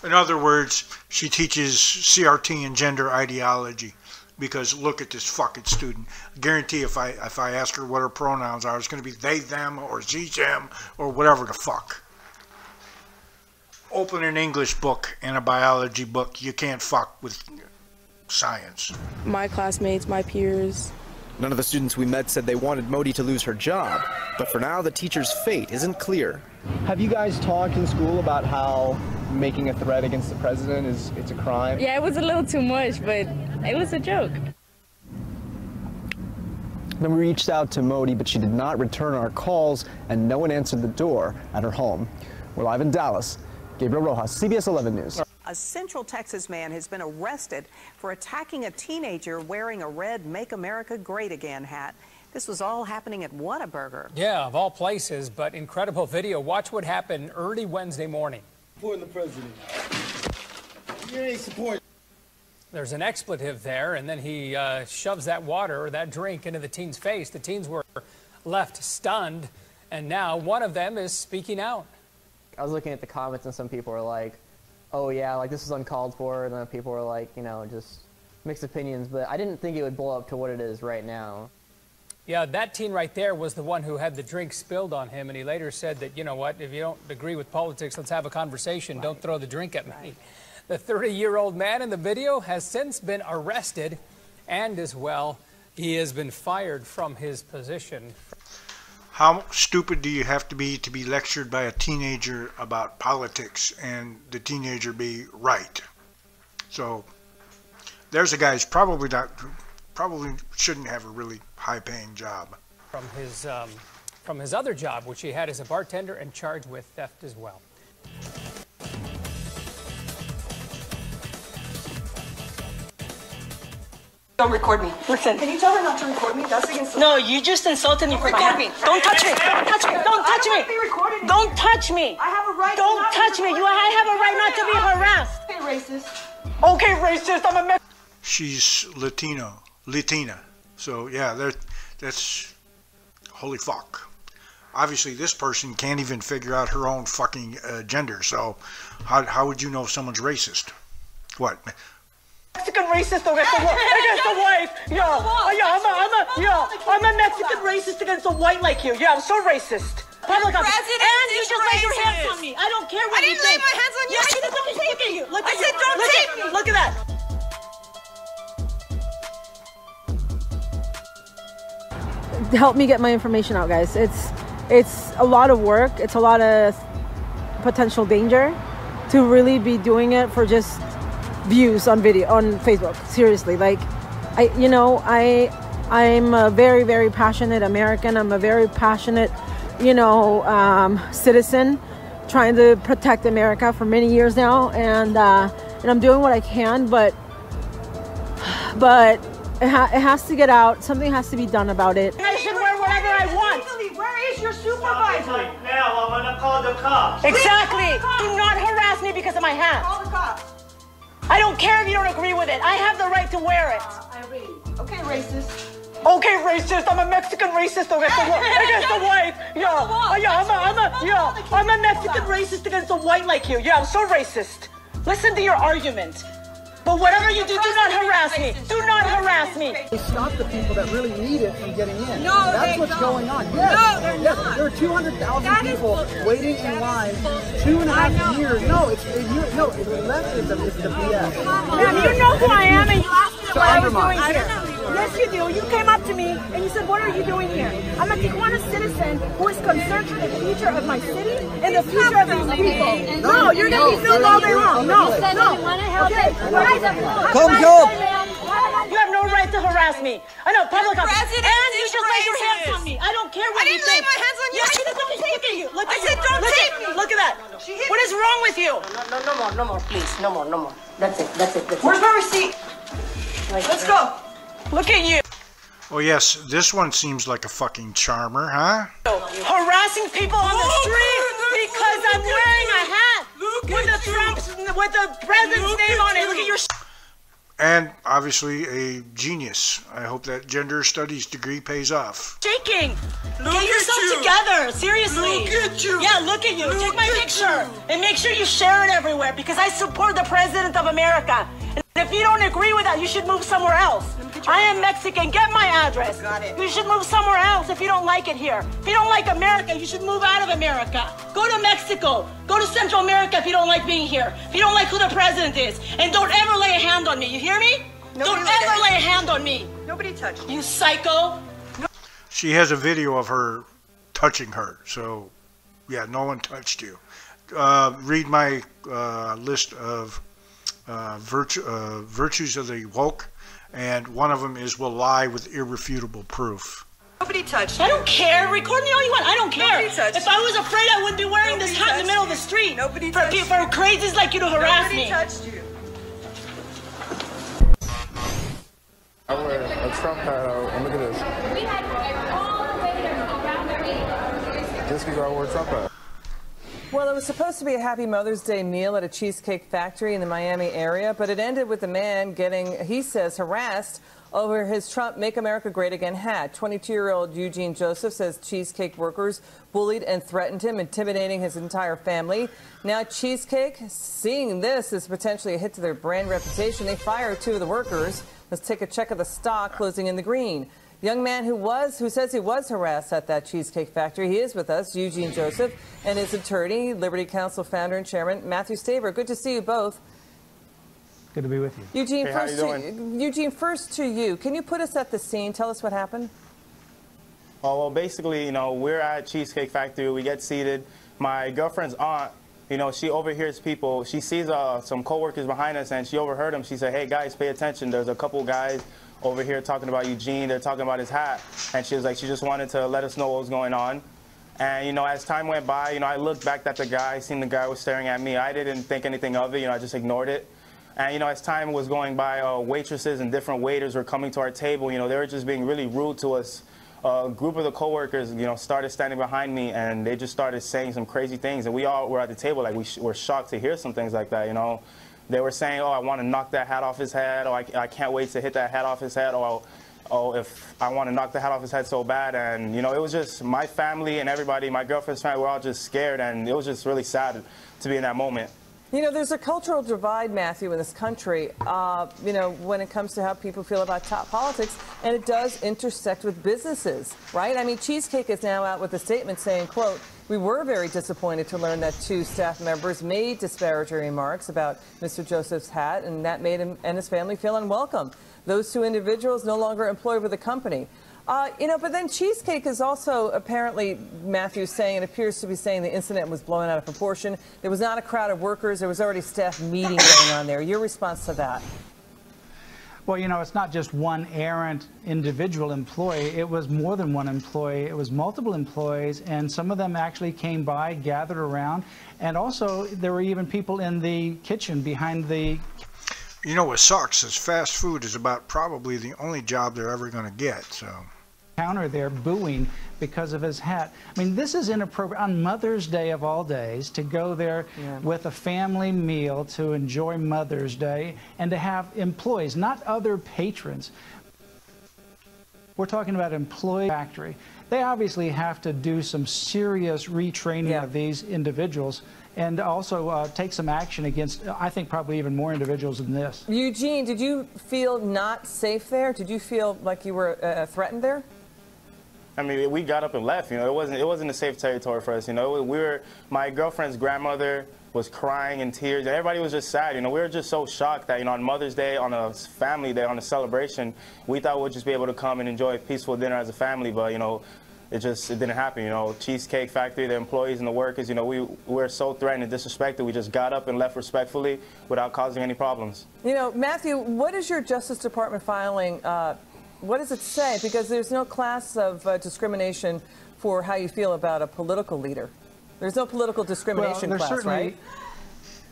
In other words, she teaches CRT and gender ideology. Because look at this fucking student. I guarantee if I ask her what her pronouns are, it's going to be they, them, or she, them, or whatever the fuck. Open an English book and a biology book. You can't fuck with science. My classmates, my peers. None of the students we met said they wanted Modi to lose her job, but for now the teacher's fate isn't clear. Have you guys talked in school about how making a threat against the president it's a crime? Yeah, it was a little too much, but it was a joke. Then we reached out to Modi, but she did not return our calls, and no one answered the door at her home. We're live in Dallas. Gabriel Rojas, CBS 11 News. A Central Texas man has been arrested for attacking a teenager wearing a red Make America Great Again hat. This was all happening at Whataburger. Yeah, of all places, but incredible video. Watch what happened early Wednesday morning. Supporting the president. You ain't support. There's an expletive there, and then he shoves that water or that drink into the teen's face. The teens were left stunned, and now one of them is speaking out. I was looking at the comments and some people were like, oh yeah, like this is uncalled for, and then people were like, you know, just mixed opinions, but I didn't think it would blow up to what it is right now. Yeah, that teen right there was the one who had the drink spilled on him, and he later said that, you know what, if you don't agree with politics, let's have a conversation, don't throw the drink at me. The 30-year-old man in the video has since been arrested, and as well, he has been fired from his position. How stupid do you have to be lectured by a teenager about politics and the teenager be right? So there's a guy who's probably shouldn't have a really high-paying job. From his other job, which he had as a bartender and charged with theft as well. Don't record me. Listen. Can you tell her not to record me? That's against the law. No, you just insulted me for my hat. Don't touch me. Don't touch me. Don't touch me. Don't touch me. I have a right. Don't touch me. I have a right not to be harassed. Okay, racist. Okay, racist. I'm a. She's Latina. So yeah, that's holy fuck. Obviously, this person can't even figure out her own fucking gender. So how would you know if someone's racist? What? Mexican racist against the white. I'm a Mexican racist against the white like you. Yeah, I'm so racist. Public office. And you just lay your hands on me. I don't care what you think. I didn't lay my hands on you. Look at you. Look at you. I said don't tape me. Look at that. Help me get my information out, guys. It's a lot of work. It's a lot of potential danger to really be doing it for just views on video on Facebook. Seriously, like I'm a very, very passionate American. I'm a very passionate citizen trying to protect America for many years now, and I'm doing what I can, but it has to get out. Something has to be done about it. I should wear whatever I want. Where is your supervisor? Right now, I'm gonna call the cops. Exactly. Do not harass me because of my hat. Call the cops. I don't care if you don't agree with it. I have the right to wear it. I agree. Okay, racist. Okay, racist. I'm a Mexican racist against the white. I'm a Mexican racist against the white like you. Yeah, I'm so racist. Listen to your argument. But whatever you do, do not harass me. Do not harass me. They stop the people that really need it from getting in. No, that's what's going on. Yes, no, they're not. There are 200,000 people waiting in line 2.5 years. No, it's the BS. Ma'am, you know who I am, and you asked me what I was doing here. Yes, you do. You came up to me and you said, "What are you doing here?" I'm a Tijuana citizen who is concerned for the future of my city and the future of these people. No, you're going to be filmed all day long. No. Okay. Come help. You have no right to harass me. I know, public office. And you just lay your hands on me. I don't care what you think. I didn't lay my hands on you. Don't tape you. I said don't tape me. Look at that. What is wrong with you? No more, please. No more. That's it. Where's my receipt? Let's go. Look at you. Oh yes, this one seems like a fucking charmer, huh? Harassing people on the street because I'm wearing a hat with the president's name on it. Look at your. And obviously a genius. I hope that gender studies degree pays off. Shaking. Get yourself together. Seriously. Look at you. Yeah, look at you. Take my picture and make sure you share it everywhere because I support the president of America. And if you don't agree with that, you should move somewhere else. I am Mexican. Get my address. Got it. You should move somewhere else if you don't like it here. If you don't like America, you should move out of America. Go to Mexico. Go to Central America if you don't like being here. If you don't like who the president is. And don't ever lay a hand on me. You hear me? Don't ever lay a hand on me. Nobody touched you. You psycho. She has a video of her touching her. So, yeah, no one touched you. Read my list of virtues of the woke. And one of them is will lie with irrefutable proof. Nobody touched you. I don't care. Record me all you want. I don't care. If I was afraid, I wouldn't be wearing this hat in the middle of the street. Nobody touched you. For crazies like you to harass me. Nobody touched you. I wear a Trump hat out, and look at this. Just because I wear a Trump hat. Well, it was supposed to be a happy Mother's Day meal at a cheesecake factory in the Miami area, but it ended with the man getting, he says, harassed over his Trump Make America Great Again hat. 22-year-old Eugene Joseph says cheesecake workers bullied and threatened him, intimidating his entire family. Now Cheesecake, seeing this as potentially a hit to their brand reputation, they fired 2 of the workers. Let's take a check of the stock closing in the green. Young man who says he was harassed at that cheesecake factory. He is with us, Eugene Joseph, and his attorney, Liberty Counsel founder and chairman, Matthew Staver. Good to see you both. Good to be with you. Eugene, hey, first to you. Can you put us at the scene? Tell us what happened. Oh, well, basically, we're at Cheesecake Factory. We get seated. My girlfriend's aunt, she overhears people. She sees some coworkers behind us, and she overheard them. She said, "Hey, guys, pay attention. There's a couple guys over here talking about Eugene. They're talking about his hat." And she was like, she just wanted to let us know what was going on. And, as time went by, I looked back at the guy, seen the guy was staring at me. I didn't think anything of it. I just ignored it. And, you know, as time was going by, waitresses and different waiters were coming to our table. You know, they were just being really rude to us. A group of the coworkers, you know, started standing behind me, and they just started saying some crazy things. And we all were at the table, like, we were shocked to hear some things like that, you know. They were saying, oh, I want to knock that hat off his head, or I can't wait to hit that hat off his head, or oh, if I want to knock the hat off his head so bad. And, you know, it was just my family and everybody, my girlfriend's family, we're all just scared, and it was just really sad to be in that moment. You know, there's a cultural divide, Matthew, in this country, you know, when it comes to how people feel about top politics, and it does intersect with businesses, right? I mean, Cheesecake is now out with a statement saying, quote, "We were very disappointed to learn that 2 staff members made disparaging remarks about Mr. Joseph's hat, and that made him and his family feel unwelcome. Those 2 individuals no longer employed with the company." You know, but then Cheesecake is also apparently, Matthew, saying, it appears to be saying the incident was blown out of proportion. There was not a crowd of workers. There was already staff meeting going on there. Your response to that? Well, you know, it's not just one errant individual employee. It was more than one employee. It was multiple employees, and some of them actually came by, gathered around, and also there were even people in the kitchen behind the... You know what sucks is fast food is about probably the only job they're ever going to get, so... counter there booing because of his hat. I mean, this is inappropriate on Mother's Day of all days to go there with a family meal to enjoy Mother's Day and to have employees, not other patrons. We're talking about employee factory. They obviously have to do some serious retraining of these individuals and also take some action against, I think, probably even more individuals than this. Eugene, did you feel not safe there? Did you feel like you were threatened there? I mean, we got up and left. You know, it wasn't a safe territory for us. You know, my girlfriend's grandmother was crying in tears. Everybody was just sad. You know, we were just so shocked that, you know, on Mother's Day, on a family day, on a celebration, we thought we'd just be able to come and enjoy a peaceful dinner as a family. But, you know, it didn't happen. You know, Cheesecake Factory, the employees and the workers, you know, we were so threatened and disrespected. We just got up and left respectfully without causing any problems. You know, Matthew, what is your Justice Department filing? What does it say? Because there's no class of discrimination for how you feel about a political leader. There's no political discrimination class, right?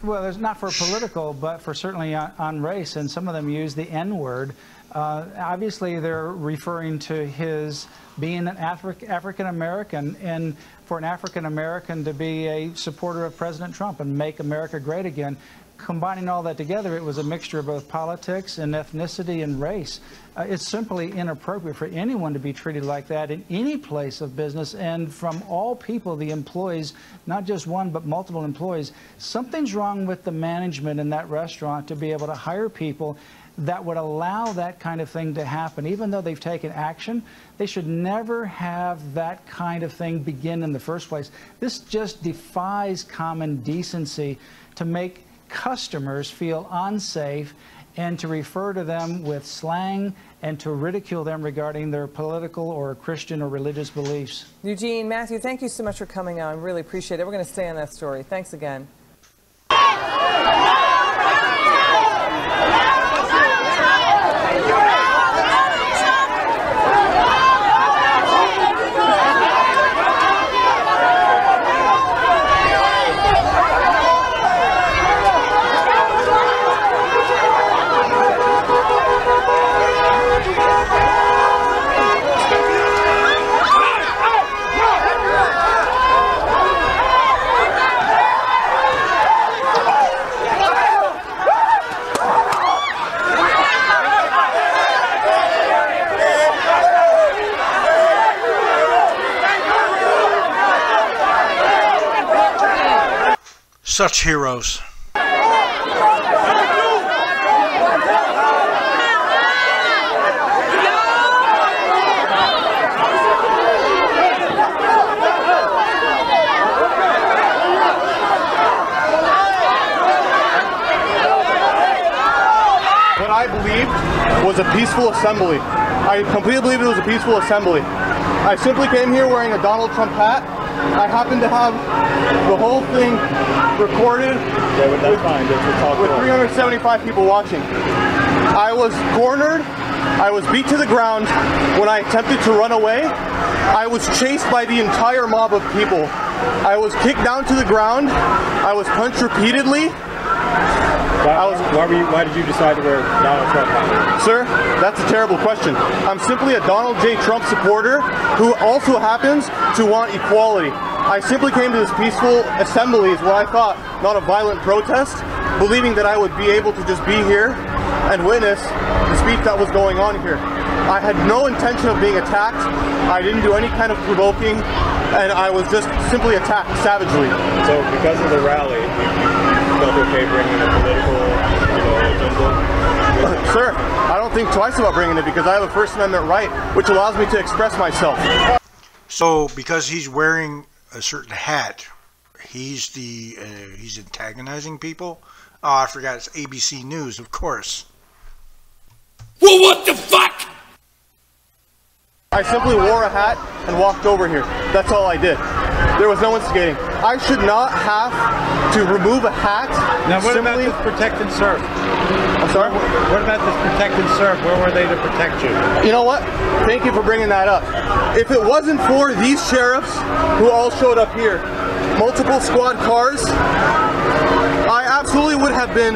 Well, there's not for political, but for certainly on race, and some of them use the N-word. Obviously, they're referring to his being an African-American, and for an African-American to be a supporter of President Trump and make America great again. Combining all that together, it was a mixture of both politics and ethnicity and race. It's simply inappropriate for anyone to be treated like that in any place of business, and from all people, the employees, not just one but multiple employees. Something's wrong with the management in that restaurant to be able to hire people that would allow that kind of thing to happen. Even though they've taken action, they should never have that kind of thing begin in the first place. This just defies common decency to make customers feel unsafe and to refer to them with slang and to ridicule them regarding their political or Christian or religious beliefs. Eugene, Matthew, thank you so much for coming on. Really appreciate it. We're going to stay on that story. Thanks again. Such heroes. What I believed was a peaceful assembly. I completely believed it was a peaceful assembly. I simply came here wearing a Donald Trump hat. I happened to have the whole thing recorded with 375 people watching. I was cornered. I was beat to the ground when I attempted to run away. I was chased by the entire mob of people. I was kicked down to the ground. I was punched repeatedly. Why did you decide to wear Donald Trump hat? Sir, that's a terrible question. I'm simply a Donald J. Trump supporter who also happens to want equality. I simply came to this peaceful assembly, is what I thought, not a violent protest, believing that I would be able to just be here and witness the speech that was going on here. I had no intention of being attacked. I didn't do any kind of provoking, and I was just simply attacked savagely. So because of the rally, you felt okay bringing a political agenda? Sir, I don't think twice about bringing it because I have a First Amendment right, which allows me to express myself. So because he's wearing a certain hat, he's antagonizing people? Oh, I forgot, it's ABC News, of course. Well, what the fuck? I simply wore a hat and walked over here. That's all I did. There was no instigating. I should not have to remove a hat. Now, what about this protect and serve? I'm sorry? What about this protect and serve? Where were they to protect you? You know what? Thank you for bringing that up. If it wasn't for these sheriffs who all showed up here, multiple squad cars, I absolutely would have been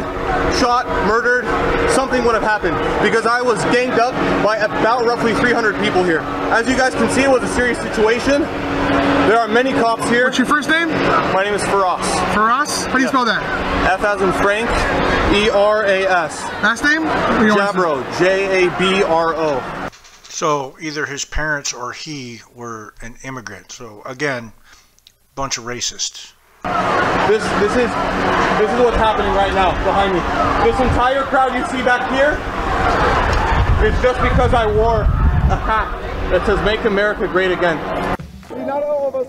shot, murdered, something would have happened because I was ganged up by about roughly 300 people here. As you guys can see, it was a serious situation. There are many cops here. What's your first name? My name is Faraz. Faraz? How do you spell that? F as in Frank, E-R-A-S. Last name? Jabro, J-A-B-R-O. So either his parents or he were an immigrant. So again, bunch of racists. This is what's happening right now behind me. This entire crowd you see back here is just because I wore a hat that says "Make America Great Again." Not all of us.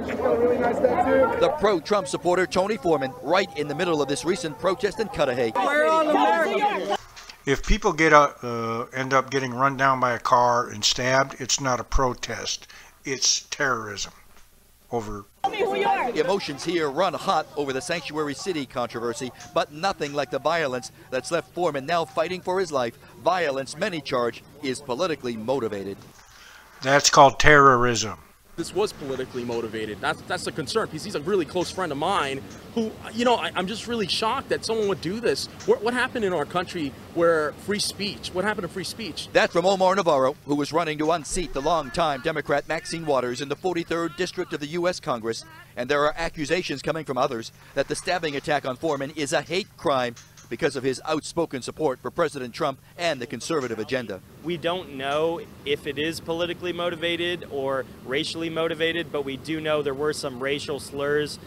She's got a really nice tattoo. The pro-Trump supporter Tony Foreman, right in the middle of this recent protest in Cudahy. We're on America. If people end up getting run down by a car and stabbed, it's not a protest. It's terrorism. Over. Emotions here run hot over the Sanctuary City controversy, but nothing like the violence that's left Foreman now fighting for his life. Violence, many charge, is politically motivated. That's called terrorism. This was politically motivated. That's the concern, because he's a really close friend of mine who, you know, I'm just really shocked that someone would do this. What happened in our country where free speech, what happened to free speech? That's from Omar Navarro, who was running to unseat the longtime Democrat Maxine Waters in the 43rd District of the U.S. Congress. And there are accusations coming from others that the stabbing attack on Foreman is a hate crime because of his outspoken support for President Trump and the conservative agenda. We don't know if it is politically motivated or racially motivated, but we do know there were some racial slurs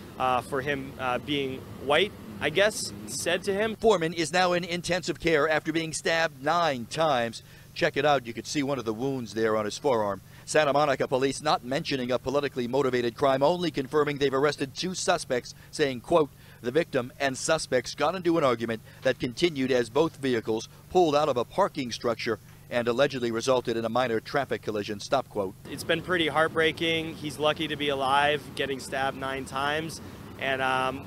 for him being white, I guess, said to him. Foreman is now in intensive care after being stabbed 9 times. Check it out. You could see one of the wounds there on his forearm. Santa Monica police not mentioning a politically motivated crime, only confirming they've arrested 2 suspects, saying, quote, the victim and suspects got into an argument that continued as both vehicles pulled out of a parking structure and allegedly resulted in a minor traffic collision, stop quote. It's been pretty heartbreaking. He's lucky to be alive, getting stabbed 9 times. And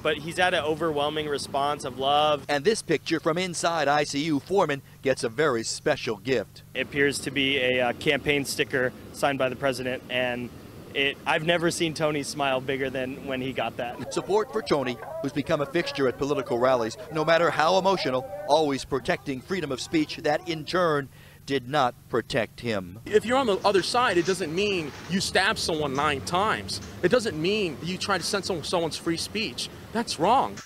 but he's had an overwhelming response of love. And this picture from inside ICU, Foreman gets a very special gift. It appears to be a campaign sticker signed by the president, and I've never seen Tony smile bigger than when he got that. Support for Tony, who's become a fixture at political rallies, no matter how emotional, always protecting freedom of speech that in turn did not protect him. If you're on the other side, it doesn't mean you stab someone 9 times. It doesn't mean you try to censor someone's free speech. That's wrong.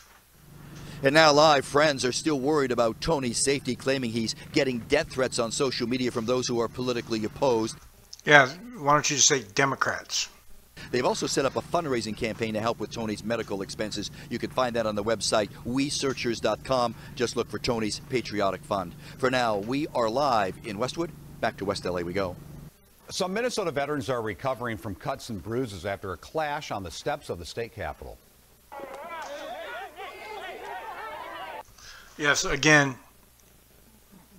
And now live, friends are still worried about Tony's safety, claiming he's getting death threats on social media from those who are politically opposed. Yeah, why don't you just say Democrats? They've also set up a fundraising campaign to help with Tony's medical expenses. You can find that on the website wesearchers.com. Just look for Tony's Patriotic Fund. For now, we are live in Westwood. Back to West LA we go. Some Minnesota veterans are recovering from cuts and bruises after a clash on the steps of the state capitol. Yes, again,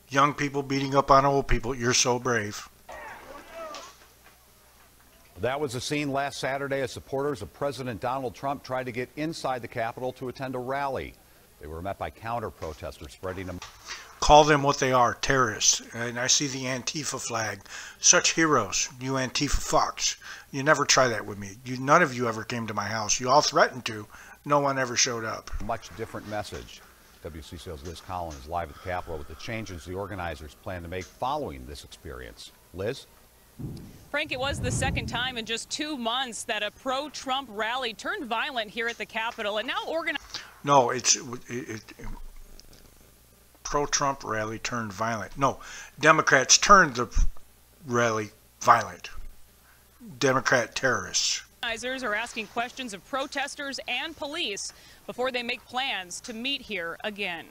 young people beating up on old people. You're so brave. That was a scene last Saturday as supporters of President Donald Trump tried to get inside the Capitol to attend a rally. They were met by counter-protesters spreading them. Call them what they are, terrorists. And I see the Antifa flag. Such heroes, you Antifa fucks. You never try that with me. None of you ever came to my house. You all threatened to, no one ever showed up. Much different message. WCCO's Liz Collins is live at the Capitol with the changes the organizers plan to make following this experience. Liz? Frank, it was the second time in just 2 months that a pro-Trump rally turned violent here at the Capitol, and now No, pro-Trump rally turned violent. No, Democrats turned the rally violent. Democrat terrorists. Organizers are asking questions of protesters and police before they make plans to meet here again.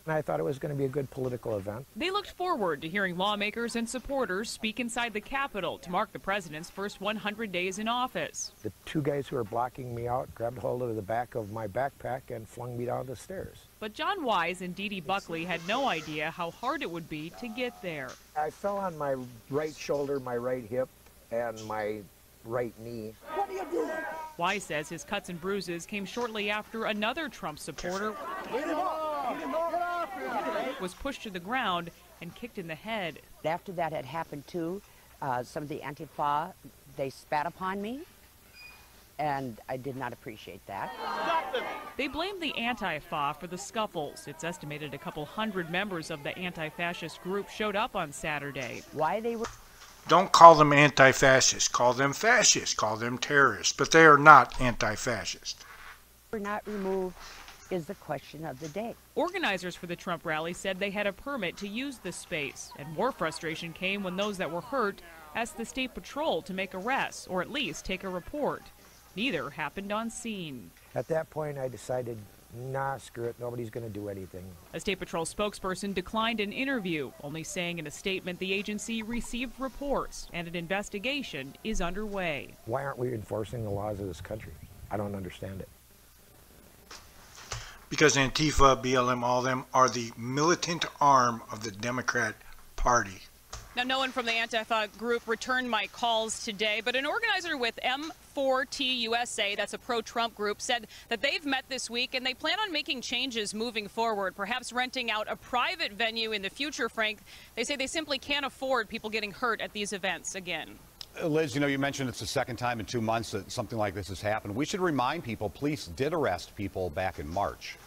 I thought it was going to be a good political event. They looked forward to hearing lawmakers and supporters speak inside the Capitol to mark the president's first 100 days in office. The two guys who were blocking me out grabbed hold of the back of my backpack and flung me down the stairs. But John Wise and Dee Dee Buckley had no idea how hard it would be to get there. I fell on my right shoulder, my right hip, and my right knee. What are you doing? Wise says his cuts and bruises came shortly after another Trump supporter was pushed to the ground and kicked in the head. After that had happened too, some of the Antifa, they spat upon me, and I did not appreciate that. They blamed the Antifa for the scuffles. It's estimated a couple hundred members of the anti-fascist group showed up on Saturday. Why they were... Don't call them anti-fascists. Call them fascists. Call them terrorists. But they are not anti-fascist. Were not removed is the question of the day. Organizers for the Trump rally said they had a permit to use the space, and more frustration came when those that were hurt asked the state patrol to make arrests or at least take a report. Neither happened on scene. At that point, I decided, nah, screw it, nobody's going to do anything. A State Patrol spokesperson declined an interview, only saying in a statement the agency received reports and an investigation is underway. Why aren't we enforcing the laws of this country? I don't understand it. Because Antifa, BLM, all of them are the militant arm of the Democrat Party. Now, no one from the Antifa group returned my calls today, but an organizer with M4T USA, that's a pro-Trump group, said that they've met this week and they plan on making changes moving forward, perhaps renting out a private venue in the future, Frank. They say they simply can't afford people getting hurt at these events again. Liz, you know, you mentioned it's the second time in 2 months that something like this has happened. We should remind people, police did arrest people back in March.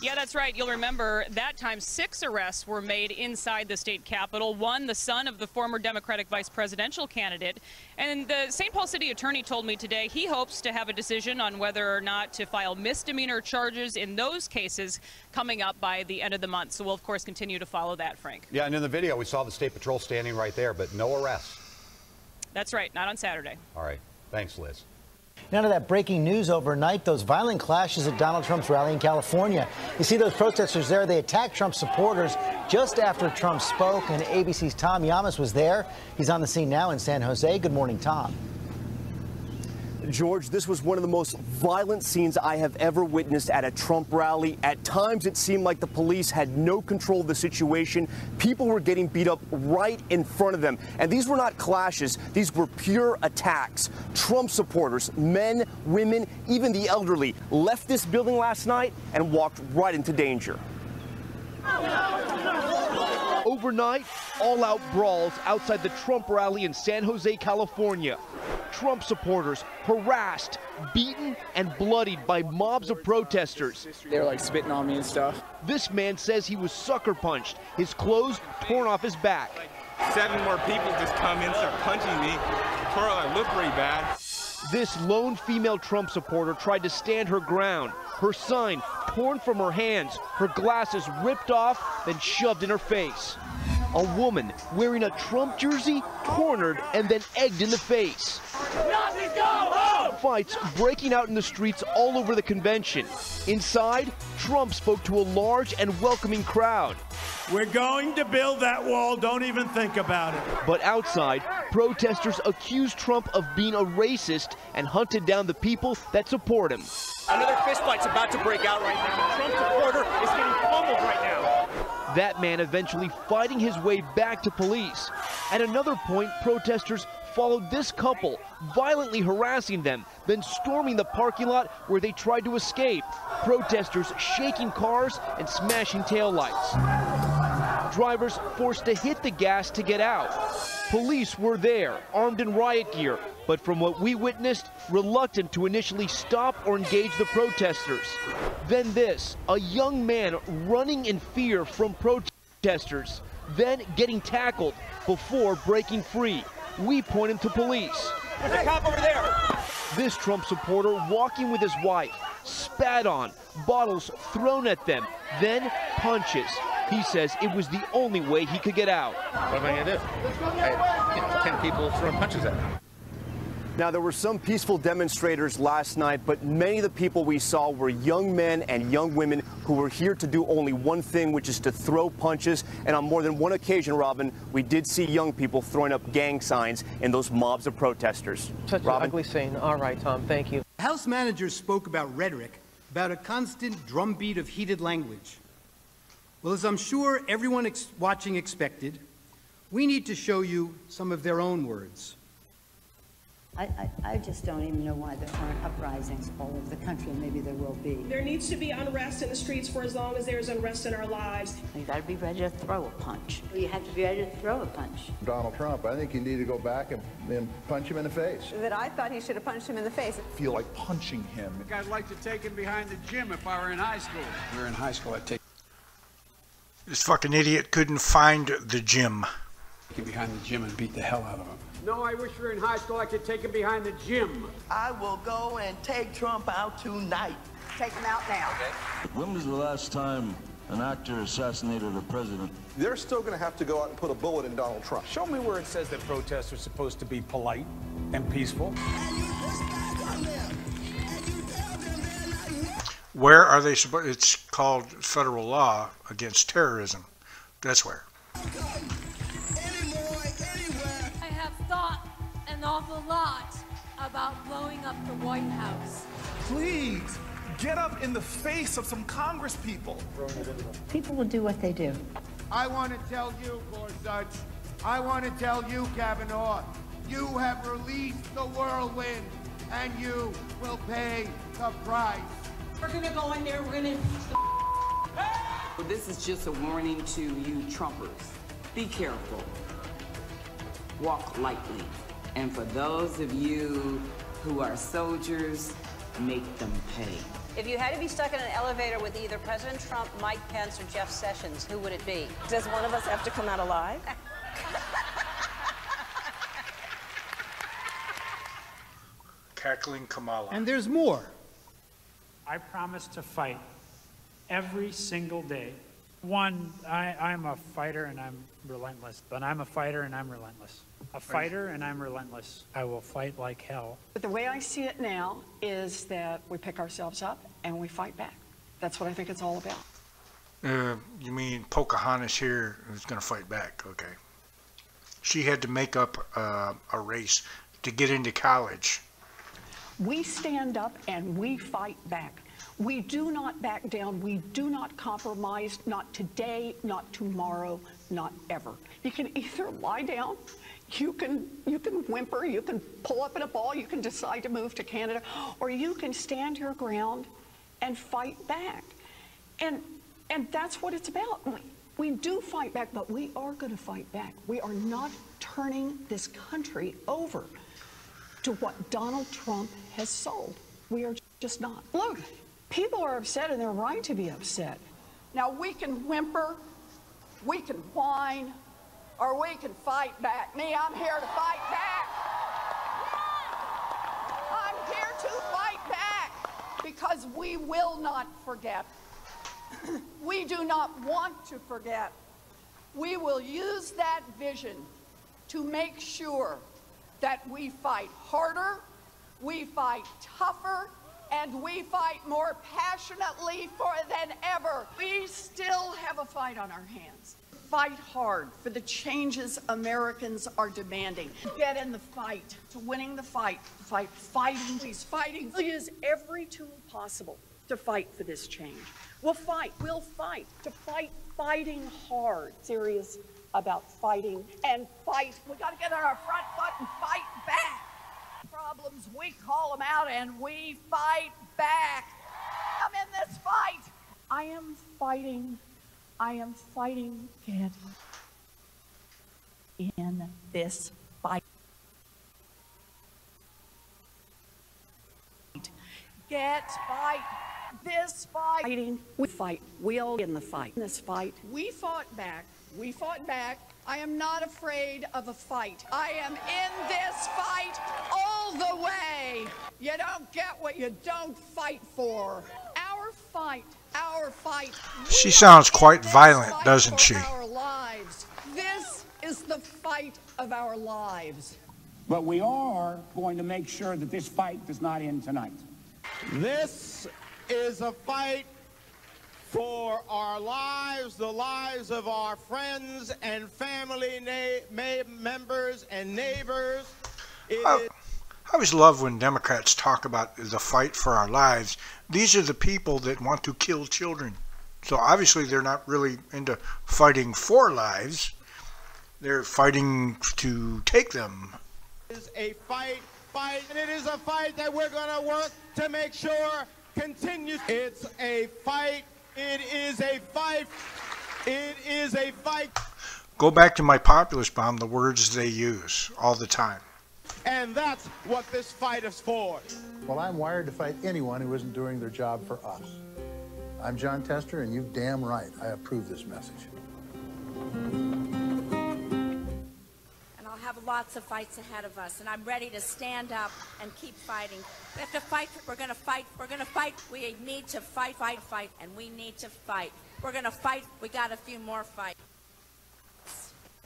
Yeah, that's right. You'll remember that time 6 arrests were made inside the state capitol. One, the son of the former Democratic vice presidential candidate. And the St. Paul City attorney told me today he hopes to have a decision on whether or not to file misdemeanor charges in those cases coming up by the end of the month. So we'll, of course, continue to follow that, Frank. Yeah, and in the video, we saw the State Patrol standing right there, but no arrests. That's right. Not on Saturday. All right. Thanks, Liz. Now to that breaking news overnight, those violent clashes at Donald Trump's rally in California. You see those protesters there, they attacked Trump supporters just after Trump spoke, and ABC's Tom Yamas was there. He's on the scene now in San Jose. Good morning, Tom. George, this was one of the most violent scenes I have ever witnessed at a Trump rally. At times, it seemed like the police had no control of the situation. People were getting beat up right in front of them. And these were not clashes. These were pure attacks. Trump supporters, men, women, even the elderly, left this building last night and walked right into danger. Overnight, all-out brawls outside the Trump rally in San Jose, California. Trump supporters harassed, beaten, and bloodied by mobs of protesters. They were like spitting on me and stuff. This man says he was sucker punched, his clothes torn off his back. 7 more people just come in, start punching me. I look pretty bad. This lone female Trump supporter tried to stand her ground. Her sign torn from her hands, her glasses ripped off, then shoved in her face. A woman wearing a Trump jersey cornered and then egged in the face. Fights breaking out in the streets all over the convention. Inside, Trump spoke to a large and welcoming crowd. We're going to build that wall, don't even think about it. But outside, protesters accused Trump of being a racist and hunted down the people that support him. Another fistfight's about to break out right now. The Trump supporter is getting pummeled right now. That man eventually fighting his way back to police. At another point, protesters followed this couple, violently harassing them, then storming the parking lot where they tried to escape. Protesters shaking cars and smashing taillights. Drivers forced to hit the gas to get out. Police were there, armed in riot gear, but from what we witnessed, reluctant to initially stop or engage the protesters. Then this, a young man running in fear from protesters, then getting tackled before breaking free. We point him to police. There's a cop over there. This Trump supporter walking with his wife, spat on, bottles thrown at them, then punches. He says it was the only way he could get out. What am I going to do? I had 10 people throwing punches at me. Now, there were some peaceful demonstrators last night, but many of the people we saw were young men and young women who were here to do only one thing, which is to throw punches. And on more than one occasion, Robin, we did see young people throwing up gang signs in those mobs of protesters. Such an ugly scene. All right, Tom, thank you. House managers spoke about rhetoric, about a constant drumbeat of heated language. Well, as I'm sure everyone watching expected, we need to show you some of their own words. I just don't even know why there aren't uprisings all over the country, and maybe there will be. There needs to be unrest in the streets for as long as there's unrest in our lives. You got to be ready to throw a punch. You have to be ready to throw a punch. Donald Trump, I think you need to go back and punch him in the face. That I thought he should have punched him in the face. I feel like punching him. I'd like to take him behind the gym if I were in high school. If we were in high school, I'd take This fucking idiot couldn't find the gym. him behind the gym and beat the hell out of him. No, I wish we were in high school. I could take him behind the gym. I will go and take Trump out tonight. Take him out now. When was the last time an actor assassinated a president? They're still going to have to go out and put a bullet in Donald Trump. Show me where it says that protests are supposed to be polite and peaceful. Where are they supposed? It's called federal law against terrorism. That's where. I have thought an awful lot about blowing up the White House. Please, get up in the face of some Congress people. People will do what they do. I want to tell you, Gorsuch, I want to tell you, Kavanaugh, you have released the whirlwind, and you will pay the price. We're going to go in there, we're going to impeach the Well, this is just a warning to you Trumpers. Be careful. Walk lightly. And for those of you who are soldiers, make them pay. If you had to be stuck in an elevator with either President Trump, Mike Pence, or Jeff Sessions, who would it be? Does one of us have to come out alive? Cackling Kamala. And there's more. I promise to fight every single day. One, I'm a fighter and I'm relentless. But I'm a fighter and I'm relentless. A fighter and I'm relentless. I will fight like hell. But the way I see it now is that we pick ourselves up and we fight back. That's what I think it's all about. You mean Pocahontas here is going to fight back? Okay. She had to make up a race to get into college. We stand up and we fight back. We do not back down. We do not compromise. Not today, not tomorrow, not ever. You can either lie down, you can whimper, you can pull up in a ball, you can decide to move to Canada, or you can stand your ground and fight back. And that's what it's about. We do fight back, but we are going to fight back. We are not turning this country over to what Donald Trump has sold. We are just not. Look, people are upset and they're right to be upset. Now we can whimper, we can whine, or we can fight back. Me, I'm here to fight back. I'm here to fight back because we will not forget. We do not want to forget. We will use that vision to make sure that we fight harder, we fight tougher, and we fight more passionately than ever. We still have a fight on our hands. Fight hard for the changes Americans are demanding. Get in the fight, to winning the fight. Fighting. We'll use every tool possible to fight for this change. We'll fight to fighting hard. Serious about fighting and fight. We got to get on our front foot and fight back. Problems, we call them out and we fight back. I'm in this fight. I am fighting, Ken, in this fight. Get fight. This fighting. We fight. We'll in the fight. In this fight. We fought back. We fought back. I am not afraid of a fight. I am in this fight all the way. You don't get what you don't fight for. Our fight. Our fight. She sounds quite violent, doesn't she? Our lives. This is the fight of our lives. But we are going to make sure that this fight does not end tonight. This is a fight for our lives, the lives of our friends and family members and neighbors. I always love when Democrats talk about the fight for our lives. These are the people that want to kill children. So obviously they're not really into fighting for lives. They're fighting to take them. It is a fight, and it is a fight that we're going to work to make sure continues. It's a fight. It is a fight. It is a fight. Go back to my populist bomb, the words they use all the time. And that's what this fight is for. Well, I'm wired to fight anyone who isn't doing their job for us. I'm John Tester, and you're damn right. I approve this message. And I'll have lots of fights ahead of us, and I'm ready to stand up and keep fighting. We have to fight. We're going to fight. We're going to fight. We need to fight, and we need to fight. We're going to fight. We got a few more fights.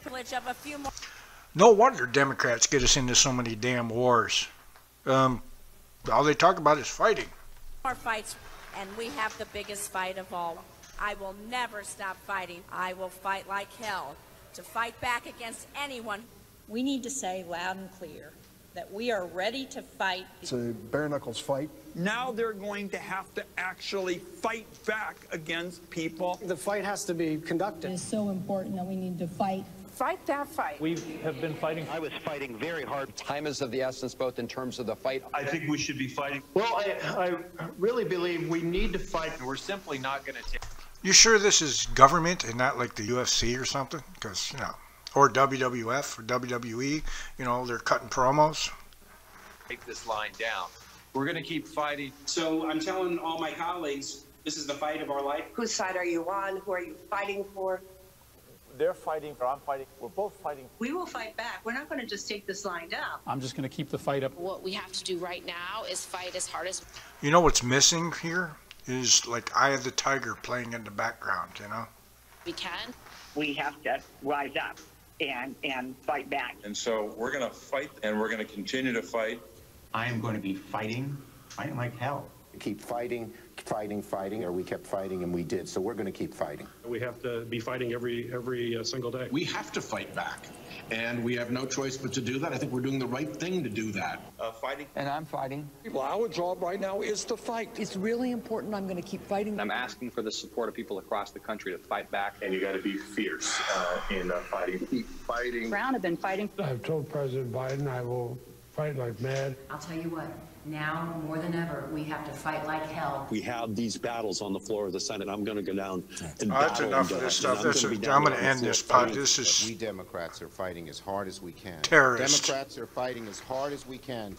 Privilege of a few more. No wonder Democrats get us into so many damn wars. All they talk about is fighting. More fights, and we have the biggest fight of all. I will never stop fighting. I will fight like hell to fight back against anyone. We need to say loud and clear that we are ready to fight. It's a bare-knuckles fight. Now they're going to have to actually fight back against people. The fight has to be conducted. It is so important that we need to fight. Fight that fight. We have been fighting. I was fighting very hard. Time is of the essence, both in terms of the fight. I think we should be fighting. Well, I really believe we need to fight, and we're simply not going to take. You sure this is government and not like the UFC or something? Because, you know, or WWF or WWE, you know, they're cutting promos. Take this line down. We're going to keep fighting. So I'm telling all my colleagues, this is the fight of our life. Whose side are you on? Who are you fighting for? They're fighting, or I'm fighting. We're both fighting. We will fight back. We're not going to just take this line down. I'm just going to keep the fight up. What we have to do right now is fight as hard as... You know what's missing here is like Eye of the Tiger playing in the background, you know? we can. We have to rise up and fight back. And so we're going to fight, and we're going to continue to fight. I am going to be fighting like hell. Keep fighting, or we kept fighting, and we did. So we're going to keep fighting. We have to be fighting every single day. We have to fight back, and we have no choice but to do that. I think we're doing the right thing to do that. Fighting. And I'm fighting. Well, our job right now is to fight. It's really important. I'm going to keep fighting. I'm asking for the support of people across the country to fight back. And you got to be fierce in fighting. Keep fighting. Brown have been fighting. I've told President Biden I will fight like mad. I'll tell you what. Now, more than ever, we have to fight like hell. We have these battles on the floor of the Senate. I'm going to go down and that's enough of this stuff. I'm going to end this pod. This is... We Democrats are fighting as hard as we can. Terrorists. Democrats are fighting as hard as we can.